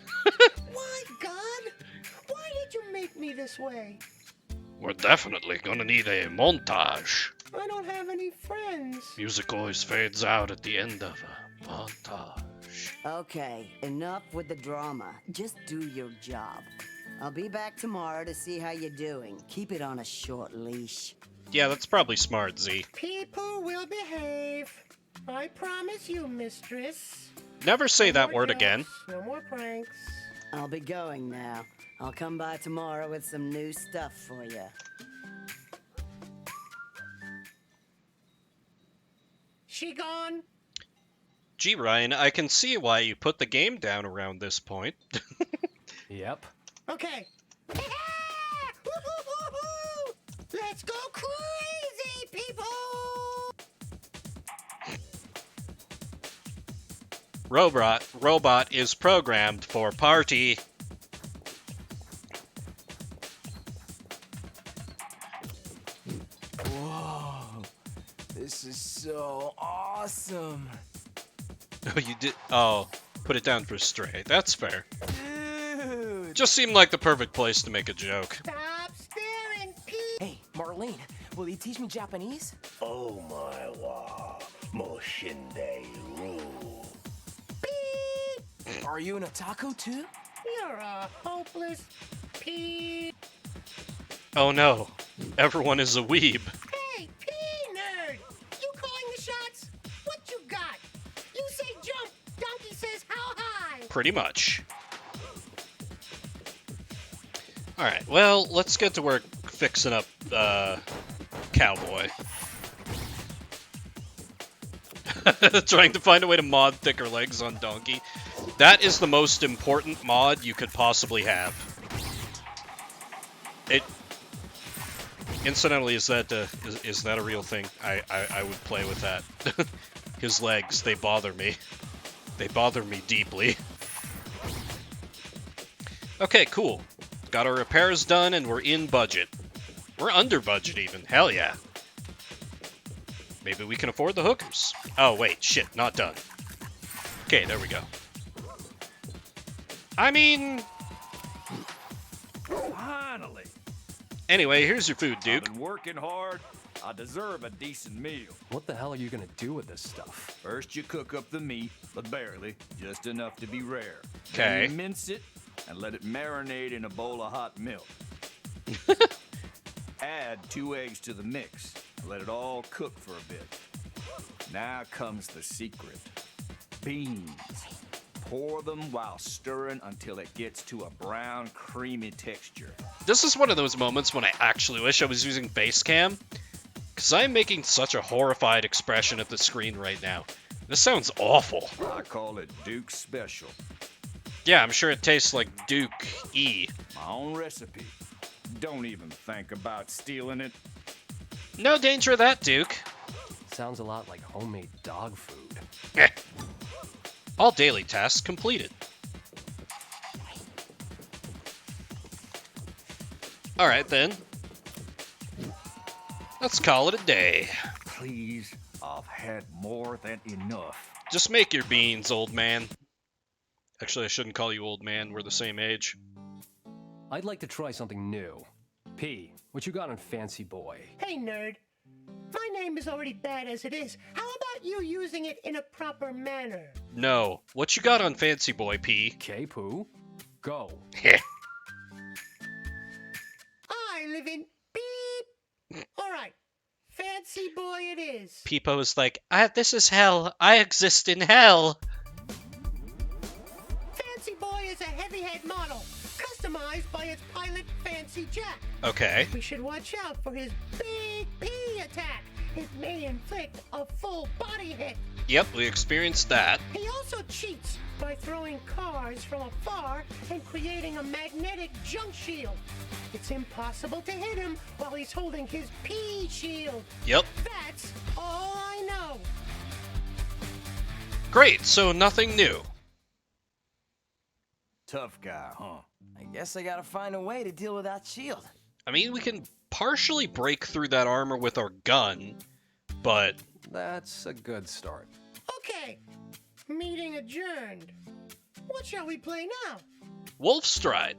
Why, God? Why did you make me this way? We're definitely gonna need a montage. I don't have any friends. Music always fades out at the end of a montage. Okay, enough with the drama. Just do your job. I'll be back tomorrow to see how you're doing. Keep it on a short leash. Yeah, that's probably smart, Z. People will behave. I promise you, mistress. Never say No that more word jokes, again. No more pranks. I'll be going now. I'll come by tomorrow with some new stuff for you. She gone? Gee, Ryan, I can see why you put the game down around this point. Yep. Okay. Let's go crazy, people! Robot is programmed for party. Whoa. This is so awesome. Oh, you did. Oh, put it down for Stray. That's fair. Dude. Just seemed like the perfect place to make a joke. Stop staring, Pete! Hey, Marlene, will you teach me Japanese? Oh my wa, Moshinde rule. Are you an otaku too? You're a hopeless Pete. Oh no, everyone is a weeb. Hey, P-nerd! You calling the shots? What you got? You say jump, Donkey says how high? Pretty much. Alright, well, let's get to work fixing up, Cowboy. Trying to find a way to mod thicker legs on Donkey. That is the most important mod you could possibly have. Incidentally, is that a real thing? I would play with that. His legs, they bother me. They bother me deeply. Okay, cool. Got our repairs done and we're in budget. We're under budget even. Hell yeah. Maybe we can afford the hookers. Oh wait, shit, not done. Okay, there we go. I mean... Finally. Anyway, here's your food, Duke. I've been working hard. I deserve a decent meal. What the hell are you gonna do with this stuff? First, you cook up the meat, but barely, just enough to be rare. Okay. Then you mince it and let it marinate in a bowl of hot milk. Add 2 eggs to the mix and let it all cook for a bit. Now comes the secret. Beans. Pour them while stirring until it gets to a brown, creamy texture. This is one of those moments when I actually wish I was using face cam, because I'm making such a horrified expression at the screen right now. This sounds awful. I call it Duke's Special. Yeah, I'm sure it tastes like Duke E. My own recipe. Don't even think about stealing it. No danger of that, Duke. Sounds a lot like homemade dog food. Eh. All daily tasks completed. Alright then. Let's call it a day. Please, I've had more than enough. Just make your beans, old man. Actually, I shouldn't call you old man. We're the same age. I'd like to try something new. P, what you got on Fancy Boy? Hey, nerd. My name is already bad as it is. How about about you using it in a proper manner? No. What you got on Fancy Boy, P? Okay, Pooh. Go. I live in beep. All right, Fancy Boy it is. Peepo is like, this is hell. I exist in hell. Fancy Boy is a heavy head model, customized by its pilot, Fancy Jack. Okay. We should watch out for his big P attack. It may inflict a full body hit. Yep, we experienced that. He also cheats by throwing cars from afar and creating a magnetic junk shield. It's impossible to hit him while he's holding his P shield. Yep. That's all I know. Great, so nothing new. Tough guy, huh? I guess I gotta find a way to deal with that shield. I mean, we can partially break through that armor with our gun, but... That's a good start. Okay, meeting adjourned. What shall we play now? Wolfstride.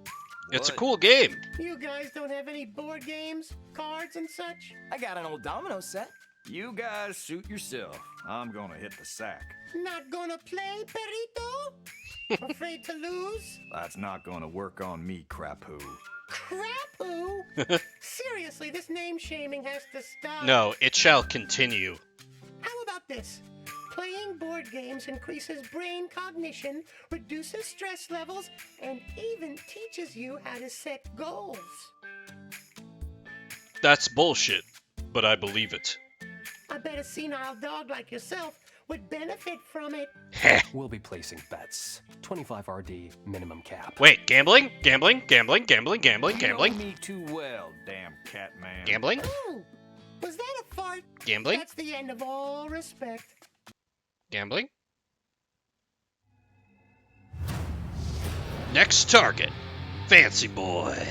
It's a What? cool game. You guys don't have any board games, cards, and such? I got an old domino set. You guys suit yourself. I'm gonna hit the sack. Not gonna play, Perrito? Afraid to lose? That's not gonna work on me, Crapoo. Crapoo? Seriously, this name shaming has to stop. No, it shall continue. How about this? Playing board games increases brain cognition, reduces stress levels, and even teaches you how to set goals. That's bullshit, but I believe it. I bet a senile dog like yourself would benefit from it. We'll be placing bets. 25 RD minimum cap. Wait, gambling? Gambling? Gambling? Gambling? Gambling? You know Gambling? me too well, damn cat man. Gambling? Ooh, was that a fart? Gambling? That's the end of all respect. Gambling? Next target. Fancy Boy.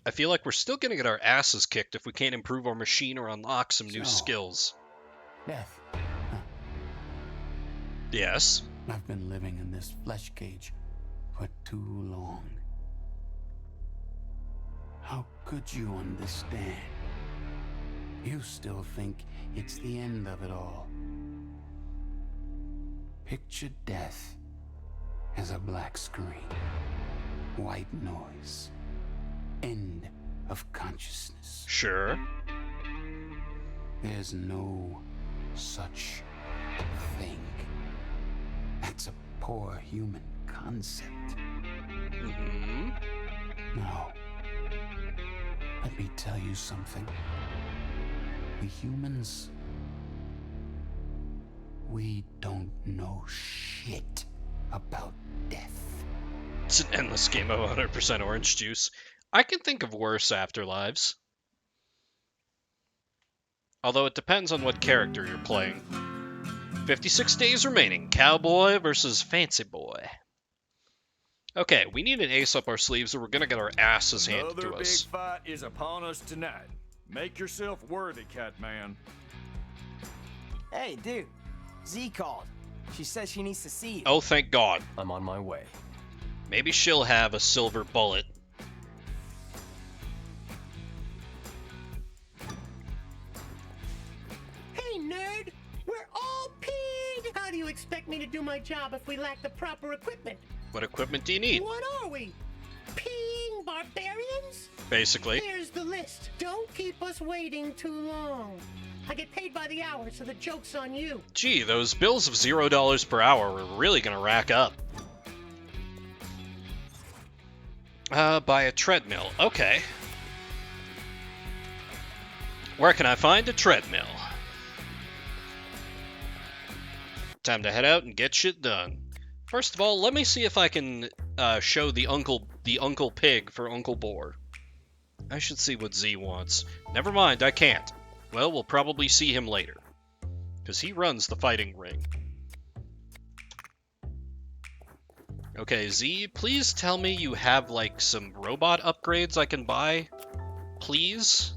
I feel like we're still gonna get our asses kicked if we can't improve our machine or unlock some new skills. Death. Yes? I've been living in this flesh cage for too long. How could you understand? You still think it's the end of it all. Picture death as a black screen, white noise, end of consciousness. Sure. There's no such thing. That's a poor human concept. Mm-hmm. Now, let me tell you something. We humans, we don't know shit about death. It's an endless game of 100% orange juice. I can think of worse afterlives. Although it depends on what character you're playing. 56 days remaining. Cowboy versus Fancy Boy. Okay, we need an ace up our sleeves or we're gonna get our asses handed Another to big us. fight is upon us tonight. Make yourself worthy, Catman. Hey, dude. Z called. She says she needs to see you. Oh, thank God. I'm on my way. Maybe she'll have a silver bullet. Hey, nerd! We're all peed! How do you expect me to do my job if we lack the proper equipment? What equipment do you need? What are we? Peeing barbarians? Basically. Here's the list. Don't keep us waiting too long. I get paid by the hour, so the joke's on you. Gee, those bills of $0 per hour are really gonna rack up. Buy a treadmill. Okay. Where can I find a treadmill? Time to head out and get shit done. First of all, let me see if I can show the Uncle Pig for Uncle Boar. I should see what Z wants. Never mind, I can't. Well, we'll probably see him later. Because he runs the fighting ring. Okay, Z, please tell me you have, like, some robot upgrades I can buy? Please?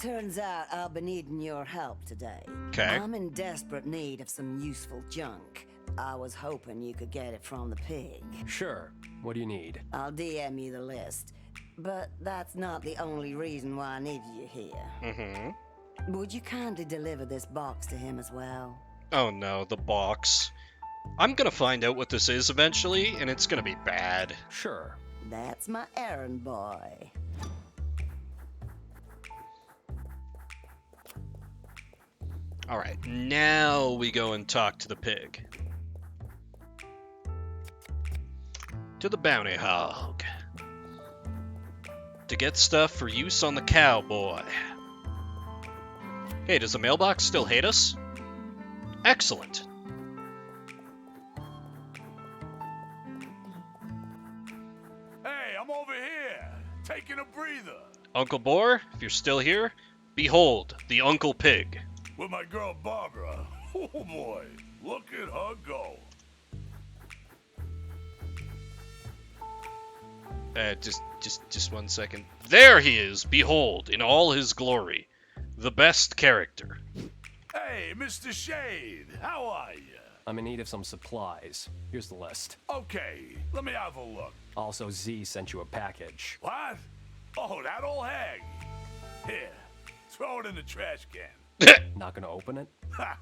Turns out I'll be needing your help today. 'Kay. I'm in desperate need of some useful junk. I was hoping you could get it from the pig. Sure. What do you need? I'll DM you the list. But that's not the only reason why I needed you here. Mm-hmm. Would you kindly deliver this box to him as well? Oh no, the box. I'm gonna find out what this is eventually, and it's gonna be bad. Sure. That's my errand boy. Alright, now we go and talk to the pig. To the bounty hog. To get stuff for use on the cowboy. Hey, does the mailbox still hate us? Excellent. Hey, I'm over here, taking a breather. Uncle Boar, if you're still here, behold, the Uncle Pig. With my girl Barbara. Oh boy, look at her go. Just 1 second. There he is, behold, in all his glory. The best character. Hey, Mr. Shade, how are you? I'm in need of some supplies. Here's the list. Okay, let me have a look. Also, Z sent you a package. What? Oh, that old hag. Here, throw it in the trash can. Not gonna open it? Ha!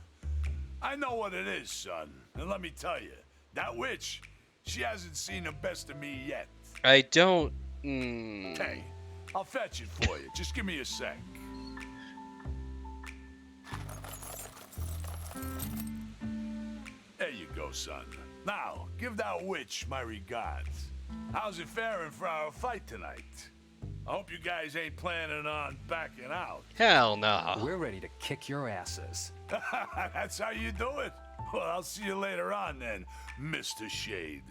I know what it is, son. And let me tell you, that witch, she hasn't seen the best of me yet. I don't... Hey, I'll fetch it for you. Just give me a sec. There you go, son. Now, give that witch my regards. How's it faring for our fight tonight? I hope you guys ain't planning on backing out. Hell nah. We're ready to kick your asses. That's how you do it? Well, I'll see you later on then, Mr. Shade.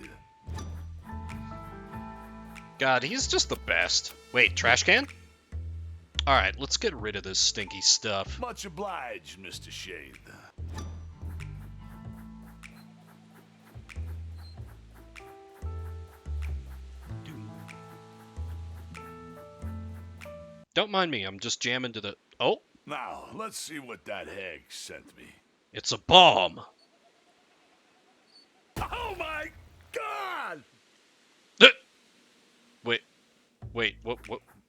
God, he's just the best. Wait, trash can? Alright, let's get rid of this stinky stuff. Much obliged, Mr. Shade. Don't mind me, I'm just jamming to the... Oh! Now, let's see what that hag sent me. It's a bomb! Oh my God! Wait, what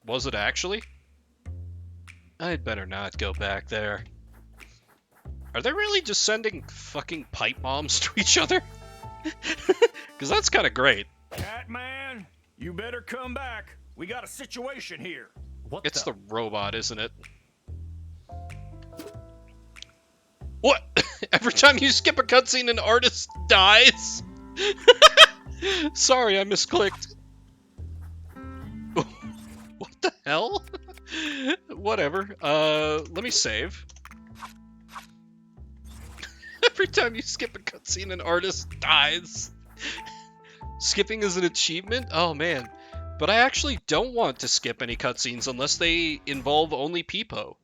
was it actually? I'd better not go back there. Are they really just sending fucking pipe bombs to each other? Because that's kind of great. Catman, you better come back. We got a situation here. It's the robot, isn't it? What? Every time you skip a cutscene, an artist dies? Sorry, I misclicked. What the hell? Whatever. Let me save. Every time you skip a cutscene, an artist dies. Skipping is an achievement? Oh, man. But I actually don't want to skip any cutscenes unless they involve only Peepo.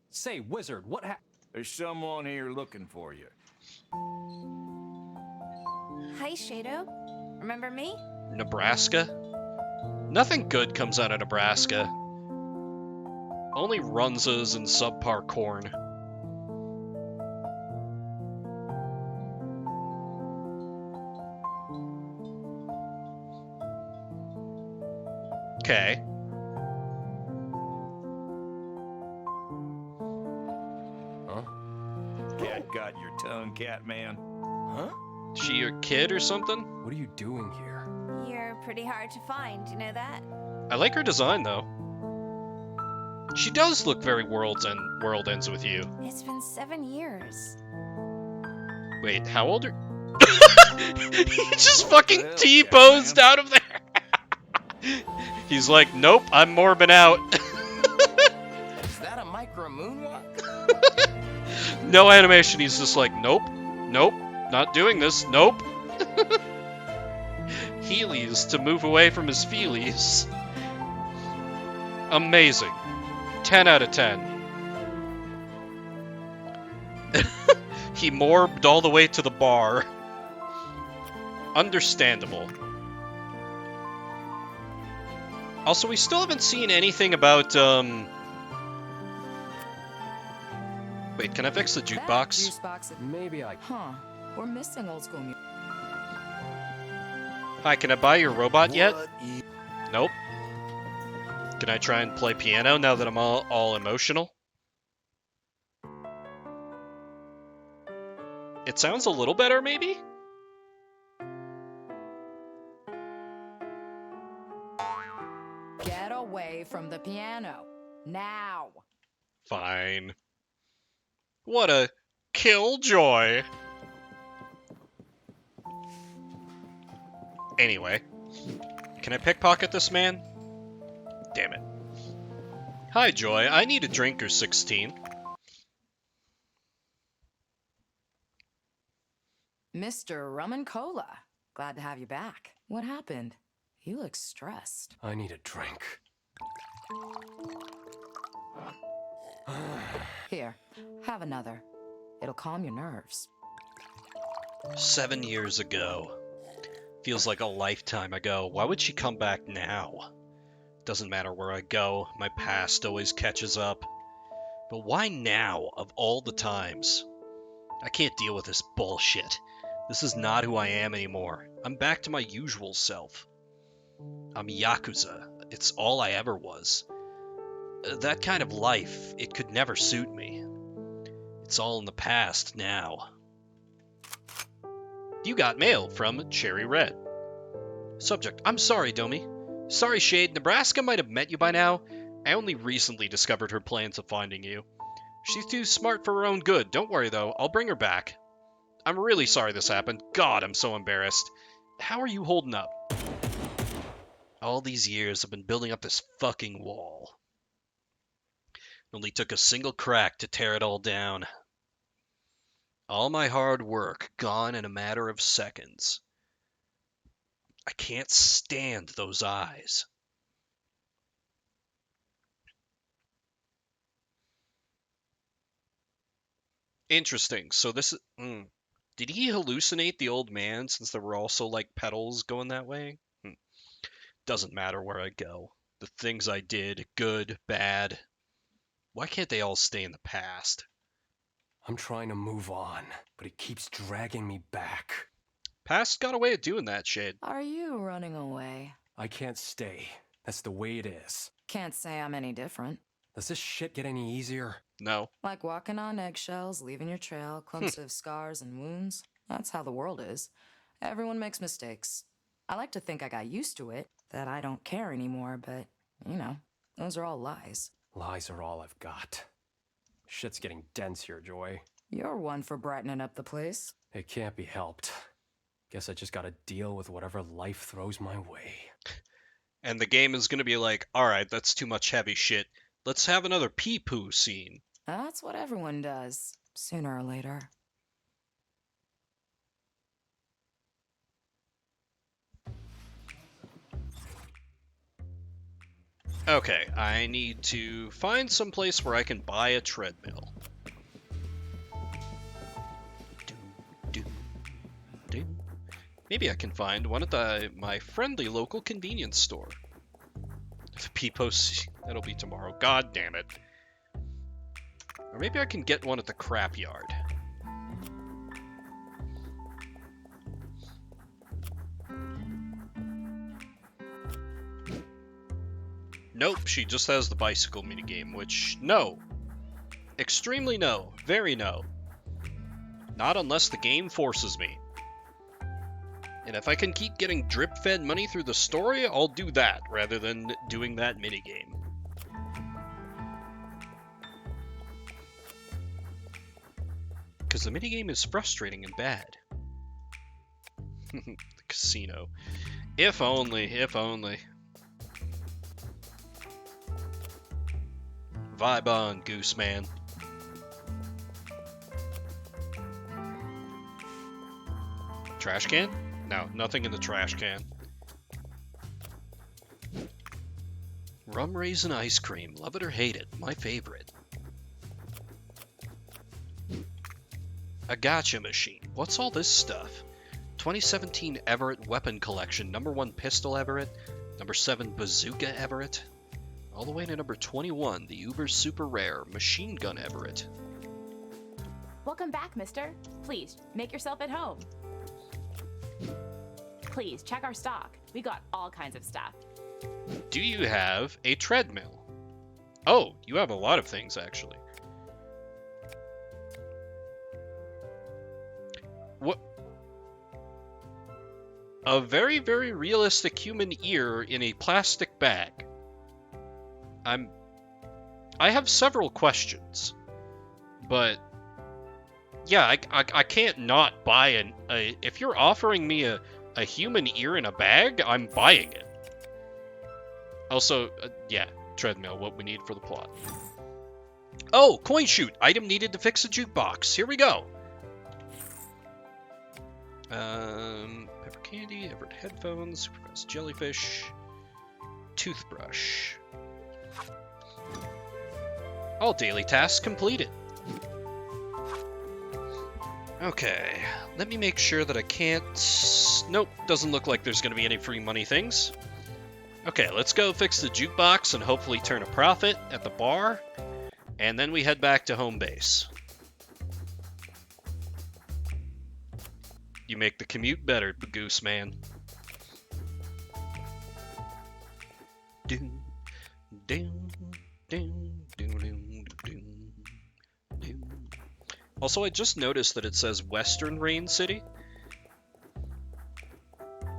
Say, wizard, what There's someone here looking for you. Hi, Shado. Remember me? Nebraska? Nothing good comes out of Nebraska. Only runzas and subpar corn. Okay. Huh? Cat got your tongue, Catman. Huh? She your kid or something? What are you doing here? You're pretty hard to find, you know that? I like her design, though. She does look very World Ends with You. It's been 7 years. Wait, how old are... He just fucking T-posed out of there! He's like, nope, I'm morbing out. Is that a micro moonwalk? No animation, he's just like, nope, nope, not doing this, nope. Heelys to move away from his feelies. Amazing. 10 out of 10. He morbed all the way to the bar. Understandable. Also, we still haven't seen anything about, Wait, can I fix the jukebox? Maybe I... Huh. We're missing old school music. Hi, can I buy your robot yet? Nope. Can I try and play piano now that I'm all emotional? It sounds a little better, maybe? Get away from the piano. Now. Fine. What a killjoy. Anyway, can I pickpocket this man? Damn it. Hi, Joy. I need a drink or 16. Mr. Rum and Cola. Glad to have you back. What happened? You look stressed. I need a drink. Here, have another. It'll calm your nerves. 7 years ago. Feels like a lifetime ago. Why would she come back now? Doesn't matter where I go, my past always catches up. But why now, of all the times? I can't deal with this bullshit. This is not who I am anymore. I'm back to my usual self. I'm Yakuza. It's all I ever was. That kind of life, it could never suit me. It's all in the past now. You got mail from Cherry Red. Subject: I'm sorry, Domi. Sorry, Shade. Nebraska might have met you by now. I only recently discovered her plans of finding you. She's too smart for her own good. Don't worry, though. I'll bring her back. I'm really sorry this happened. God, I'm so embarrassed. How are you holding up? All these years I've been building up this fucking wall. It only took a single crack to tear it all down. All my hard work gone in a matter of seconds. I can't stand those eyes. Interesting. So this is... Did he hallucinate the old man since there were also, like, petals going that way? Doesn't matter where I go. The things I did, good, bad. Why can't they all stay in the past? I'm trying to move on, but it keeps dragging me back. Past got a way of doing that, Shade. Are you running away? I can't stay. That's the way it is. Can't say I'm any different. Does this shit get any easier? No. Like walking on eggshells, leaving your trail, clumps of scars and wounds. That's how the world is. Everyone makes mistakes. I like to think I got used to it, that I don't care anymore, but, you know, those are all lies. Lies are all I've got. Shit's getting dense here, Joy. You're one for brightening up the place. It can't be helped. Guess I just gotta deal with whatever life throws my way. And the game is gonna be like, alright, that's too much heavy shit. Let's have another pee-poo scene. That's what everyone does, sooner or later. Okay, I need to find some place where I can buy a treadmill. Maybe I can find one at my friendly local convenience store. The P-post, that'll be tomorrow. God damn it. Or maybe I can get one at the crap yard. Nope, she just has the bicycle minigame, which, no. Extremely no. Very no. Not unless the game forces me. And if I can keep getting drip-fed money through the story, I'll do that, rather than doing that minigame. Because the minigame is frustrating and bad. The casino. If only, if only. Vibe on, Goose Man. Trash can? No, nothing in the trash can. Rum raisin ice cream. Love it or hate it. My favorite. A gotcha machine. What's all this stuff? 2017 Everett Weapon Collection. Number 1 Pistol Everett. Number 7 Bazooka Everett. All the way to number 21, the Uber Super Rare Machine Gun Everett. Welcome back, mister. Please, make yourself at home. Please, check our stock. We got all kinds of stuff. Do you have a treadmill? Oh, you have a lot of things, actually. What? A very, very realistic human ear in a plastic bag. I have several questions, but yeah, I can't not buy if you're offering me a human ear in a bag, I'm buying it. Also, yeah, treadmill, what we need for the plot. Oh, coin chute, item needed to fix a jukebox. Here we go. Pepper candy, Everett headphones, Superfast jellyfish, toothbrush. All daily tasks completed. Okay, let me make sure that I can't... Nope, doesn't look like there's going to be any free money things. Okay, let's go fix the jukebox and hopefully turn a profit at the bar. And then we head back to home base. You make the commute better, Goose Man. Doom, doom, doom, doom, doom, doom, doom. Also, I just noticed that it says Western Rain City.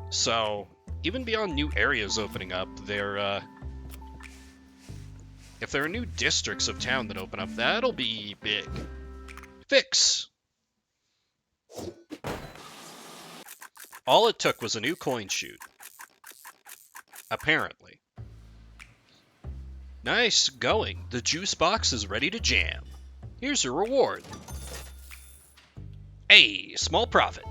So, even beyond new areas opening up, if there are new districts of town that open up, that'll be big. Fix! All it took was a new coin chute. Apparently. Nice going. The juice box is ready to jam. Here's your reward. Hey, small profit.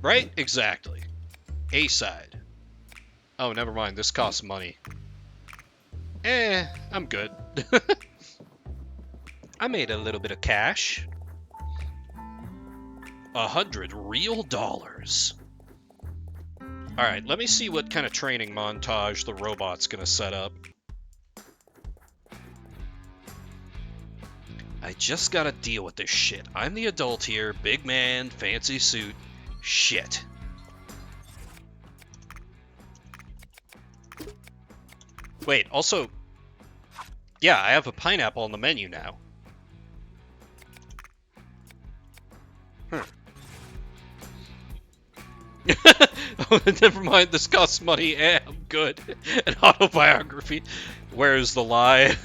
Right? Exactly. A side. Oh, never mind. This costs money. I'm good. I made a little bit of cash. 100 real dollars. Alright, let me see what kind of training montage the robot's gonna set up. I just gotta deal with this shit. I'm the adult here, big man, fancy suit. Shit. Wait, also... Yeah, I have a pineapple on the menu now. Oh, never mind, this costs money. I'm good. An autobiography. Where's the lie?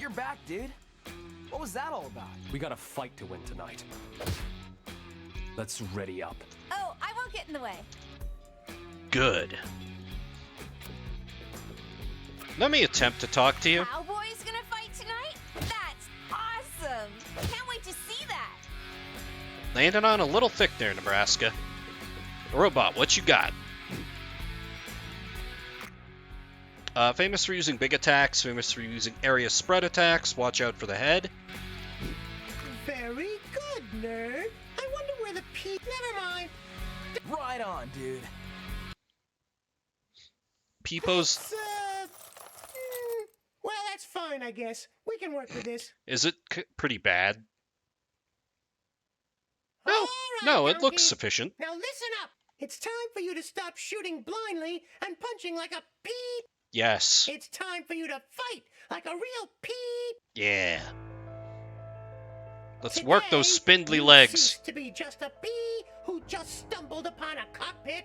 You're back, dude. What was that all about? We got a fight to win tonight. Let's ready up. Oh, I won't get in the way. Good. Let me attempt to talk to you. Cowboys gonna fight tonight? That's awesome! Can't wait to see that! Landed on a little thick there, Nebraska. Robot, what you got? Famous for using big attacks, famous for using area spread attacks. Watch out for the head. Very good, nerd. I wonder where the Never mind. Right on, dude. Peepo's... Well, that's fine, I guess. We can work with this. Is it pretty bad? No, All right, no, it Donkey. looks sufficient. Now listen up. It's time for you to stop shooting blindly and punching like a peep. Yes. It's time for you to fight like a real peep. Yeah. Let's work those spindly you legs. cease to be just a bee who just stumbled upon a cockpit.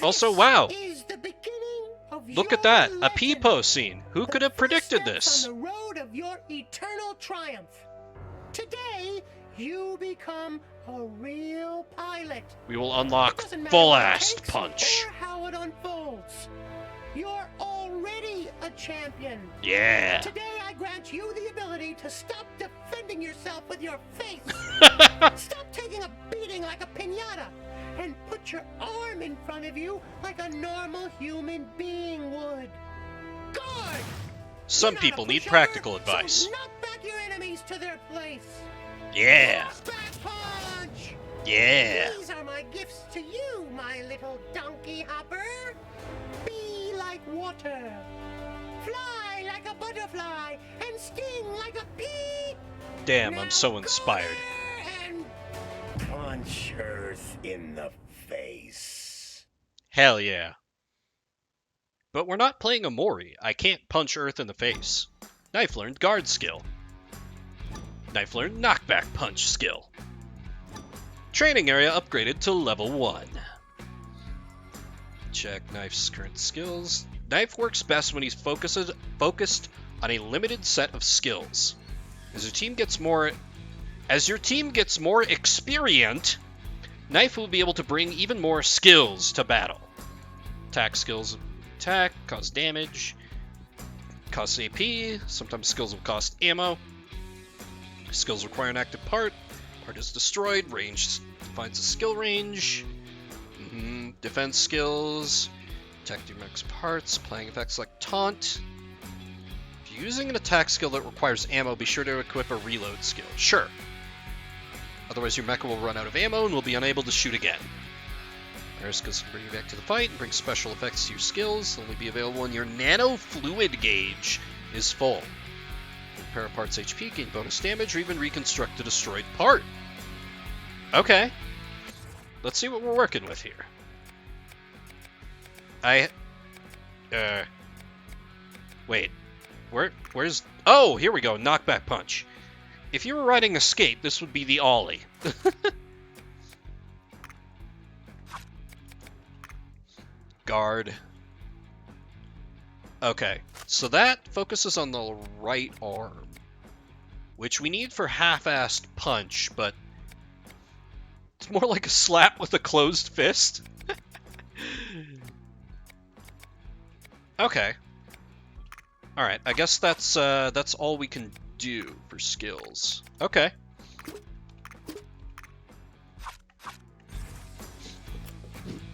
Also, wow. Is the beginning of Look your at that. A legend. Peepo scene. Who could have predicted this? On the road of your eternal triumph. Today, you become a real pilot. We will unlock It doesn't matter full what it ass takes punch. Or how it unfolds. You're already a champion. Yeah. Today I grant you the ability to stop defending yourself with your face. Stop taking a beating like a piñata and put your arm in front of you like a normal human being would. Guard! Some people need practical advice. So knock back your enemies to their place. Yeah. Back punch! Yeah. These are my gifts to you, my little donkey hopper. Be like water. Fly like a butterfly and sting like a bee. Damn, I'm so inspired. On Punch Earth in the face. Hell yeah. But we're not playing a Mori. I can't punch Earth in the face. Knife learned guard skill. Knife learned knockback punch skill. Training area upgraded to level 1. Check Knife's current skills. Knife works best when he's focused on a limited set of skills. As your team gets more experienced, Knife will be able to bring even more skills to battle. Attack skills attack, cause damage, cost AP, sometimes skills will cost ammo. Skills require an active part. Part is destroyed. Range defines a skill range. Defense skills. Attack your max parts. Playing effects like taunt. If you're using an attack skill that requires ammo, be sure to equip a reload skill. Sure. Otherwise your mecha will run out of ammo and will be unable to shoot again. Fire skills can bring you back to the fight and bring special effects to your skills. They'll only be available when your nano fluid gauge is full. Repair a part's HP, gain bonus damage, or even reconstruct a destroyed part. Okay. Let's see what we're working with here. Wait. Where's... Oh, here we go. Knockback punch. If you were riding a skate, this would be the ollie. Guard. Okay, so that focuses on the right arm, which we need for half-assed punch, but it's more like a slap with a closed fist. Okay. Alright, I guess that's all we can do for skills. Okay.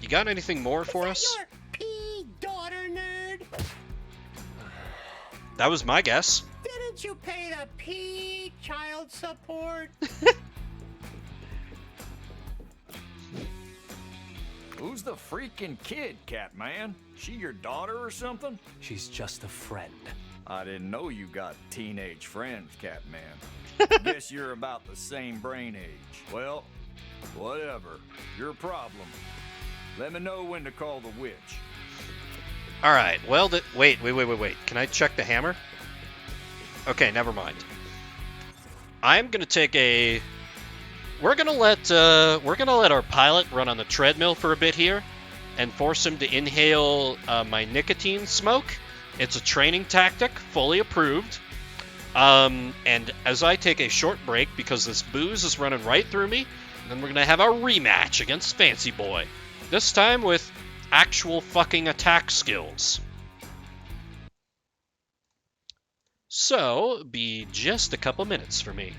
You got anything more for us? Your pea daughter, nerd? That was my guess. Didn't you pay the pea child support? Who's the freaking kid, Catman? She your daughter or something? She's just a friend. I didn't know you got teenage friends, Catman. Guess you're about the same brain age. Well, whatever. Your problem. Let me know when to call the witch. Alright, well, wait. Can I check the hammer? Okay, never mind. I'm gonna take a... We're gonna let our pilot run on the treadmill for a bit here, and force him to inhale my nicotine smoke. It's a training tactic, fully approved. And as I take a short break, because this booze is running right through me, then we're gonna have our rematch against Fancy Boy. This time with actual fucking attack skills. So, be just a couple minutes for me.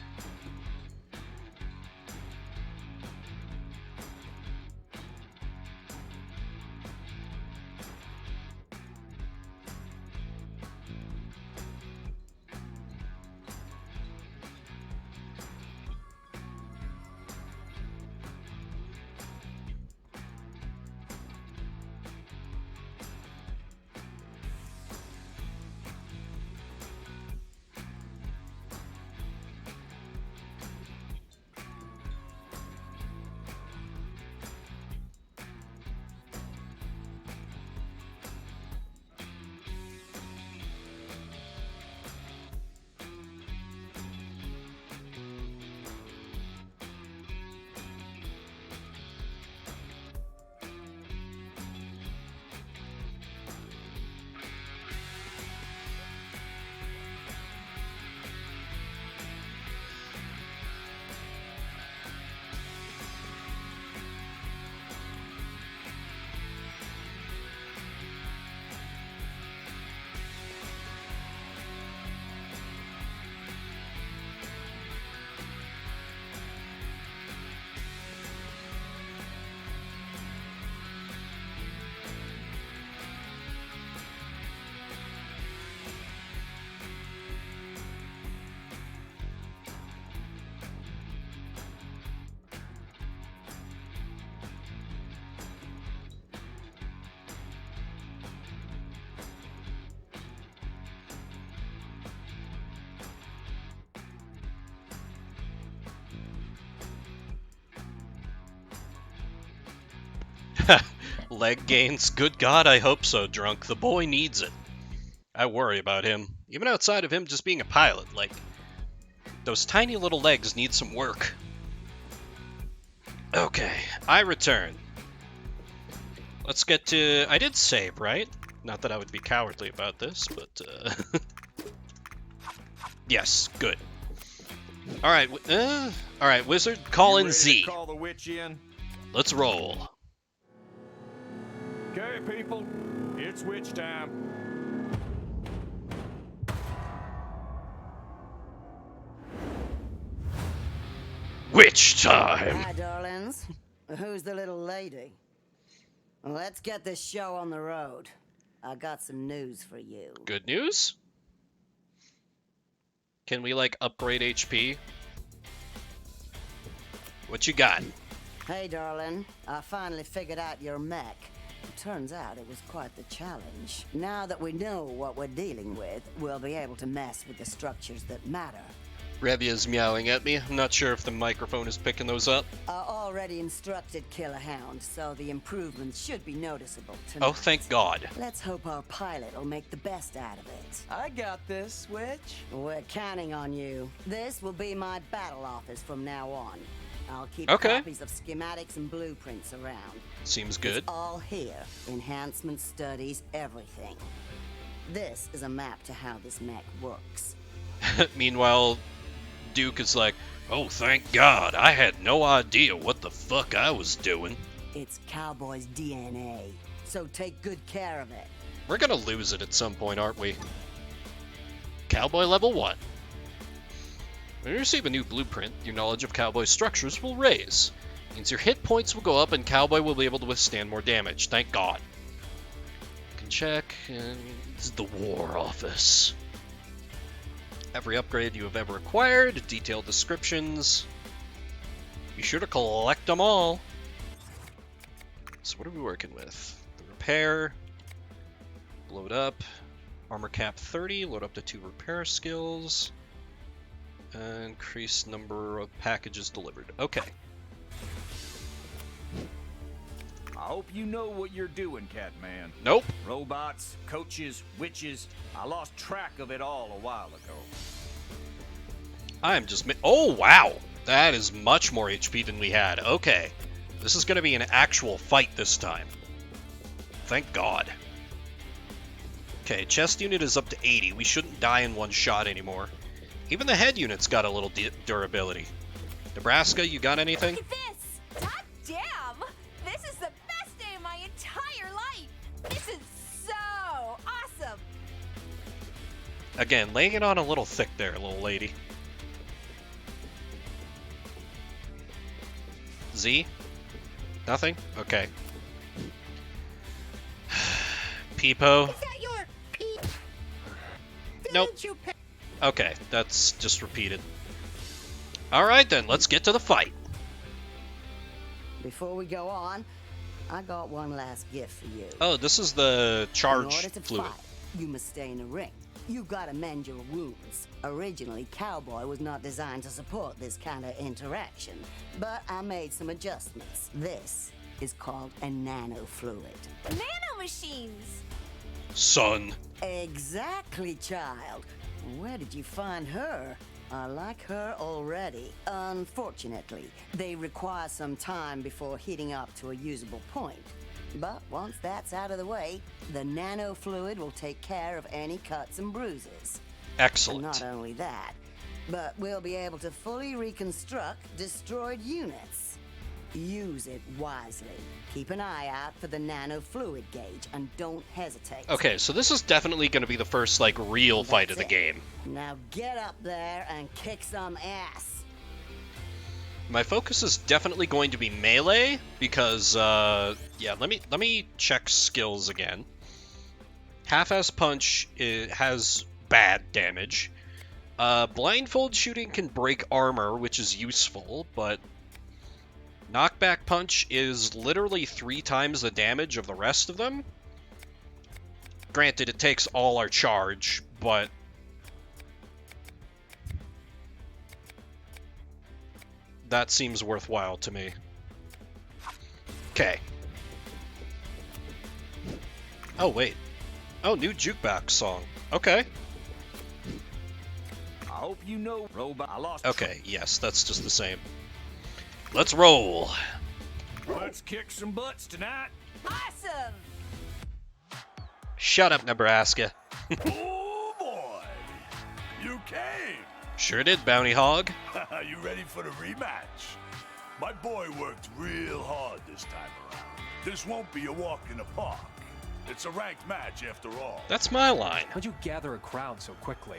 Leg gains? Good God, I hope so, Drunk. The boy needs it. I worry about him. Even outside of him just being a pilot, like, those tiny little legs need some work. Okay, I return. Let's get to... I did save, right? Not that I would be cowardly about this, but, Yes, good. Alright, alright, Wizard, call in Z. Call the witch in? Let's roll. Okay, people, it's witch time. Witch time! Hi, darlings. Who's the little lady? Let's get this show on the road. I got some news for you. Good news? Can we, like, upgrade HP? What you got? Hey, darling. I finally figured out your mech. Turns out it was quite the challenge. Now that we know what we're dealing with, we'll be able to mess with the structures that matter. Revia's meowing at me. I'm not sure if the microphone is picking those up. I already instructed Killer Hound, so the improvements should be noticeable tonight. Oh, thank God. Let's hope our pilot will make the best out of it. I got this, witch. We're counting on you. This will be my battle office from now on. I'll keep Okay. copies of schematics and blueprints around. Seems good. It's all here. Enhancement studies, everything. This is a map to how this mech works. Meanwhile, Duke is like, oh, thank God, I had no idea what the fuck I was doing. It's Cowboy's DNA, so take good care of it. We're gonna lose it at some point, aren't we? Cowboy level 1. When you receive a new blueprint, your knowledge of Cowboy structures will raise. Means your hit points will go up and Cowboy will be able to withstand more damage. Thank God. You can check, and it's the War Office. Every upgrade you have ever acquired, detailed descriptions. Be sure to collect them all. So what are we working with? The repair. Load up. Armor cap 30. Load up to 2 repair skills. Increase number of packages delivered. Okay. I hope you know what you're doing, Catman. Nope. Robots, coaches, witches. I lost track of it all a while ago. I'm just... Oh, wow! That is much more HP than we had. Okay. This is going to be an actual fight this time. Thank God. Okay, chest unit is up to 80. We shouldn't die in one shot anymore. Even the head unit's got a little durability. Nebraska, you got anything? Look at this! God damn! This is the best day of my entire life! This is so awesome! Again, laying it on a little thick there, little lady. Z? Nothing? Okay. Peepo? Is that your peep? Nope. Okay, that's just repeated. Alright then, let's get to the fight. Before we go on, I got one last gift for you. Oh, this is the charge In order to fluid. fight, you must stay in the ring. You gotta mend your wounds. Originally, Cowboy was not designed to support this kind of interaction, but I made some adjustments. This is called a nanofluid. Nanomachines! Son. Exactly, child. Where did you find her? I like her already. Unfortunately, they require some time before heating up to a usable point. But once that's out of the way, the nanofluid will take care of any cuts and bruises. Excellent. And not only that, but we'll be able to fully reconstruct destroyed units. Use it wisely. Keep an eye out for the nanofluid gauge and don't hesitate. Okay, so this is definitely going to be the first, like, real fight of the game. Now get up there and kick some ass. My focus is definitely going to be melee, because, yeah, let me check skills again. Half-ass punch has bad damage. Blindfold shooting can break armor, which is useful, but knockback punch is literally 3 times the damage of the rest of them. Granted, it takes all our charge, but that seems worthwhile to me. Okay. Oh, wait. Oh, new jukebox song. Okay. I hope you know, robot. I lost. Okay, yes, that's just the same. Let's roll. Let's kick some butts tonight. Awesome! Shut up, Nebraska. Oh boy, you came. Sure did, Bounty Hog. You ready for the rematch? My boy worked real hard this time around. This won't be a walk in the park. It's a ranked match after all. That's my line. How'd you gather a crowd so quickly?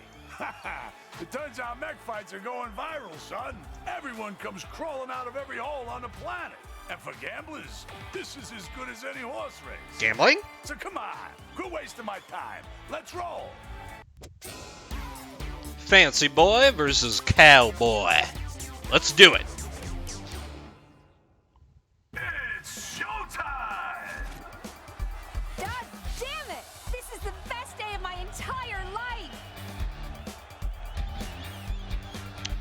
It turns out mech fights are going viral, son. Everyone comes crawling out of every hole on the planet. And for gamblers, this is as good as any horse race. Gambling? So come on, quit wasting my time. Let's roll. Fancy boy versus cowboy. Let's do it. It's showtime! God damn it! This is the best day of my entire life!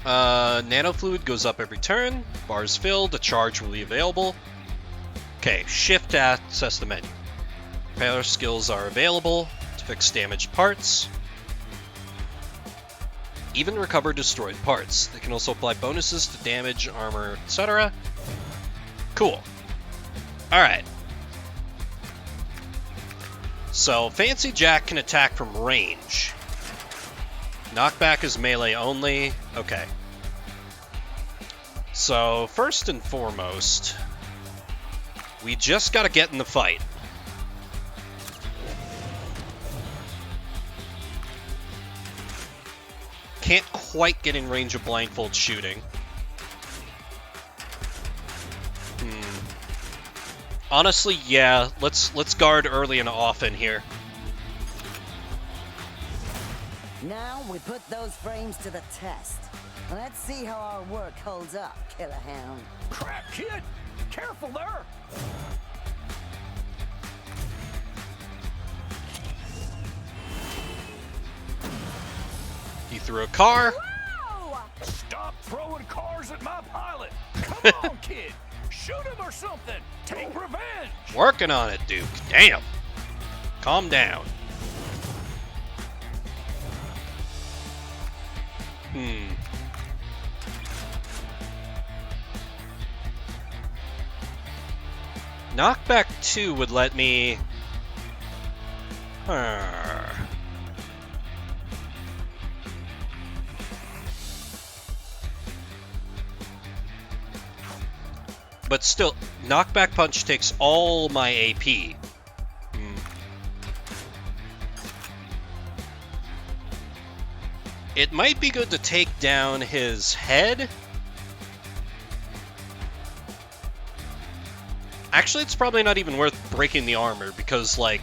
Nanofluid goes up every turn. Bars filled. A charge will be available. Okay, shift to access the menu. Repair skills are available to fix damaged parts. Even recover destroyed parts. They can also apply bonuses to damage, armor, etc. Cool. Alright. So, Fancy Jack can attack from range. Knockback is melee only. Okay. So, first and foremost, we just gotta get in the fight. Can't quite get in range of blindfold shooting. Honestly, yeah, let's guard early and often here. Now we put those frames to the test. Let's see how our work holds up, Killer Hound. Crap, kid! Careful there! He threw a car. Whoa! Stop throwing cars at my pilot! Come on, kid! Shoot him or something! Take revenge! Working on it, Duke. Damn. Calm down. Knockback 2 would let me... But still, Knockback Punch takes all my AP. It might be good to take down his head. Actually, it's probably not even worth breaking the armor because, like...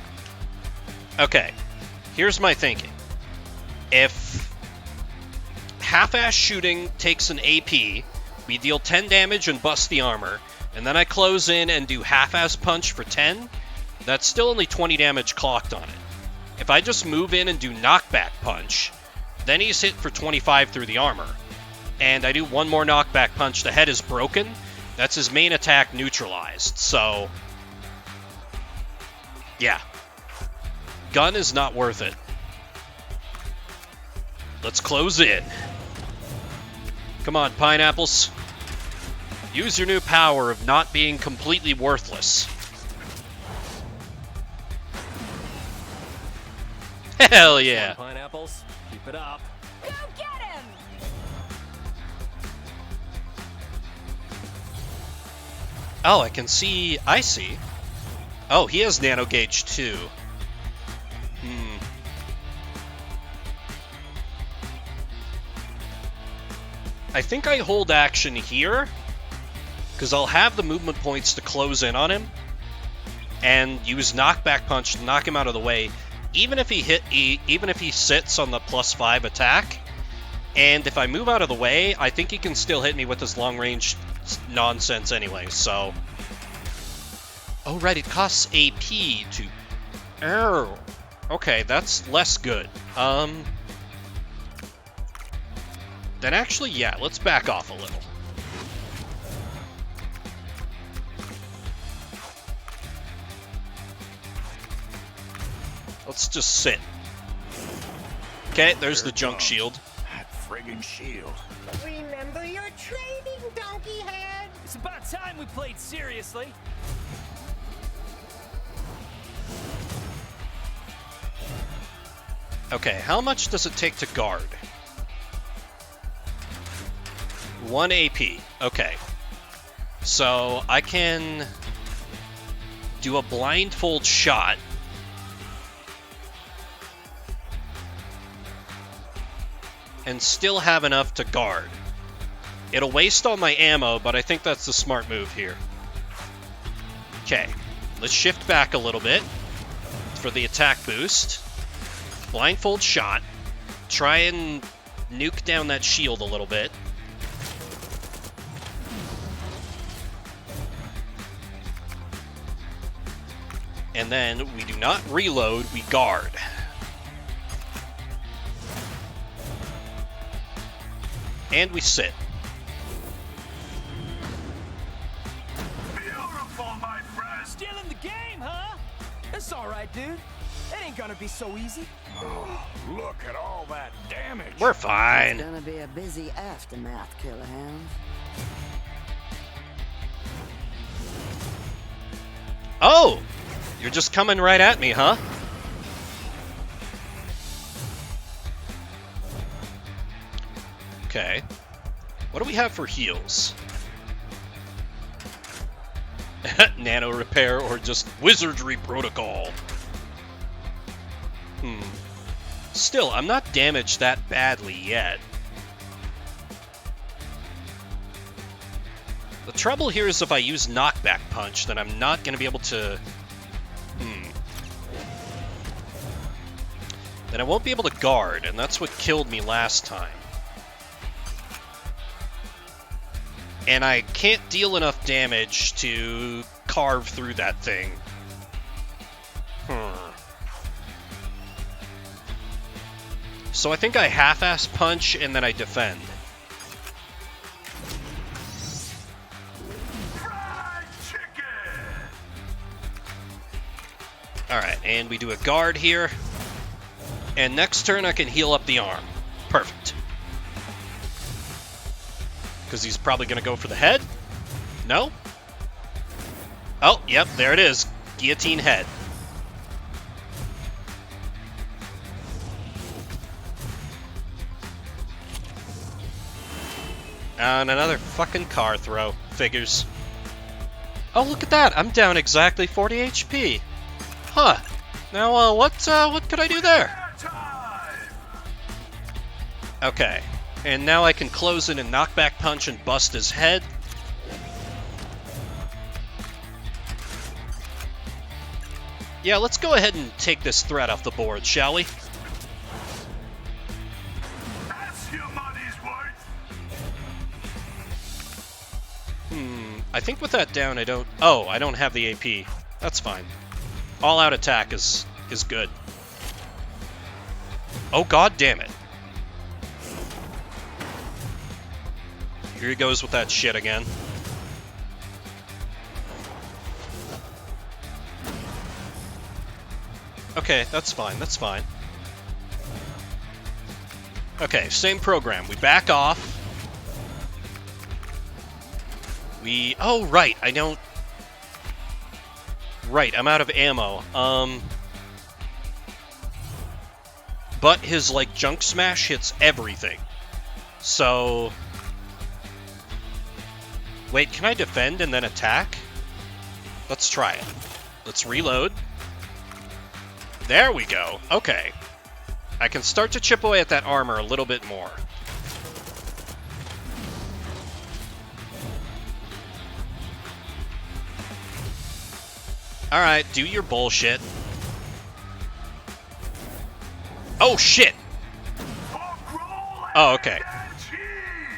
Okay, here's my thinking. If half-ass shooting takes an AP, we deal 10 damage and bust the armor, and then I close in and do half-ass punch for 10, that's still only 20 damage clocked on it. If I just move in and do knockback punch, then he's hit for 25 through the armor, and I do one more knockback punch, the head is broken, that's his main attack neutralized, so... yeah. Gun is not worth it. Let's close in. Come on, pineapples. Use your new power of not being completely worthless. Hell yeah. Pineapples, keep it up. Go get him! Oh, I can see... I see. Oh, he has nano gauge too. I think I hold action here, because I'll have the movement points to close in on him, and use knockback punch to knock him out of the way, even if he sits on the +5 attack. And if I move out of the way, I think he can still hit me with his long range nonsense anyway. So, oh right, it costs AP to. Oh, okay, that's less good. Then actually, yeah, let's back off a little. Let's just sit. Okay, there's the junk shield. That friggin' shield. Remember your training, donkey head. It's about time we played seriously. Okay, how much does it take to guard? 1 AP. Okay. So I can do a blindfold shot. And still have enough to guard. It'll waste all my ammo, but I think that's the smart move here. Okay, let's shift back a little bit for the attack boost. Blindfold shot. Try and nuke down that shield a little bit. And then we do not reload, we guard. And we sit. Beautiful, my friend. Still in the game, huh? It's all right, dude. It ain't gonna be so easy. Oh, look at all that damage. We're fine. It's gonna be a busy aftermath, Killer Hound. Oh! You're just coming right at me, huh? Okay. What do we have for heals? Nano repair or just wizardry protocol? Still, I'm not damaged that badly yet. The trouble here is if I use knockback punch, then I'm not going to be able to... Then I won't be able to guard, and that's what killed me last time. And I can't deal enough damage to carve through that thing. So I think I half-ass punch, and then I defend. Alright, and we do a guard here. And next turn I can heal up the arm. Perfect. Because he's probably going to go for the head? No? Oh, yep, there it is. Guillotine head. And another fucking car throw. Figures. Oh, look at that. I'm down exactly 40 HP. Huh. Now, what could I do there? Okay. And now I can close in and knockback punch and bust his head. Yeah, let's go ahead and take this threat off the board, shall we? That's your money's worth. I think with that down, I don't... Oh, I don't have the AP. That's fine. All-out attack is good. Oh, god damn it. Here he goes with that shit again. Okay, that's fine, that's fine. Okay, same program. We back off. Oh, right, I don't... Right, I'm out of ammo. But his, like, junk smash hits everything. So... Wait, can I defend and then attack? Let's try it. Let's reload. There we go. Okay. I can start to chip away at that armor a little bit more. Alright, do your bullshit. Oh, shit! Oh, okay.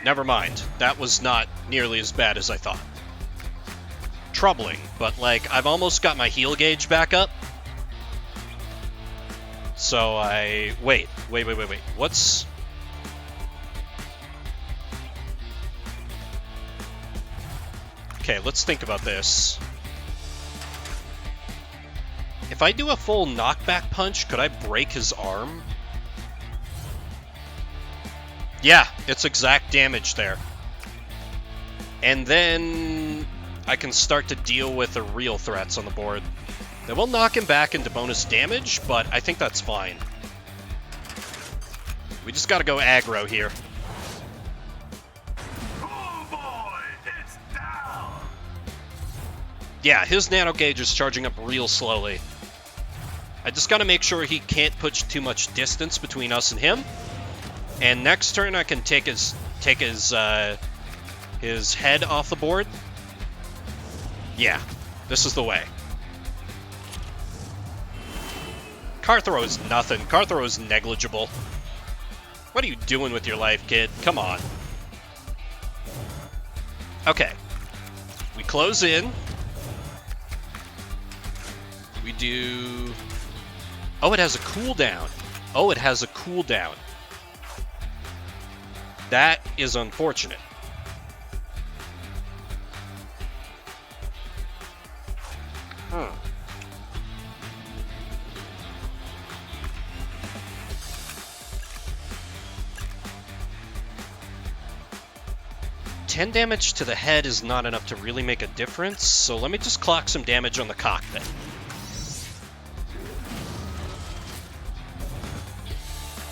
Never mind. That was not nearly as bad as I thought. Troubling, but, like, I've almost got my heal gauge back up. So I... Wait. What's... Okay, let's think about this. If I do a full knockback punch, could I break his arm? Yeah, it's exact damage there. And then I can start to deal with the real threats on the board. They will knock him back into bonus damage, but I think that's fine. We just gotta go aggro here. Oh boy, it's down. Yeah, his nano gauge is charging up real slowly. I just gotta make sure he can't put too much distance between us and him. And next turn I can take his head off the board. Yeah, this is the way. Car throw is nothing. Car throw is negligible. What are you doing with your life, kid? Come on. Okay. We close in. We do... Oh, it has a cooldown. Oh, it has a cooldown. That is unfortunate. Huh. $10 damage to the head is not enough to really make a difference, so let me just clock some damage on the cockpit.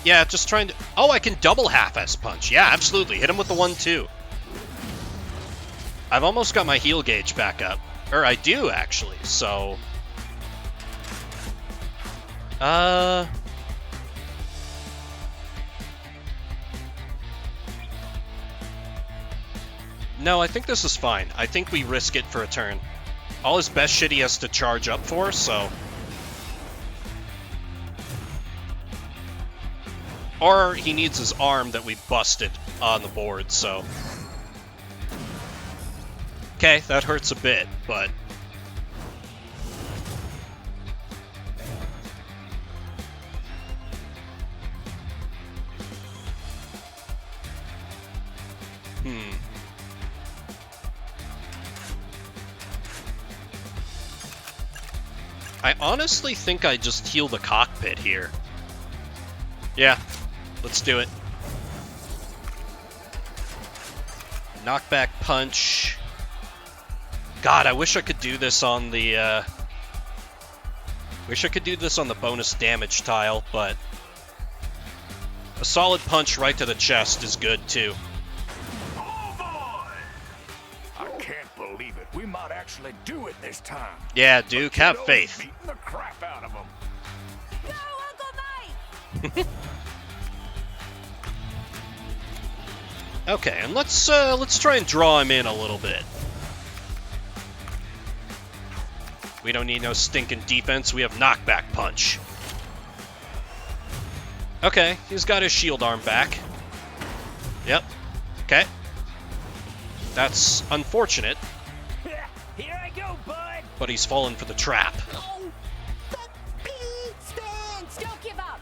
Yeah, just trying to... Oh, I can double half-S punch. Yeah, absolutely. Hit him with the 1-2. I've almost got my heal gauge back up. Or I do, actually, so... No, I think this is fine. I think we risk it for a turn. All his best shit he has to charge up for, so... Or he needs his arm that we busted on the board, so... Okay, that hurts a bit, but... I honestly think I just heal the cockpit here. Yeah, let's do it. Knockback punch. God, I wish I could do this on the, Wish I could do this on the bonus damage tile, but... A solid punch right to the chest is good, too. I can't believe it. We might actually do it this time. Yeah, Duke, have faith. Beating the crap out of him. Go, Uncle Knight! Okay, and let's try and draw him in a little bit. We don't need no stinking defense. We have knockback punch. Okay, he's got his shield arm back. Yep. Okay. That's unfortunate. Here I go, bud. But he's fallen for the trap. Don't give up.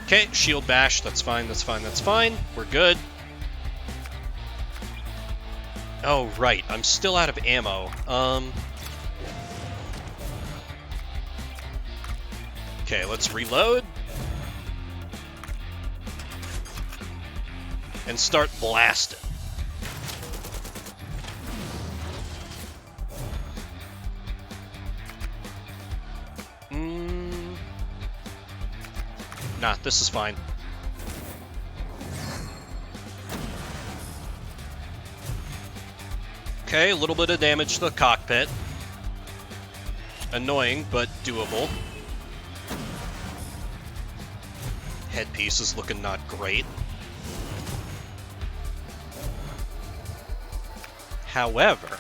Okay, shield bash. That's fine, that's fine, that's fine. We're good. Oh, right. I'm still out of ammo. Okay, let's reload. And start blasting. Nah, this is fine. Okay, a little bit of damage to the cockpit. Annoying, but doable. Headpiece is looking not great. However,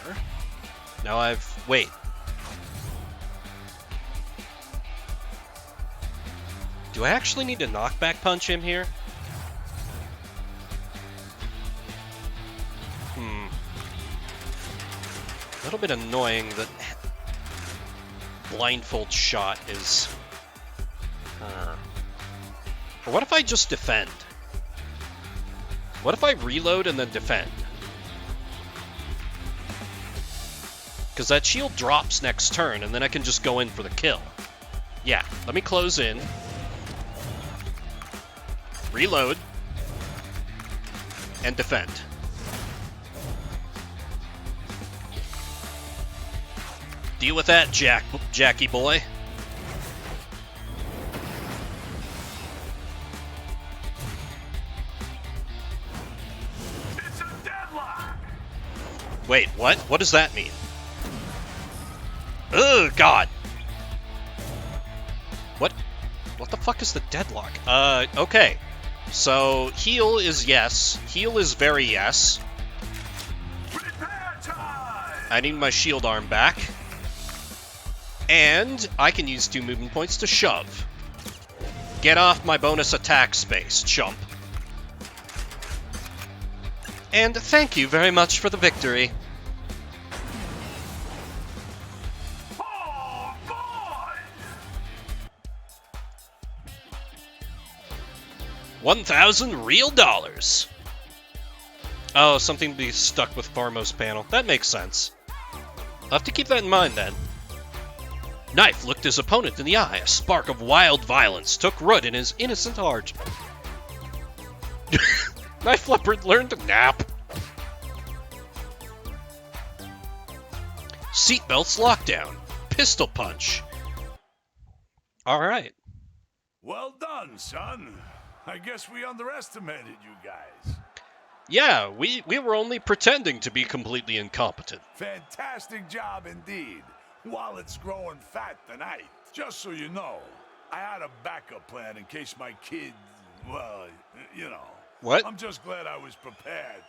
now wait. Do I actually need to knockback punch him here? A little bit annoying that blindfold shot is... Or what if I just defend? What if I reload and then defend? Because that shield drops next turn, and then I can just go in for the kill. Yeah, let me close in. Reload. And defend. Deal with that, Jackie boy. It's a deadlock. Wait, what? What does that mean? Ugh, God. What the fuck is the deadlock? Okay. So, heal is yes. Heal is very yes. I need my shield arm back. And I can use 2 movement points to shove. Get off my bonus attack space, chump. And thank you very much for the victory. Oh, boy! 1,000 real dollars. Oh, something to be stuck with Farmo's panel. That makes sense. I'll have to keep that in mind then. Knife looked his opponent in the eye. A spark of wild violence took root in his innocent heart. Knife Leopard learned to nap. Seatbelts lockdown. Pistol punch. Alright. Well done, son. I guess we underestimated you guys. Yeah, we were only pretending to be completely incompetent. Fantastic job indeed. Wallet's growing fat tonight. Just so you know, I had a backup plan in case my kid, well, you know. What? I'm just glad I was prepared.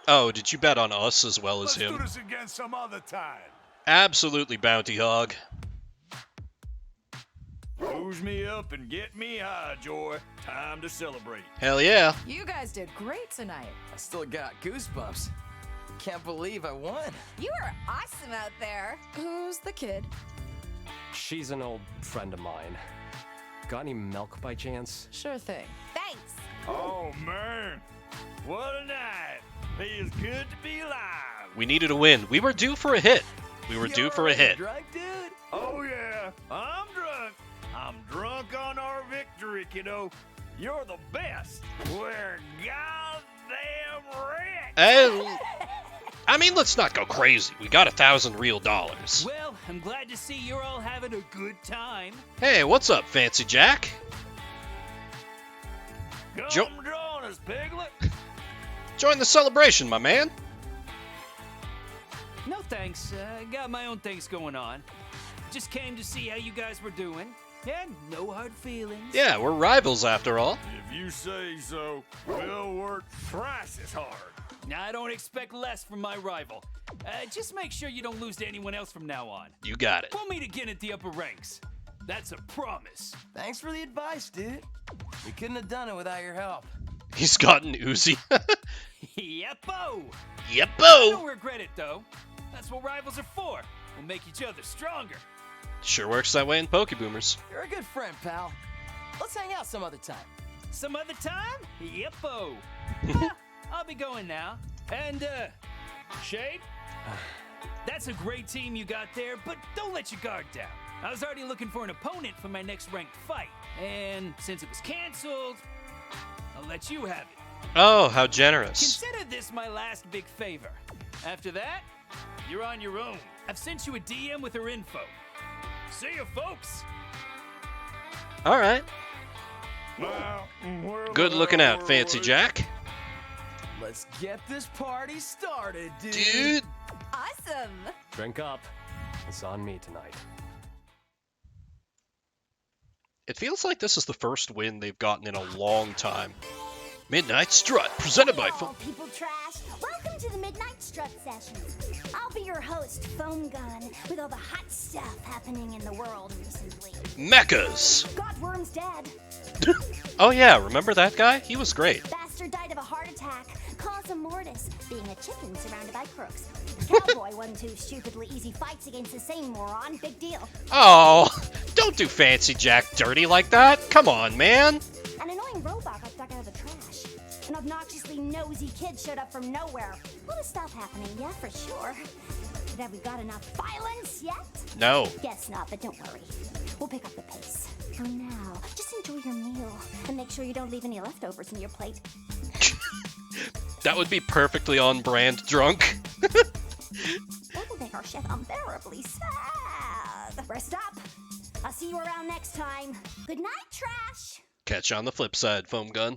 Oh, did you bet on us as well as Let's him? do this again some other time. Absolutely, Bounty Hog. Booze me up and get me high, Joy. Time to celebrate. Hell yeah. You guys did great tonight. I still got goosebumps. Can't believe I won. You are awesome out there. Who's the kid? She's an old friend of mine. Got any milk by chance? Sure thing. Thanks. Oh, man. What a night. Feels good to be alive. We needed a win. We were due for a hit. We were due for a hit. Drunk, dude? Oh, yeah. I'm drunk. I'm drunk on our victory, kiddo. You're the best. We're goddamn rich. And, I mean, let's not go crazy. We got 1,000 real dollars. Well, I'm glad to see you're all having a good time. Hey, what's up, Fancy Jack? Come join us, Piglet. Join the celebration, my man. No thanks. I got my own things going on. Just came to see how you guys were doing. Yeah, no hard feelings. Yeah, we're rivals after all. If you say so, we'll work thrice as hard. I don't expect less from my rival. Just make sure you don't lose to anyone else from now on. You got it. We'll meet again at the upper ranks. That's a promise. Thanks for the advice, dude. We couldn't have done it without your help. He's got an Uzi. Yeppo! Yeppo! Don't regret it, though. That's what rivals are for. We'll make each other stronger. Sure works that way in Pokeboomers. You're a good friend, pal. Let's hang out some other time. Some other time? Yeppo! I'll be going now. And, Shade? That's a great team you got there, but don't let your guard down. I was already looking for an opponent for my next ranked fight. And since it was canceled, I'll let you have it. Oh, how generous. Consider this my last big favor. After that, you're on your own. I've sent you a DM with her info. See you, folks. All right. Well, Good looking out, Fancy Jack. Let's get this party started, dude. Dude. Awesome. Drink up. It's on me tonight. It feels like this is the first win they've gotten in a long time. Midnight Strut, presented by Hello, people trash. Welcome to the Midnight Strut Sessions. I'll be your host, Foam Gun, with all the hot stuff happening in the world recently. Mechas. Godworm's dead. Oh yeah, remember that guy? He was great. Bastard died of a heart attack. Causa mortis, being a chicken surrounded by crooks. Cowboy won 2 stupidly easy fights against the same moron. Big deal. Oh, don't do Fancy Jack dirty like that. Come on, man. An annoying robot got stuck out of the trash. An obnoxiously some nosy kid showed up from nowhere. Would have stopped happening, yeah, for sure. But have we got enough violence yet? No. Guess not, but don't worry. We'll pick up the pace. For now, just enjoy your meal and make sure you don't leave any leftovers in your plate. That would be perfectly on brand drunk. That will make our chef unbearably sad. Rest up. I'll see you around next time. Good night, trash. Catch you on the flip side, foam gun.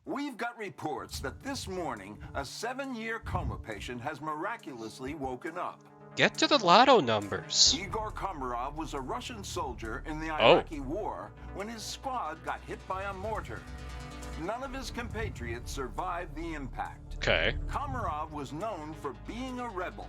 We've got reports that this morning, a 7-year coma patient has miraculously woken up. Get to the lotto numbers. Igor Komarov was a Russian soldier in the Iraqi war when his squad got hit by a mortar. None of his compatriots survived the impact. Okay. Komarov was known for being a rebel.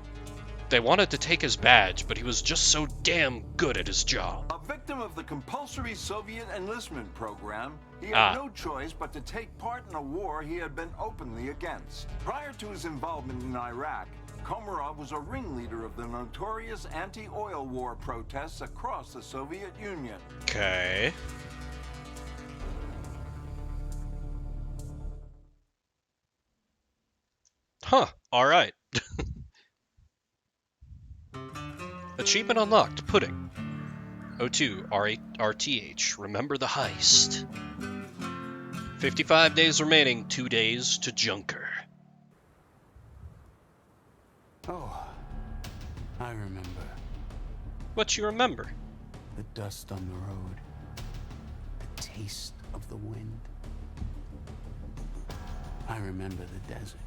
They wanted to take his badge, but he was just so damn good at his job. A victim of the compulsory Soviet enlistment program, he had no choice but to take part in a war he had been openly against. Prior to his involvement in Iraq, Komarov was a ringleader of the notorious anti-oil war protests across the Soviet Union. Okay. Huh, alright. Achievement unlocked, pudding. O2, RTH, remember the heist. 55 days remaining, 2 days to Junker. Oh, I remember. What you remember? The dust on the road. The taste of the wind. I remember the desert.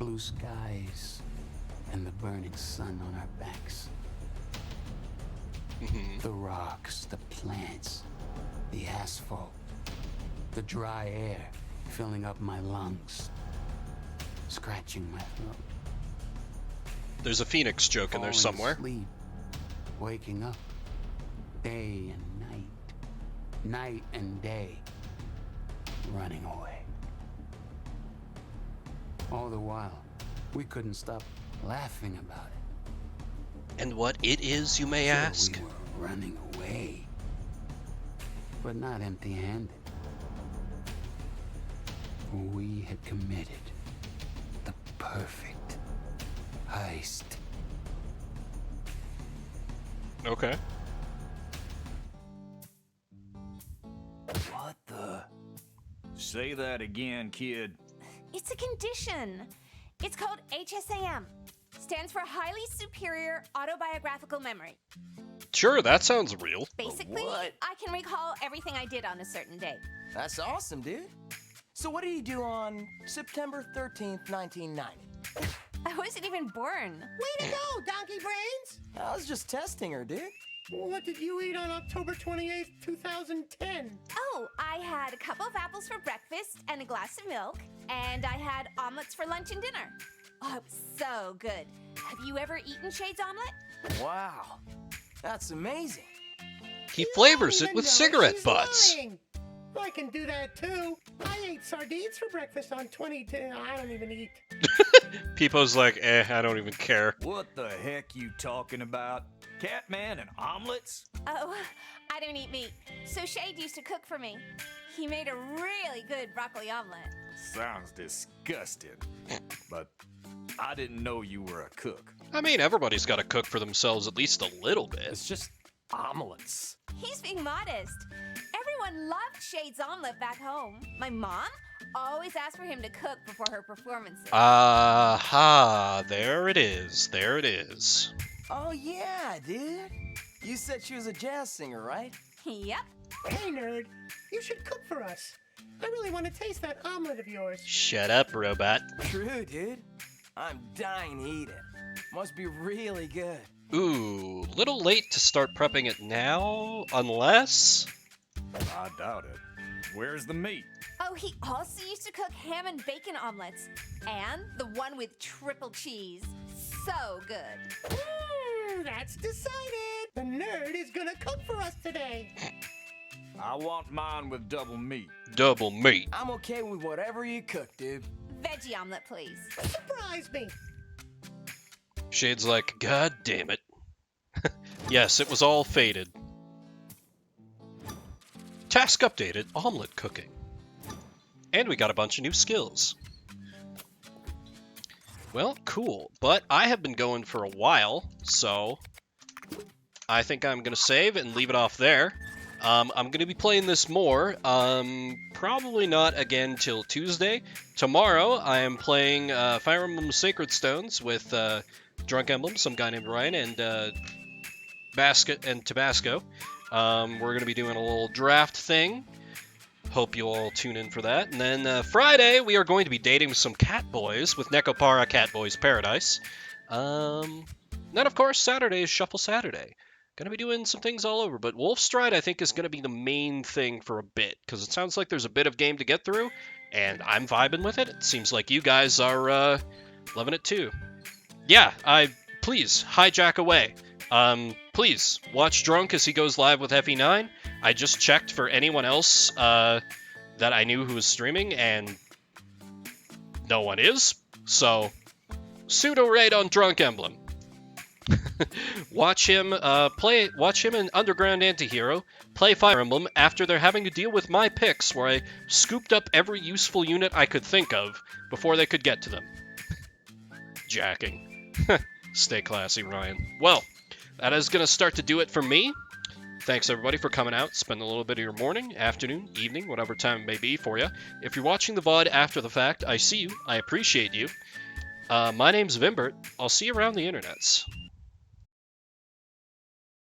Blue skies and the burning sun on our backs. The rocks, the plants, the asphalt, the dry air filling up my lungs, scratching my throat. There's a Phoenix joke in there somewhere. Sleep, waking up, day and night, night and day, running away. All the while, we couldn't stop laughing about it. And what it is, you may ask? We were running away, but not empty-handed. We had committed the perfect heist. Okay. What the? Say that again, kid. It's a condition. It's called HSAM. Stands for Highly Superior Autobiographical Memory. Sure, that sounds real. Basically, I can recall everything I did on a certain day. That's awesome, dude. So what did you do on September 13th, 1990? I wasn't even born. Way to go, Donkey Brains! I was just testing her, dude. What did you eat on October 28th, 2010? Oh, I had a couple of apples for breakfast and a glass of milk, and I had omelets for lunch and dinner. Oh, it was so good. Have you ever eaten Shade's omelet? Wow, that's amazing. He flavors it with cigarette butts. Lying. I can do that too. I ate sardines for breakfast on 2010. I don't even eat. Peepo's like, I don't even care. What the heck you talking about? Catman and omelets? Oh, I don't eat meat, so Shade used to cook for me. He made a really good broccoli omelet. Sounds disgusting. But I didn't know you were a cook. I mean, everybody's got to cook for themselves at least a little bit. It's just omelets. He's being modest. Everyone loved Shade's omelet back home. My mom always asked for him to cook before her performances. Aha, there it is. There it is. Oh yeah, dude. You said she was a jazz singer, right? Yep. Hey, nerd. You should cook for us. I really want to taste that omelet of yours. Shut up, robot. True, dude. I'm dying to eat it. Must be really good. Ooh, little late to start prepping it now, unless... I doubt it. Where's the meat? Oh, he also used to cook ham and bacon omelets. And the one with triple cheese. So good. That's decided. The nerd is gonna cook for us today. I want mine with double meat. Double meat. I'm okay with whatever you cook, dude. Veggie omelet, please. Surprise me. Shade's like, God damn it. Yes, it was all fated. Task updated, omelet cooking. And we got a bunch of new skills. Well, cool. But I have been going for a while, so I think I'm going to save and leave it off there. I'm going to be playing this more. Probably not again till Tuesday. Tomorrow, I am playing Fire Emblem Sacred Stones with Drunk Emblem, some guy named Ryan, and Tabasco. We're going to be doing a little draft thing. Hope you all tune in for that. And then Friday, we are going to be dating some cat boys with Nekopara Cat Boys Paradise. Then, of course, Saturday is Shuffle Saturday. Going to be doing some things all over, but Wolfstride, I think, is going to be the main thing for a bit, because it sounds like there's a bit of game to get through, and I'm vibing with it. It seems like you guys are loving it too. Yeah, please, hijack away. Please, watch Drunk as he goes live with FE9. I just checked for anyone else that I knew who was streaming, and no one is, so pseudo-raid on Drunk Emblem. Watch him in Underground Antihero play Fire Emblem after they're having to deal with my picks where I scooped up every useful unit I could think of before they could get to them. Jacking. Stay classy, Ryan. Well, that is going to start to do it for me. Thanks, everybody, for coming out. Spend a little bit of your morning, afternoon, evening, whatever time it may be for you. If you're watching the VOD after the fact, I see you. I appreciate you. My name's Vimbert. I'll see you around the internets.